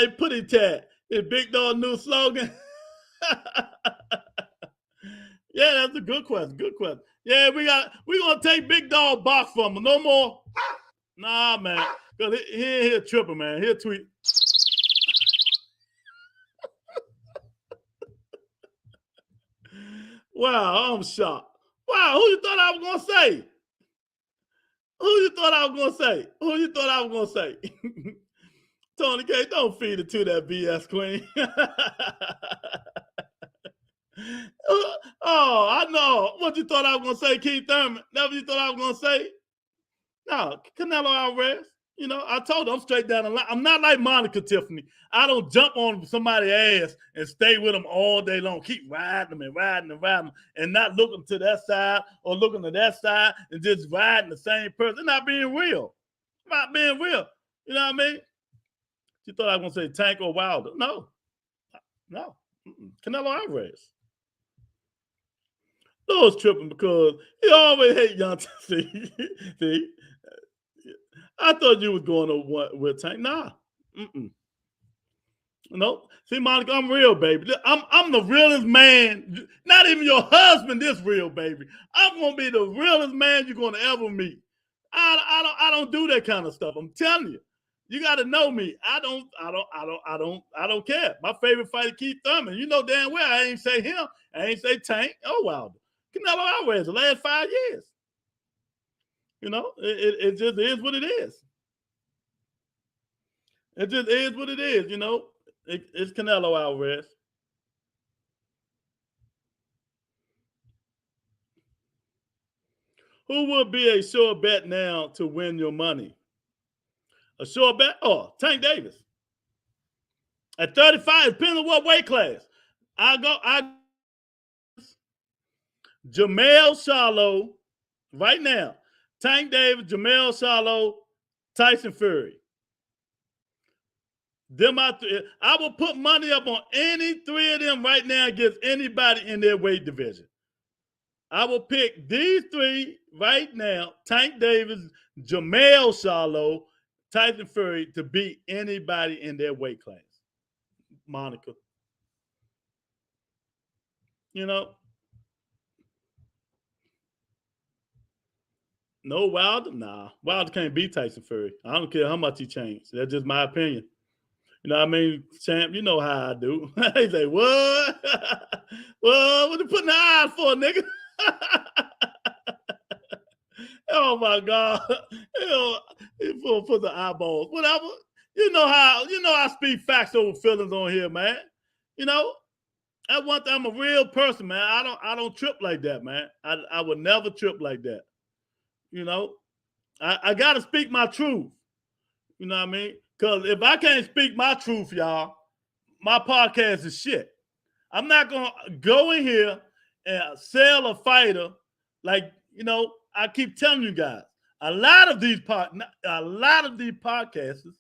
a putty tag. Is Big Dog new slogan? Yeah, that's a good question. Good question. Yeah, we gonna take Big Dog box from him. No more. Nah, man. Cause he ain't here tripping, man. He'll tweet. Wow, I'm shocked. Wow, who you thought I was gonna say? Tony K, don't feed it to that BS queen. Oh, I know. What you thought I was gonna say, Keith Thurman? That's what you thought I was gonna say? No, Canelo Alvarez. You know, I told her I'm straight down the line. I'm not like Monica Tiffany. I don't jump on somebody's ass and stay with them all day long. Keep riding them and riding and riding them and not looking to that side or looking to that side and just riding the same person. Not being real. Not being real. You know what I mean? She thought I was going to say Tank or Wilder. No. Canelo Alvarez. Lewis tripping because he always hate young. See? I thought you was going to with Tank. Nah. No. See, Monica, I'm real, baby. I'm the realest man. Not even your husband this real, baby. I'm gonna be the realest man you're gonna ever meet. I don't do that kind of stuff. I'm telling you. You got to know me. I don't care. My favorite fighter, Keith Thurman. You know damn well I ain't say him. I ain't say Tank or Wilder. Canelo Alvarez the last 5 years. You know, it just is what it is. It just is what it is, you know. It's Canelo Alvarez. Who would be a sure bet now to win your money? A sure bet? Oh, Tank Davis. At 35, depending on what weight class. Jamel Charlo right now. Tank Davis, Jamel Charlo, Tyson Fury. I will put money up on any three of them right now against anybody in their weight division. I will pick these three right now, Tank Davis, Jamel Charlo, Tyson Fury, to beat anybody in their weight class. Monica. You know? No Wilder? Nah. Wilder can't beat Tyson Fury. I don't care how much he changed. That's just my opinion. You know what I mean? Champ, you know how I do. He say, what? Well, what you putting the eyes for, nigga? Oh, my God. He put the eyeballs. Whatever. You know I speak facts over feelings on here, man. You know? That's one thing. I'm a real person, man. I don't trip like that, man. I would never trip like that. You know? I got to speak my truth. You know what I mean? Because if I can't speak my truth, y'all, my podcast is shit. I'm not going to go in here and sell a fighter like, you know, I keep telling you guys, a lot of these podcasters,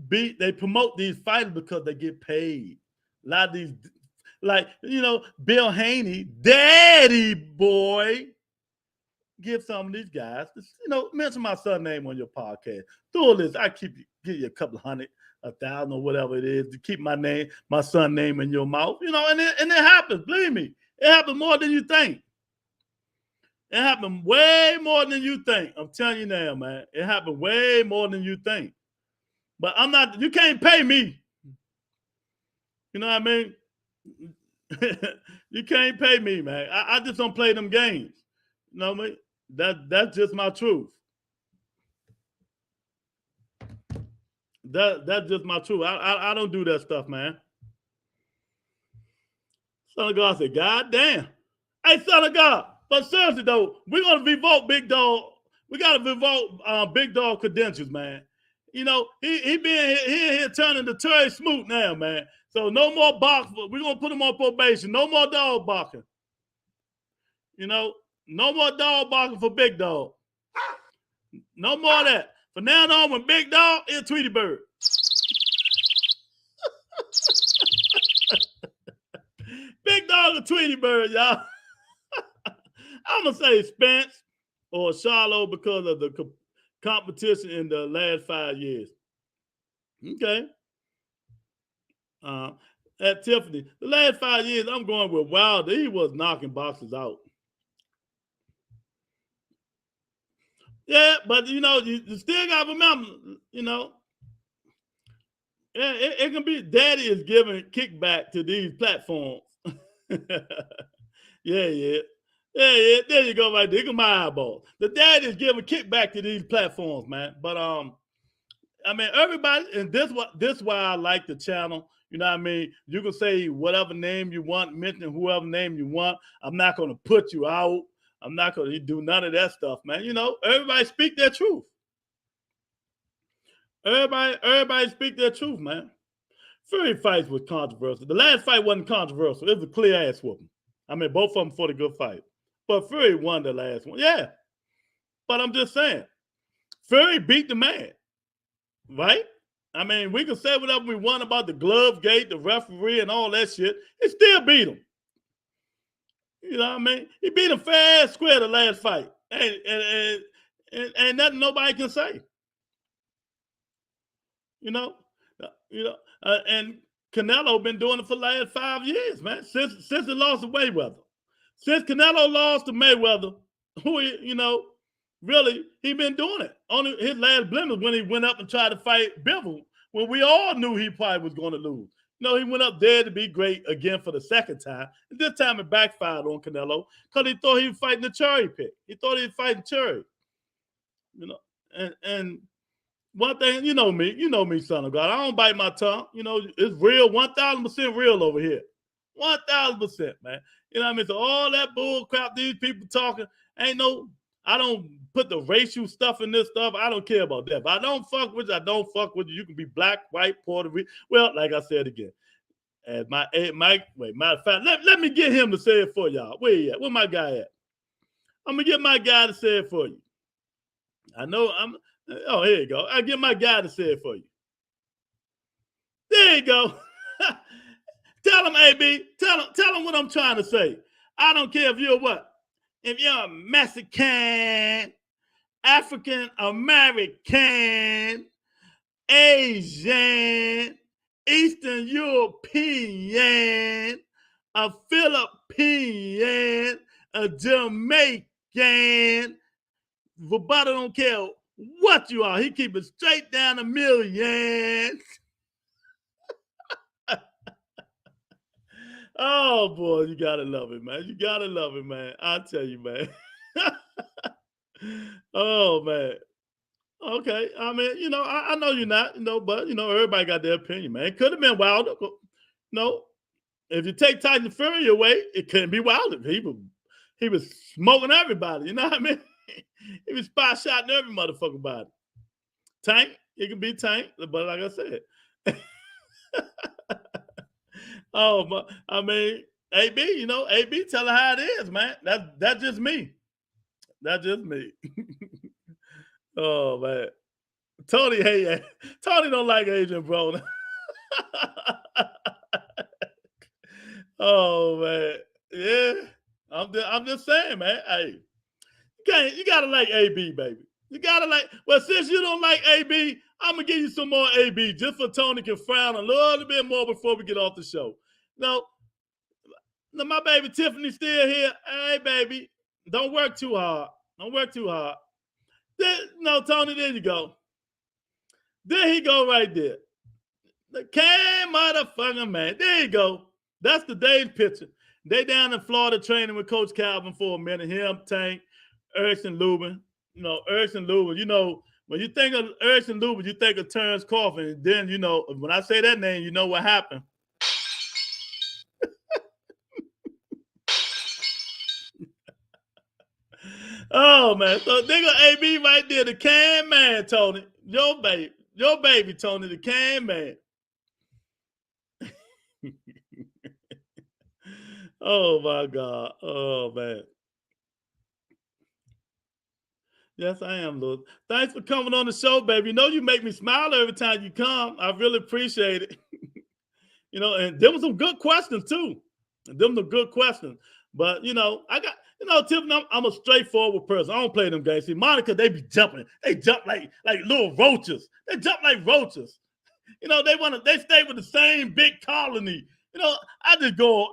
they promote these fighters because they get paid. A lot of these, like, you know, Bill Haney, daddy boy, give some of these guys, you know, mention my son's name on your podcast. Do all this. I give you a couple hundred, 1,000 or whatever it is to keep my son's name in your mouth. You know, and it happens. Believe me, it happens more than you think. It happened way more than you think. I'm telling you now, man. It happened way more than you think. But you can't pay me. You know what I mean? You can't pay me, man. I just don't play them games. You know what I mean? That's just my truth. That's just my truth. I don't do that stuff, man. Son of God said, God damn. Hey, son of God. But seriously, though, we're going to revoke Big Dog. We got to revoke Big Dog credentials, man. You know, he being here turning to Terry Smoot now, man. So no more box. We're going to put him on probation. No more dog barking. You know, no more dog barking for Big Dog. No more of that. From now on, when Big Dog is Tweety Bird. Big Dog and Tweety Bird, y'all. I'm going to say Spence or Charlo because of the competition in the last 5 years. Okay. At Tiffany, the last 5 years, I'm going with Wilder. He was knocking boxers out. Yeah, but, you know, you still got to remember, you know, it can be daddy is giving kickback to these platforms. Yeah. There you go, right there. Look at my eyeball. The dad is giving kickback to these platforms, man. But I mean, everybody, and this why I like the channel. You know what I mean? You can say whatever name you want, mention whoever name you want. I'm not going to put you out. I'm not going to do none of that stuff, man. You know, everybody speak their truth. Everybody speak their truth, man. Fury fights was controversial. The last fight wasn't controversial. It was a clear ass whooping. I mean, both of them fought a good fight. But Fury won the last one. Yeah. But I'm just saying, Fury beat the man. Right? I mean, we can say whatever we want about the glove gate, the referee, and all that shit. It still beat him. You know what I mean? He beat him fair and square the last fight. And nothing nobody can say. You know? And Canelo been doing it for the last 5 years, man. Since he lost to Mayweather. Since Canelo lost to Mayweather, really, he been doing it. Only his last blemish when he went up and tried to fight Bivol, when we all knew he probably was going to lose. He went up there to be great again for the second time. And this time it backfired on Canelo because he thought he was fighting the cherry pick. He thought he was fighting cherry. And one thing, you know me, son of God. I don't bite my tongue. It's real, 1,000% real over here. 1,000%, man. You know what I mean? So all that bull crap these people talking, I don't put the racial stuff in this stuff. I don't care about that. If I don't fuck with you, I don't fuck with you. You can be black, white, Puerto Rican. Well, like I said again, as matter of fact, let me get him to say it for y'all. Where he at? Where my guy at? I'm going to get my guy to say it for you. Here you go. I'll get my guy to say it for you. There you go. Tell him, AB. Tell him what I'm trying to say. I don't care if you're what. If you're a Mexican, African American, Asian, Eastern European, a Philippine, a Jamaican, Roboto don't care what you are. He keep it straight down to millions. Oh, boy, you got to love it, man. You got to love it, man. I tell you, man. Oh, man. Okay. I mean, I know you're not, but, everybody got their opinion, man. It could have been Wilder. If you take Tyson Fury away, it couldn't be Wilder. He was smoking everybody. You know what I mean? He was spot shotting every motherfucking body. Tank, it can be Tank, but like I said. Oh, I mean, AB, AB tell her how it is, man. That's just me. That's just me. Oh, man. Tony don't like Adrian Broner. Oh, man. Yeah. I'm just saying, man. Hey, you gotta like AB, baby. You gotta like. Well, since you don't like AB, I'm gonna give you some more AB just for Tony can frown a little bit more before we get off the show. No, my baby Tiffany still here. Hey, baby, don't work too hard. Don't work too hard. Tony, there you go. There he go right there. The can motherfucking man. There you go. That's the day's picture. They down in Florida training with Coach Calvin for a minute. Him, Tank, Ericson Lubin. Ericson Lubin. When you think of Ericson Lubin, you think of Terrence Coffin. Then, when I say that name, you know what happened. Oh, man. So they got AB right there, the can man, Tony. Your baby, Tony, the can man. Oh, my God. Oh, man. Yes, I am, Lord. Thanks for coming on the show, baby. You make me smile every time you come. I really appreciate it. And there were some good questions, too. But, I got, Tiffany, I'm a straightforward person. I don't play them games. See, Monica, they be jumping. They jump like little roaches. They jump like roaches. They stay with the same big colony. I just go,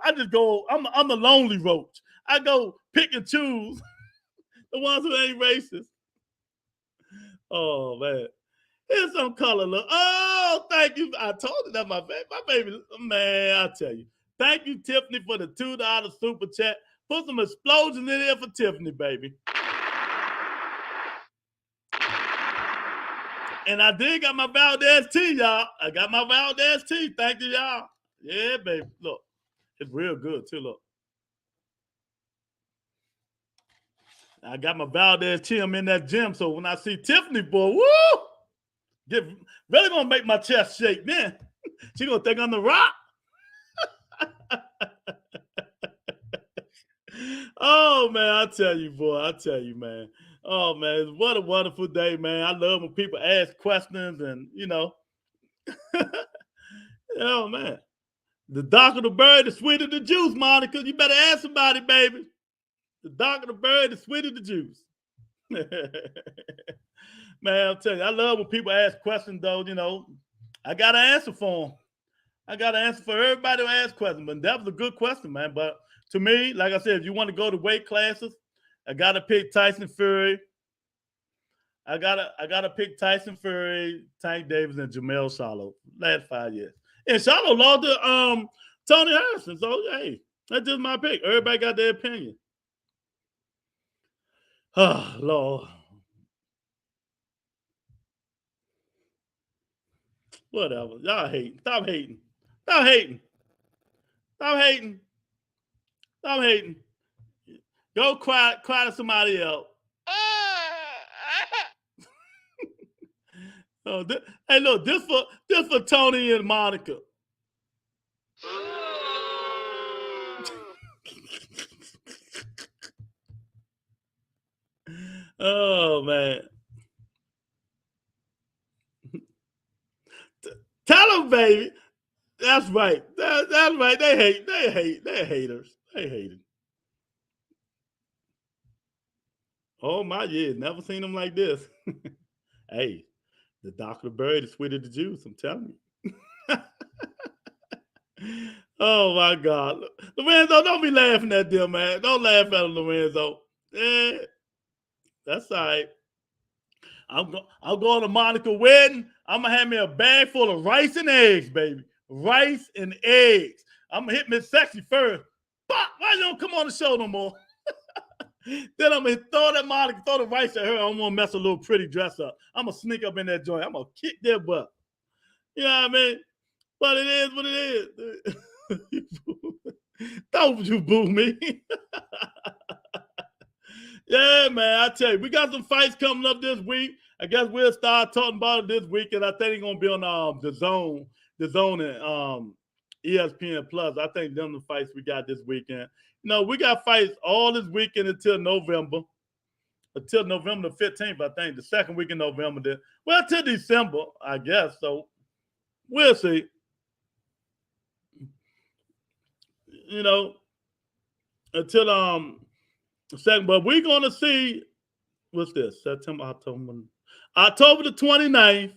I'm a lonely roach. I go pick and choose the ones who ain't racist. Oh, man. Here's some color. Look. Oh, thank you. I told you that my baby, man, I tell you. Thank you, Tiffany, for the $2 super chat. Put some explosions in there for Tiffany, baby. And I did got my Valdez tea, y'all. I got my Valdez tea. Thank you, y'all. Yeah, baby. Look, it's real good, too. Look. I got my Valdez tea. I'm in that gym. So when I see Tiffany, boy, woo! Really gonna make my chest shake then. She gonna think I'm the Rock. Oh man, I tell you, boy, I tell you, man. Oh man, what a wonderful day, man. I love when people ask questions and oh man. The darker the bird, the sweeter the juice, Monica. You better ask somebody, baby. The darker the bird, the sweeter the juice. Man, I'll tell you, I love when people ask questions, though. I got to answer for them. I got to answer for everybody who asks questions. But that was a good question, man. But to me, like I said, if you want to go to weight classes, I got to pick Tyson Fury. I gotta pick Tyson Fury, Tank Davis, and Jamel Charlo. Last 5 years. And Charlo lost to Tony Harrison. So, hey, that's just my pick. Everybody got their opinion. Oh, Lord. Whatever. Y'all hating. Stop hating. Stop hating. Stop hating. Stop hating. Go cry to somebody else. Oh, hey, look, this for Tony and Monica. Oh man. Tell them, baby. That's right. That's right. They hate. They're haters. They hate it. Oh my years. Never seen them like this. Hey, the darker the bird, the sweeter the juice. I'm telling you. Oh my God. Lorenzo, don't be laughing at them, man. Don't laugh at them, Lorenzo. Yeah. That's all right. I'm going to Monica's wedding. I'm going to have me a bag full of rice and eggs, baby. Rice and eggs. I'm going to hit Miss Sexy first. Why you don't come on the show no more? Then I'm going to throw that Monica, throw the rice at her. I'm going to mess a little pretty dress up. I'm going to sneak up in that joint. I'm going to kick their butt. You know what I mean? But it is what it is. Don't you boo me. Yeah, man, I tell you, we got some fights coming up this week. I guess we'll start talking about it this week, and I think it's gonna be on the zone and ESPN Plus. I think them the fights we got this weekend. We got fights all this weekend until November the 15th. I think the second week in November. Well, till December, I guess. So we'll see. Until second, but we're gonna see what's this? October the 29th.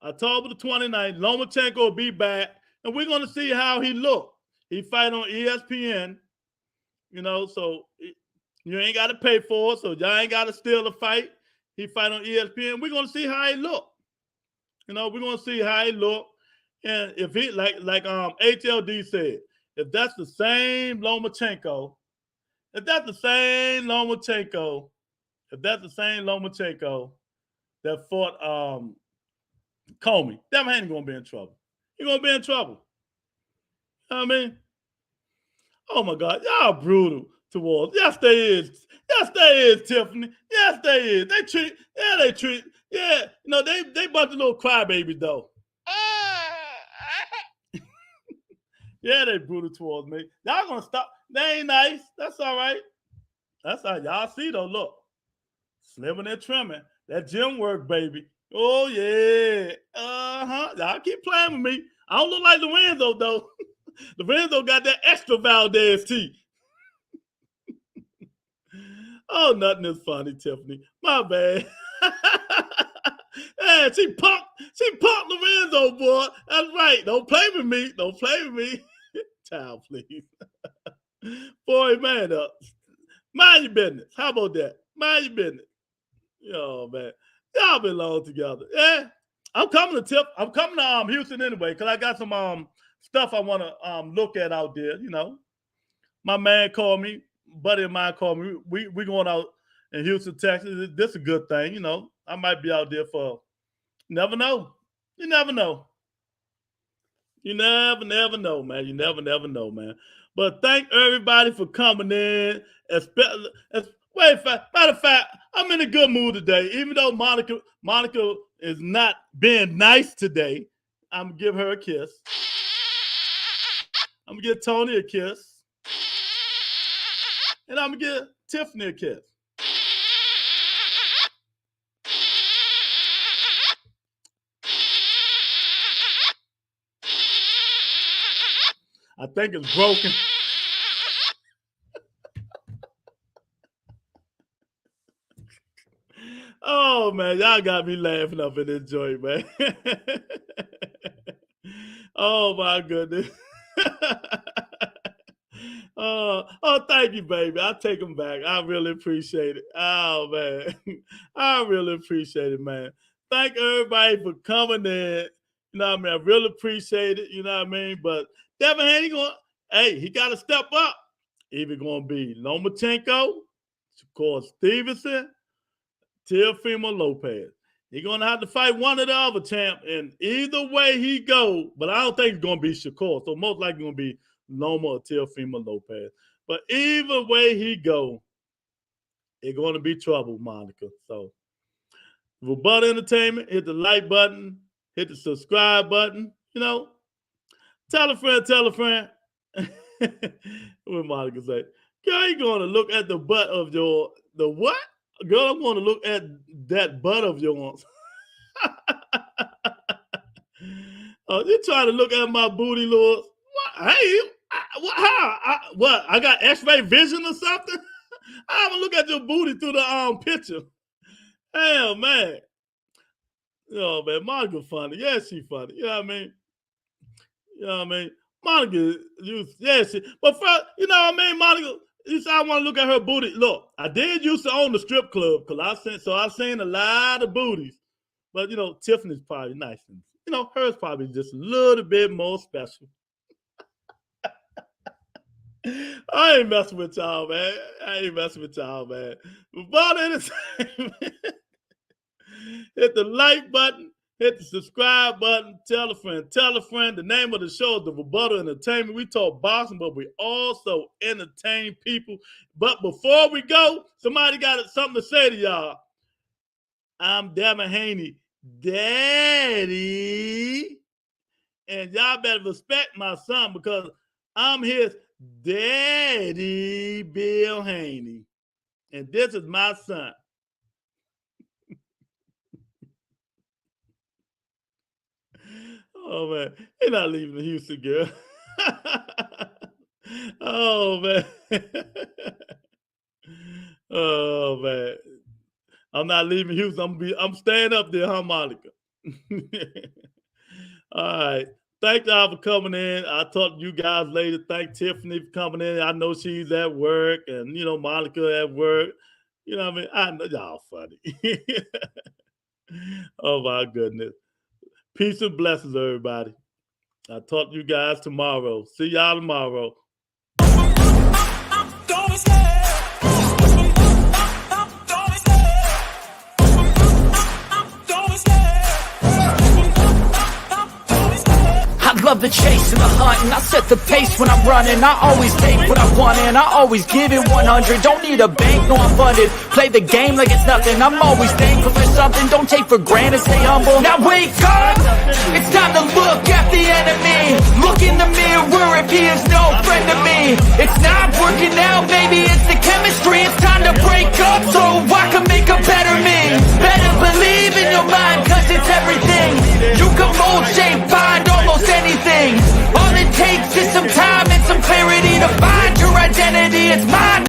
October the 29th, Lomachenko will be back, and we're gonna see how he look. He fight on ESPN, so you ain't gotta pay for it, so y'all ain't gotta steal the fight. He fight on ESPN. We're gonna see how he look. We're gonna see how he look. And if he like HLD said, if that's the same Lomachenko, that fought Comey, that man ain't gonna be in trouble. He's gonna be in trouble. You know what I mean? Oh my God, y'all brutal towards. Yes, they is. Yes, they is, Tiffany. Yes, they is. They treat. Yeah, they bunch of little crybabies though. Yeah, they brutal towards me. Y'all gonna stop. They ain't nice. That's all right. That's all right. Y'all see though. Look, slimming and trimming. That gym work, baby. Oh yeah. Y'all keep playing with me. I don't look like Lorenzo though. Lorenzo got that extra Valdez teeth. Oh, nothing is funny, Tiffany. My bad. Yeah, she punked Lorenzo, boy. That's right. Don't play with me. Child, please. Boy, man up. Mind your business. How about that? Mind your business. Oh, man. Y'all belong together. Yeah. I'm coming to Houston anyway, because I got some stuff I want to look at out there. My man called me, buddy of mine called me. We going out in Houston, Texas. This is a good thing, I might be out there for. Never know. You never know. You never know, man. You never know, man. But thank everybody for coming in. Matter of fact, I'm in a good mood today. Even though Monica is not being nice today, I'm going to give her a kiss. I'm going to give Tony a kiss. And I'm going to give Tiffany a kiss. I think it's broken. Oh, man, y'all got me laughing up in this joint, man. Oh, my goodness. Oh, thank you, baby. I'll take them back. I really appreciate it. Oh, man. I really appreciate it, man. Thank everybody for coming in. You know what I mean? I really appreciate it. You know what I mean? But Devin Haney he got to step up. Either going to be Lomachenko, of course, Stevenson, Teofimo Lopez. He's going to have to fight one of the other champ, and either way he go, but I don't think it's going to be Shakur, so most likely going to be Loma or Teofimo Lopez. But either way he go, it's going to be trouble, Monica. So, Rebuttal Entertainment, hit the like button, hit the subscribe button, you know. Tell a friend, tell a friend. What Monica say? Girl, you going to look at the butt of the what? Girl, I'm going to look at that butt of yours. You trying to look at my booty, Lord? What? Hey, what? I got X-ray vision or something? I haven't look at your booty through the picture. Hell, man. Oh, man, Monica funny. Yeah, she funny. You know what I mean? You know what I mean? Monica, but first, you know what I mean, Monica, you said I want to look at her booty. Look, I did used to own the strip club because I've seen a lot of booties. But, you know, Tiffany's probably nice. And, you know, hers probably just a little bit more special. I ain't messing with y'all, man. But Entertainment, hit the like button, hit the subscribe button, tell a friend. The name of the show is The Rebuttal Entertainment. We talk boxing, but we also entertain people. But before we go, somebody got something to say to y'all. I'm Devin Haney, Daddy. And y'all better respect my son because I'm his Daddy, Bill Haney. And this is my son. Oh, man. He's not leaving Houston, girl. Oh, man. Oh, man. I'm not leaving Houston. I'm staying up there, huh, Monica? All right. Thank y'all for coming in. I'll talk to you guys later. Thank Tiffany for coming in. I know she's at work, and, you know, Monica at work. You know what I mean? I know y'all funny. Oh, my goodness. Peace and blessings, everybody. I'll talk to you guys tomorrow. See y'all tomorrow. I love the chase and the hunt, and I set the pace when I'm running. I always take what I want and I always give it 100. Don't need a bank, no I'm funded. Play the game like it's nothing. I'm always thankful for something. Don't take for granted, stay humble. Now wake up, it's time to look at the enemy. Look in the mirror if he is no friend to me. It's not working out, maybe it's the chemistry. It's time to break up so I can make a better me. Better believe in your mind, cause it's everything. You can mold, shape, find almost anything. All it takes is some time and some clarity to find your identity. It's mine.